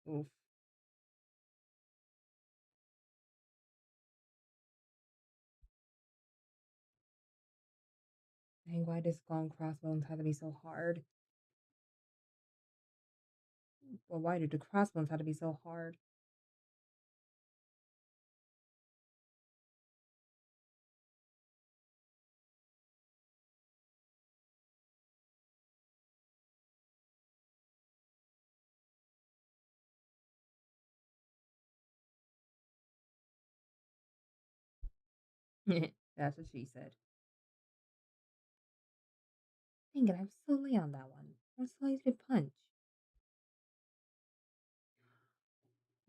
Oof. Dang, why does skull and crossbones have to be so hard? Well, why do the crossbones have to be so hard? That's what she said. Dang it, I'm so late on that one. I'm so easy to punch.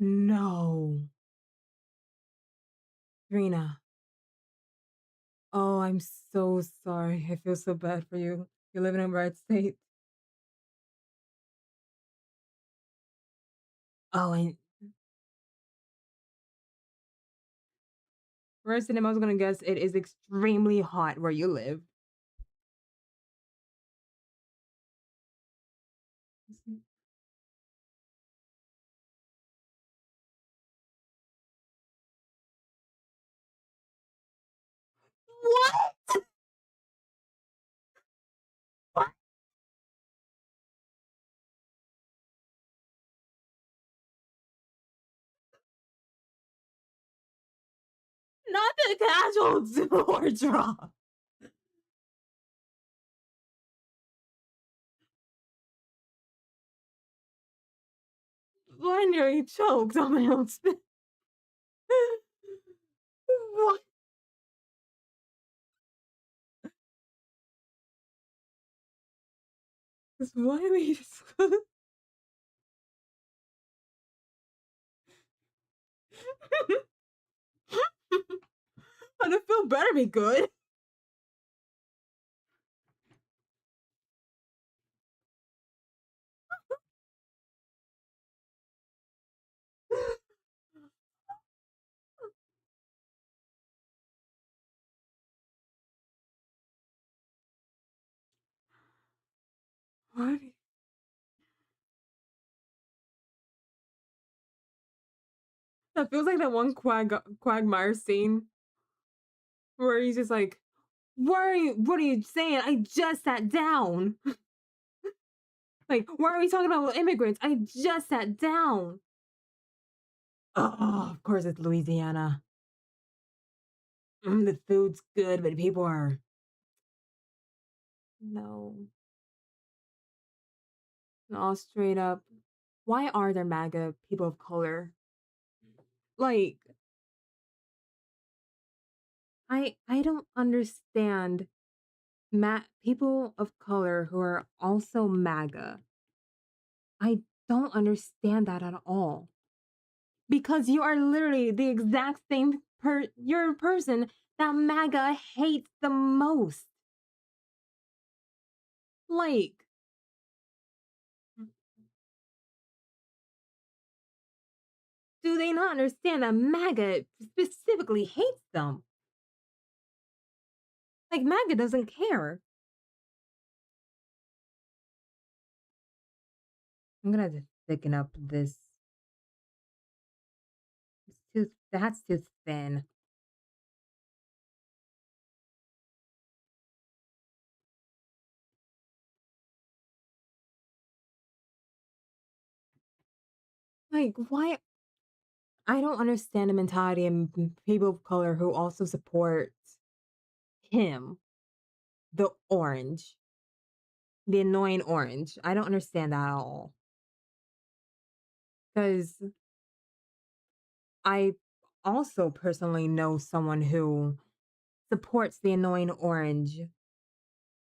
No. Rena. Oh, I'm so sorry. I feel so bad for you. You live in a red state. Oh, and Resident, I was gonna guess it is extremely hot where you live. What? What? Not the casual door drop. I nearly choked on my own spit. What? Why are we I don't feel better be good. What? That feels like that one Quagmire scene where he's just like, what are you saying? I just sat down. Like, why are we talking about immigrants? I just sat down. Oh, of course it's Louisiana. The food's good, but people are no. All straight up. Why are there MAGA people of color? Like, I don't understand people of color who are also MAGA. I don't understand that at all. Because you are literally the exact same you're a person that MAGA hates the most. Like, do they not understand that MAGA specifically hates them? Like, MAGA doesn't care. I'm gonna have to thicken up this. That's too thin. Like, why? I don't understand the mentality of people of color who also support him, the orange, the annoying orange. I don't understand that at all. Because I also personally know someone who supports the annoying orange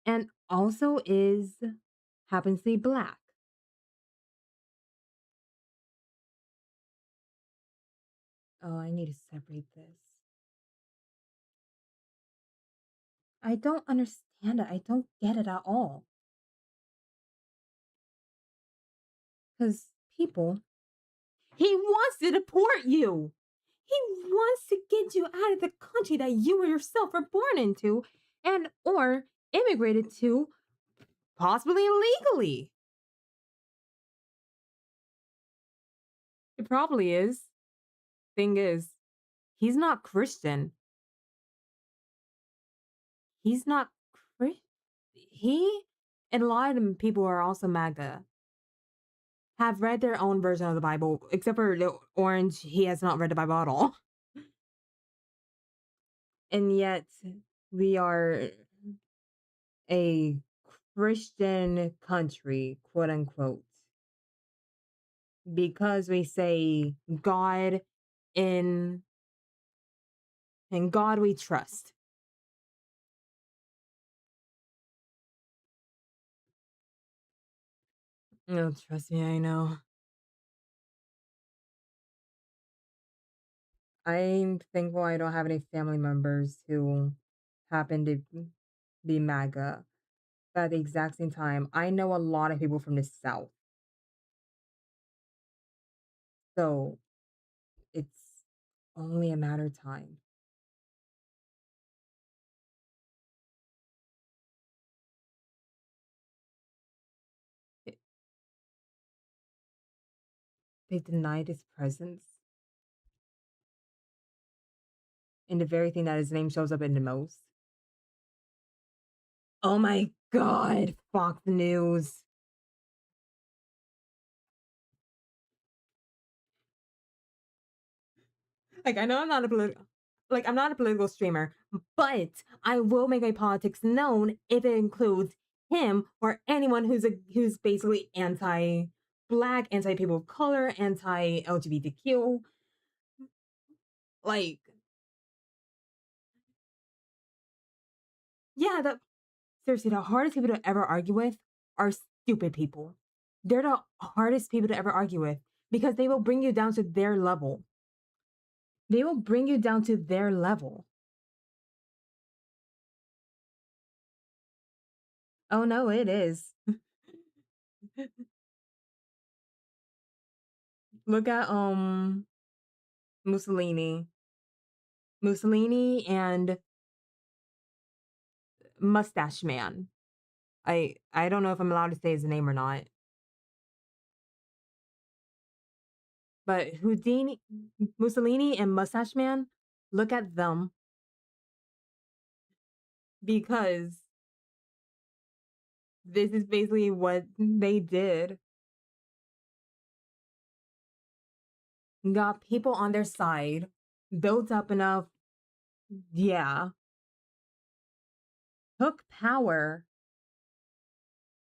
and also happens to be black. Oh, I need to separate this. I don't understand it. I don't get it at all. Because people, he wants to deport you. He wants to get you out of the country that you yourself were born into and or immigrated to, possibly illegally. It probably is. Thing is, he's not Christian. He's not Christian. He and a lot of people who are also MAGA have read their own version of the Bible, except for the orange. He has not read the Bible at all. And yet, we are a Christian country, quote unquote, because we say God in God we trust. No, trust me, I know. I'm thankful I don't have any family members who happen to be MAGA. But at the exact same time, I know a lot of people from the South. So it's only a matter of time. It- They denied his presence in the very thing that his name shows up in the most. Oh my God, Fox News. Like, I know I'm not a political streamer, but I will make my politics known if it includes him or anyone who's basically anti-black, anti-people of color, anti-LGBTQ. Like, yeah, seriously, the hardest people to ever argue with are stupid people. They're the hardest people to ever argue with because they will bring you down to their level. They will bring you down to their level. Oh no, it is. Look at Mussolini. Mussolini and Mustache Man. I don't know if I'm allowed to say his name or not. But Houdini, Mussolini and Mustache Man, look at them because this is basically what they did. Got people on their side, built up enough, yeah, took power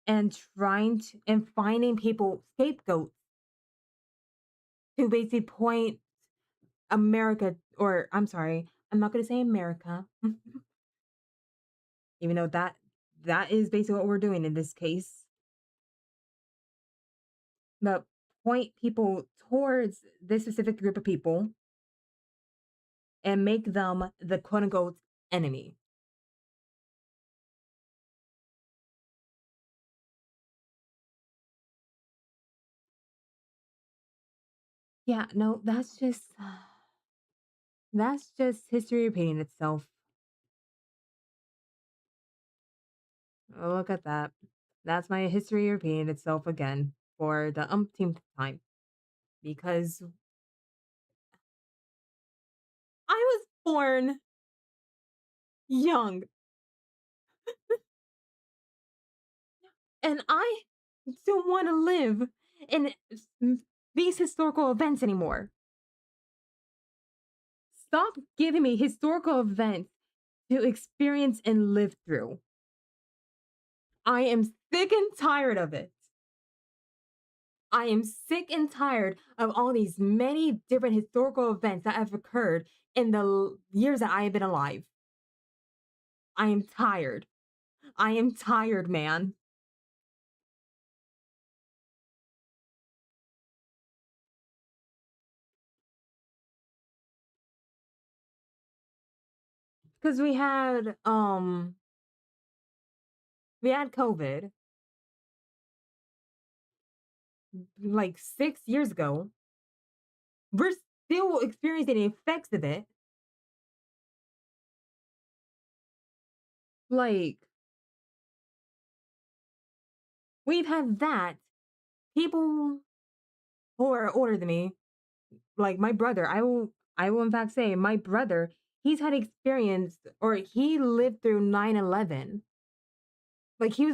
and finding people scapegoats to basically point America, or I'm sorry, I'm not going to say America, even though that is basically what we're doing in this case. But point people towards this specific group of people and make them the quote unquote enemy. Yeah, no, that's just history repeating itself. Oh, look at that. That's my history repeating itself again for the umpteenth time. Because I was born young and I don't want to live in these historical events anymore. Stop giving me historical events to experience and live through. I am sick and tired of it. I am sick and tired of all these many different historical events that have occurred in the years that I have been alive. I am tired. I am tired, man. Because we had COVID like 6 years ago. We're still experiencing the effects of it. Like, we've had that. People who are older than me, like my brother, I will in fact say my brother, he's had experience or he lived through 9/11. Like he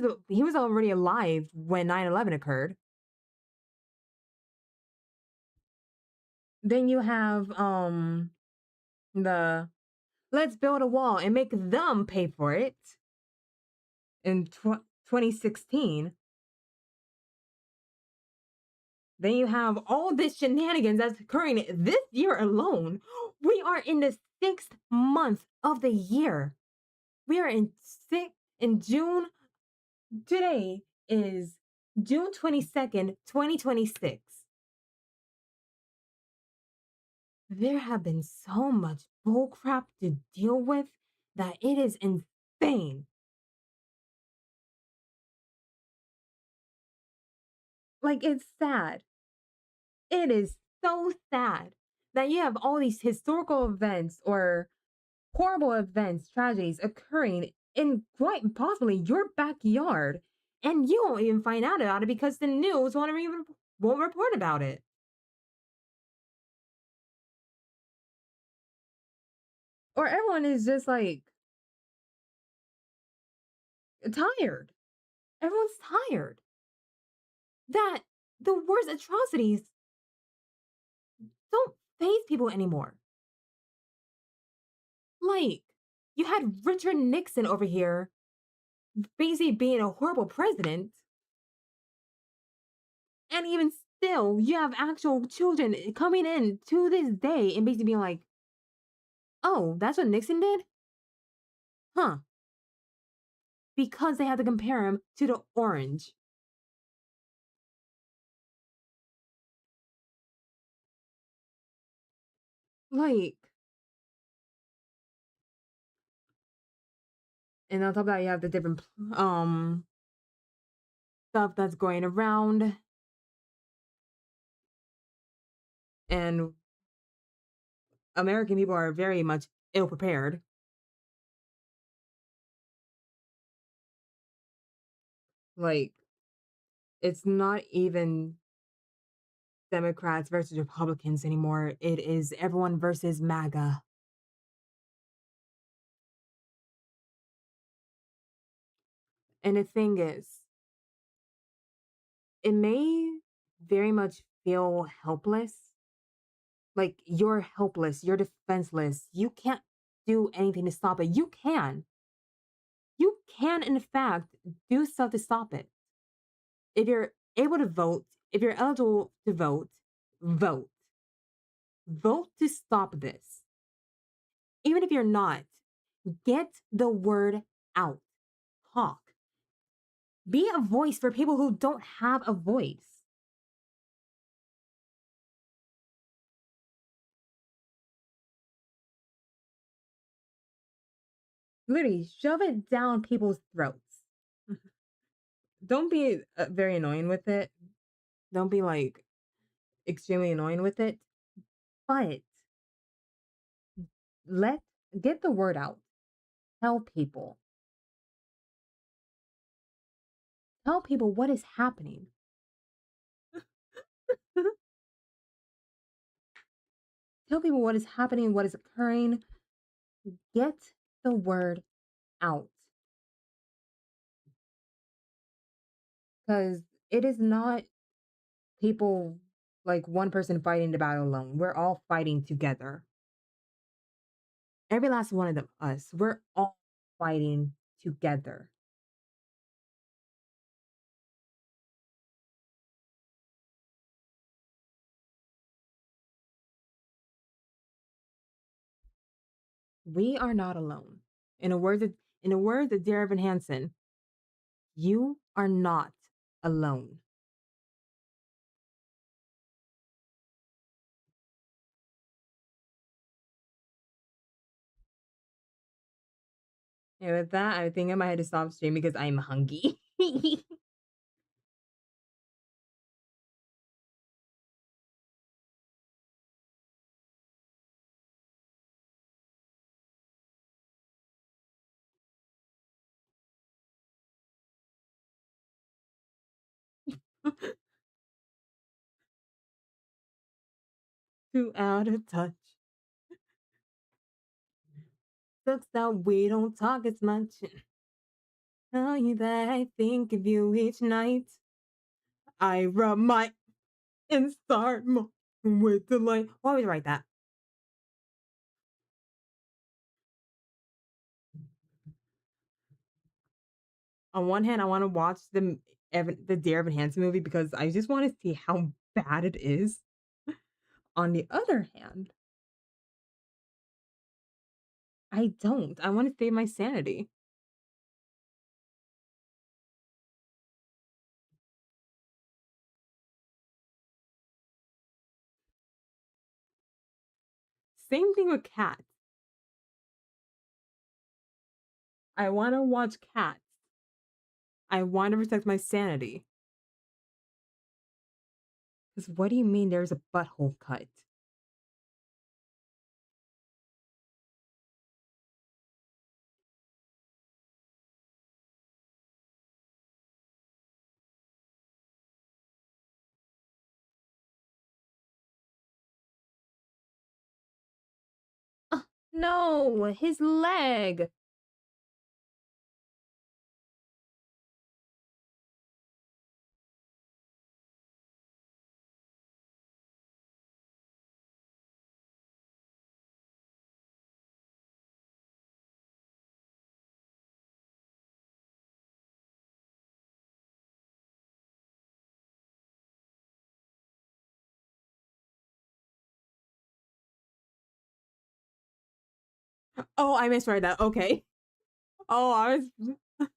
was already alive when 9/11 occurred. Then you have the let's build a wall and make them pay for it in 2016. Then you have all this shenanigans that's occurring this year alone. We are in the 6th month of the year. We are in June. Today is June 22nd, 2026. There have been so much bullcrap to deal with that it is insane. Like, it's sad. It is so sad that you have all these historical events or horrible events, tragedies occurring in quite possibly your backyard, and you won't even find out about it because the news won't report about it. Or everyone is just like tired. Everyone's tired. That the worst atrocities don't faze people anymore. Like, you had Richard Nixon over here, basically being a horrible president, and even still, you have actual children coming in to this day and basically being like, oh, that's what Nixon did? Huh. Because they had to compare him to the orange. Like, and on top of that, you have the different stuff that's going around. And American people are very much ill prepared. Like, it's not even Democrats versus Republicans anymore. It is everyone versus MAGA. And the thing is, it may very much feel helpless. Like you're helpless, you're defenseless. You can't do anything to stop it. You can. You can, in fact, do stuff to stop it. If you're able to vote, if you're eligible to vote, vote. Vote to stop this. Even if you're not, get the word out. Talk. Be a voice for people who don't have a voice. Literally, shove it down people's throats. Don't be very annoying with it. Don't be like extremely annoying with it. But let get the word out. Tell people. Tell people what is happening. Tell people what is happening, what is occurring. Get the word out. Because it is not people like one person fighting the battle alone. We're all fighting together. Every last one of them, us, we're all fighting together. We are not alone. In a word of Dear Evan Hansen, you are not alone. And with that, I think I might have to stop stream because I'm hungry. Too out of touch. Sucks that we don't talk as much. Tell you that I think of you each night. I rub my and start with delight. Why would you write that? On one hand, I want to watch the Dear Evan Hansen movie because I just want to see how bad it is. On the other hand, I don't. I want to save my sanity. Same thing with cats. I want to watch cats. I want to protect my sanity. Because what do you mean there's a butthole cut? No, his leg. Oh, I misread that. Okay. Oh, I was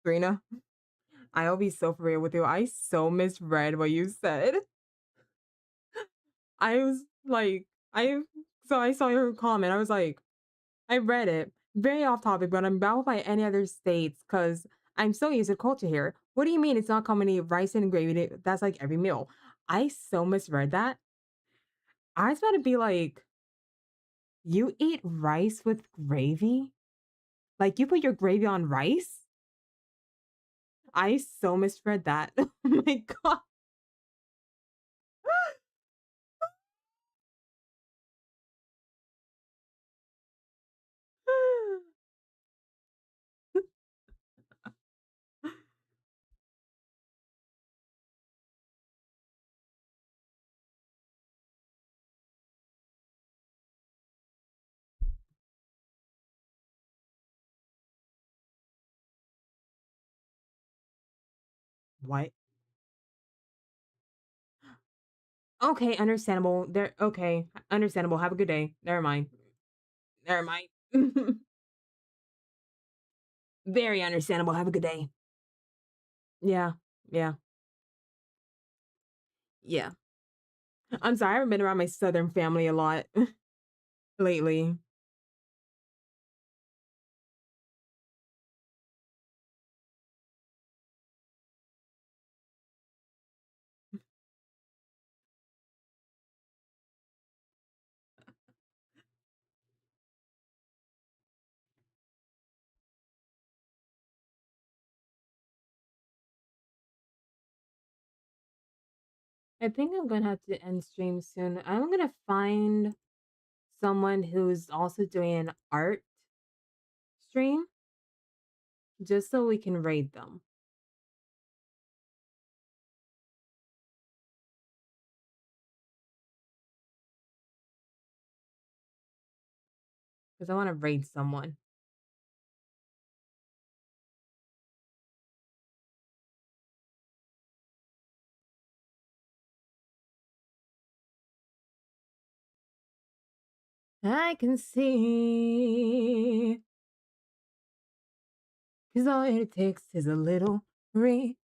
Serena. I'll be so for real with you. I so misread what you said. I was like, I saw your comment. I was like, I read it. Very off topic, but I'm baffled by any other states because I'm so used to culture here. What do you mean it's not commonly rice and gravy? That's like every meal. I so misread that. I was about to be like, you eat rice with gravy? Like you put your gravy on rice? I so misread that. Oh my god. What? Okay, understandable. There. Okay, understandable. Have a good day. Never mind. Never mind. Very understandable. Have a good day. Yeah. Yeah. Yeah. I'm sorry. I haven't been around my southern family a lot lately. I think I'm gonna have to end stream soon. I'm gonna find someone who's also doing an art stream just so we can raid them. Because I want to raid someone. I can see. Because all it takes is a little reinvention.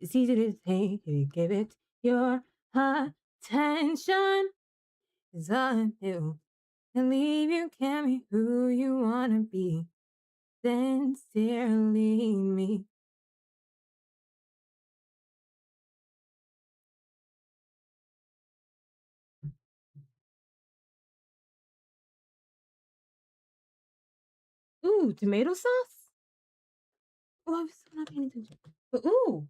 It's easy to take if you give it your attention. It's all you and leave you can be who you want to be. Sincerely me. Ooh, tomato sauce? Oh, I was not paying attention. But ooh.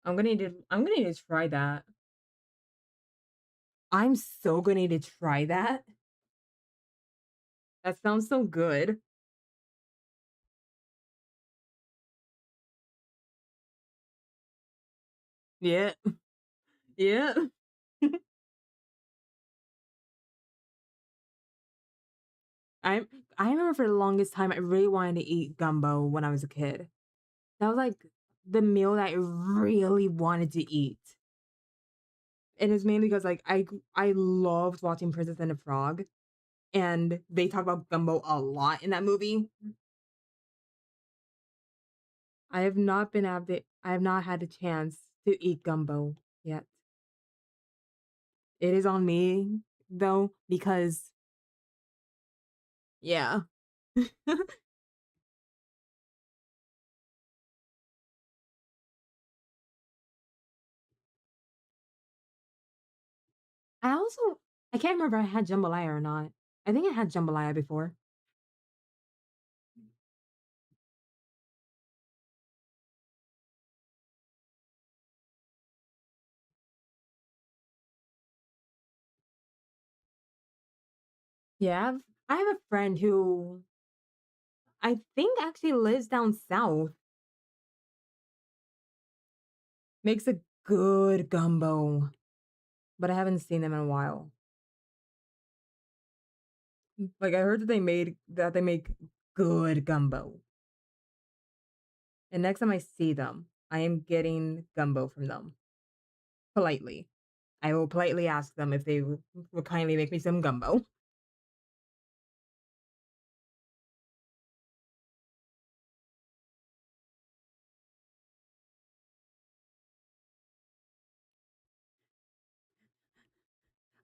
I'm gonna need to try that. I'm so gonna need to try that. That sounds so good. Yeah. Yeah. I I remember for the longest time I really wanted to eat gumbo when I was a kid. That was like the meal that I really wanted to eat. And it's mainly because like I loved watching Princess and the Frog, and they talk about gumbo a lot in that movie. I have not had a chance to eat gumbo yet. It is on me though, because yeah. I also I can't remember if I had jambalaya or not. I think I had jambalaya before. Yeah, I have a friend who I think actually lives down south. Makes a good gumbo, but I haven't seen them in a while. Like I heard that they make good gumbo. And next time I see them, I am getting gumbo from them. Politely. I will politely ask them if they will kindly make me some gumbo.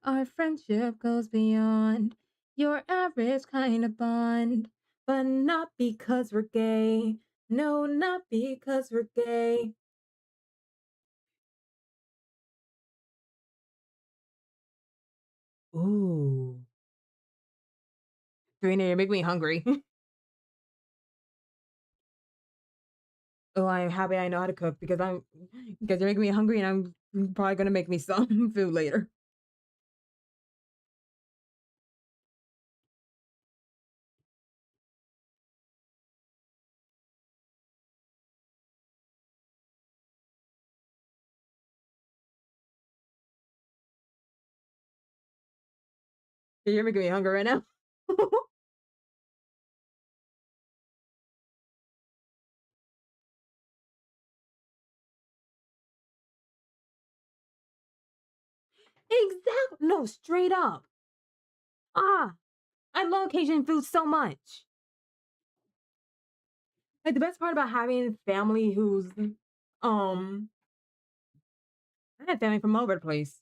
Our friendship goes beyond your average kind of bond, but not because we're gay. No, not because we're gay. Ooh. Serena, you make me hungry. Oh, I'm happy I know how to cook because you're making me hungry and I'm probably gonna make me some food later. You're making me hungry right now. Exactly. No, straight up. Ah, I love Cajun food so much. Like the best part about having family who's um I had family from all over the place.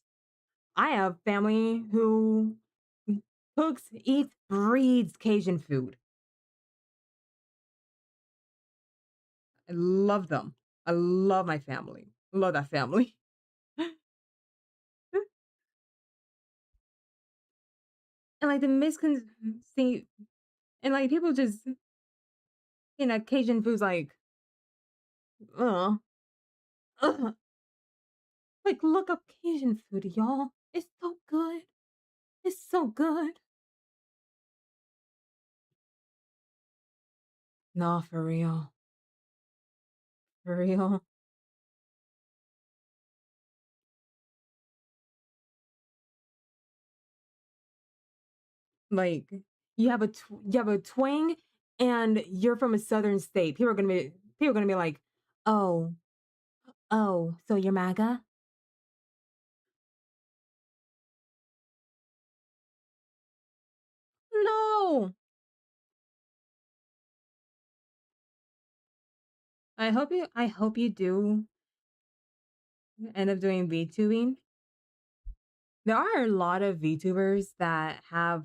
I have family who cooks, eats, breeds Cajun food. I love them. I love my family. Love that family. And like the misconceived, and like people just, Cajun food's like, uh, uh. Like, look up Cajun food, y'all. It's so good. It's so good. Nah, for real. For real. Like, you have a twang, and you're from a southern state. People are gonna be like, oh, oh, so you're MAGA? No. I hope you do end up doing VTubing. There are a lot of VTubers that have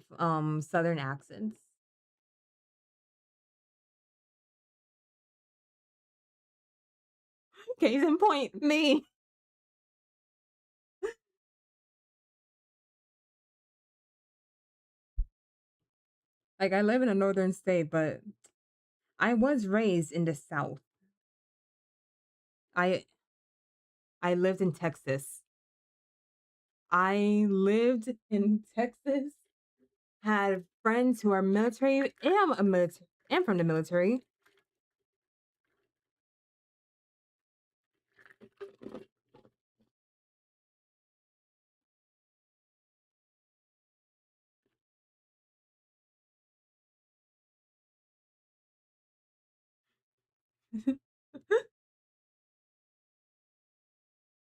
southern accents. Case in point, me. Like I live in a northern state, but I was raised in the south. I I lived in Texas. I lived in Texas, had friends who are military, am from the military.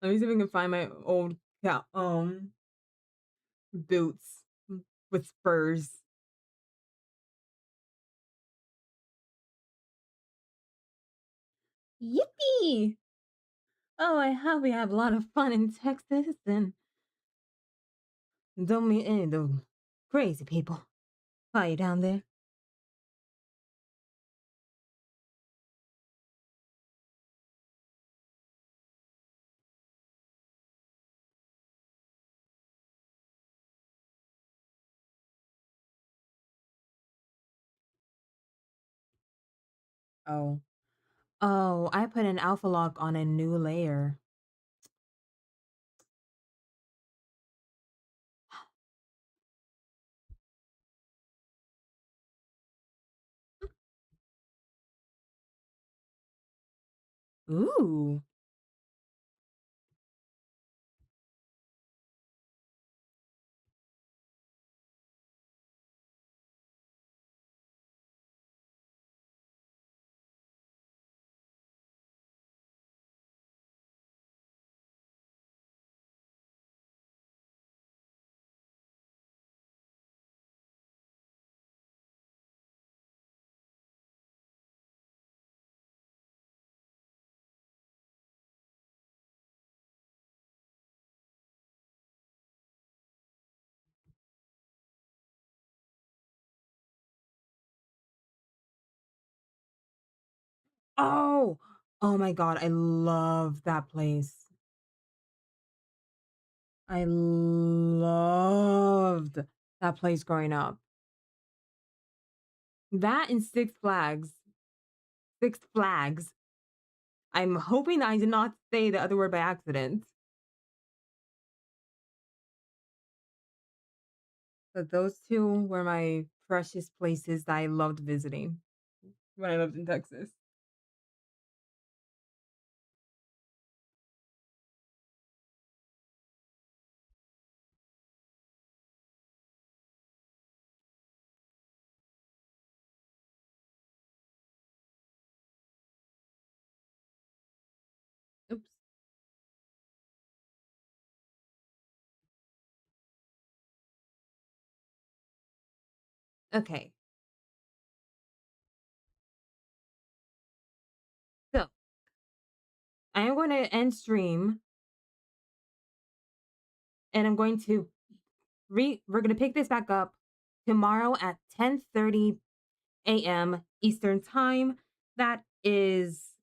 Let me see if I can find my old boots with spurs. Yippee! Oh, I hope we have a lot of fun in Texas and don't meet any of the crazy people. Are you down there? Oh. Oh, I put an alpha lock on a new layer. Ooh. Oh, oh my God, I love that place. I loved that place growing up. That and Six Flags. Six Flags. I'm hoping I did not say the other word by accident. But those two were my precious places that I loved visiting when I lived in Texas. Oops. Okay. So I am going to end stream And I'm going to we're going to pick this back up tomorrow at 10:30 a.m. Eastern Time. That is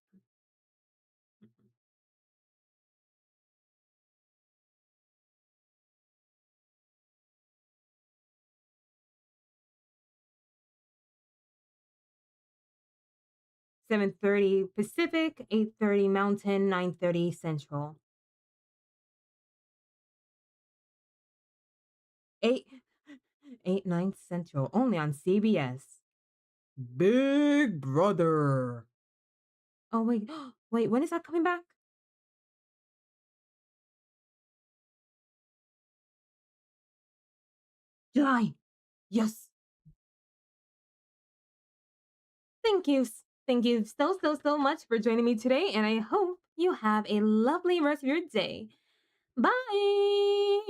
7:30 Pacific, 8:30 Mountain, 9:30 Central. 8 9 Central, only on CBS. Big Brother. Oh wait, wait, when is that coming back? July. Yes. Thank you. Thank you so much for joining me today, and I hope you have a lovely rest of your day. Bye.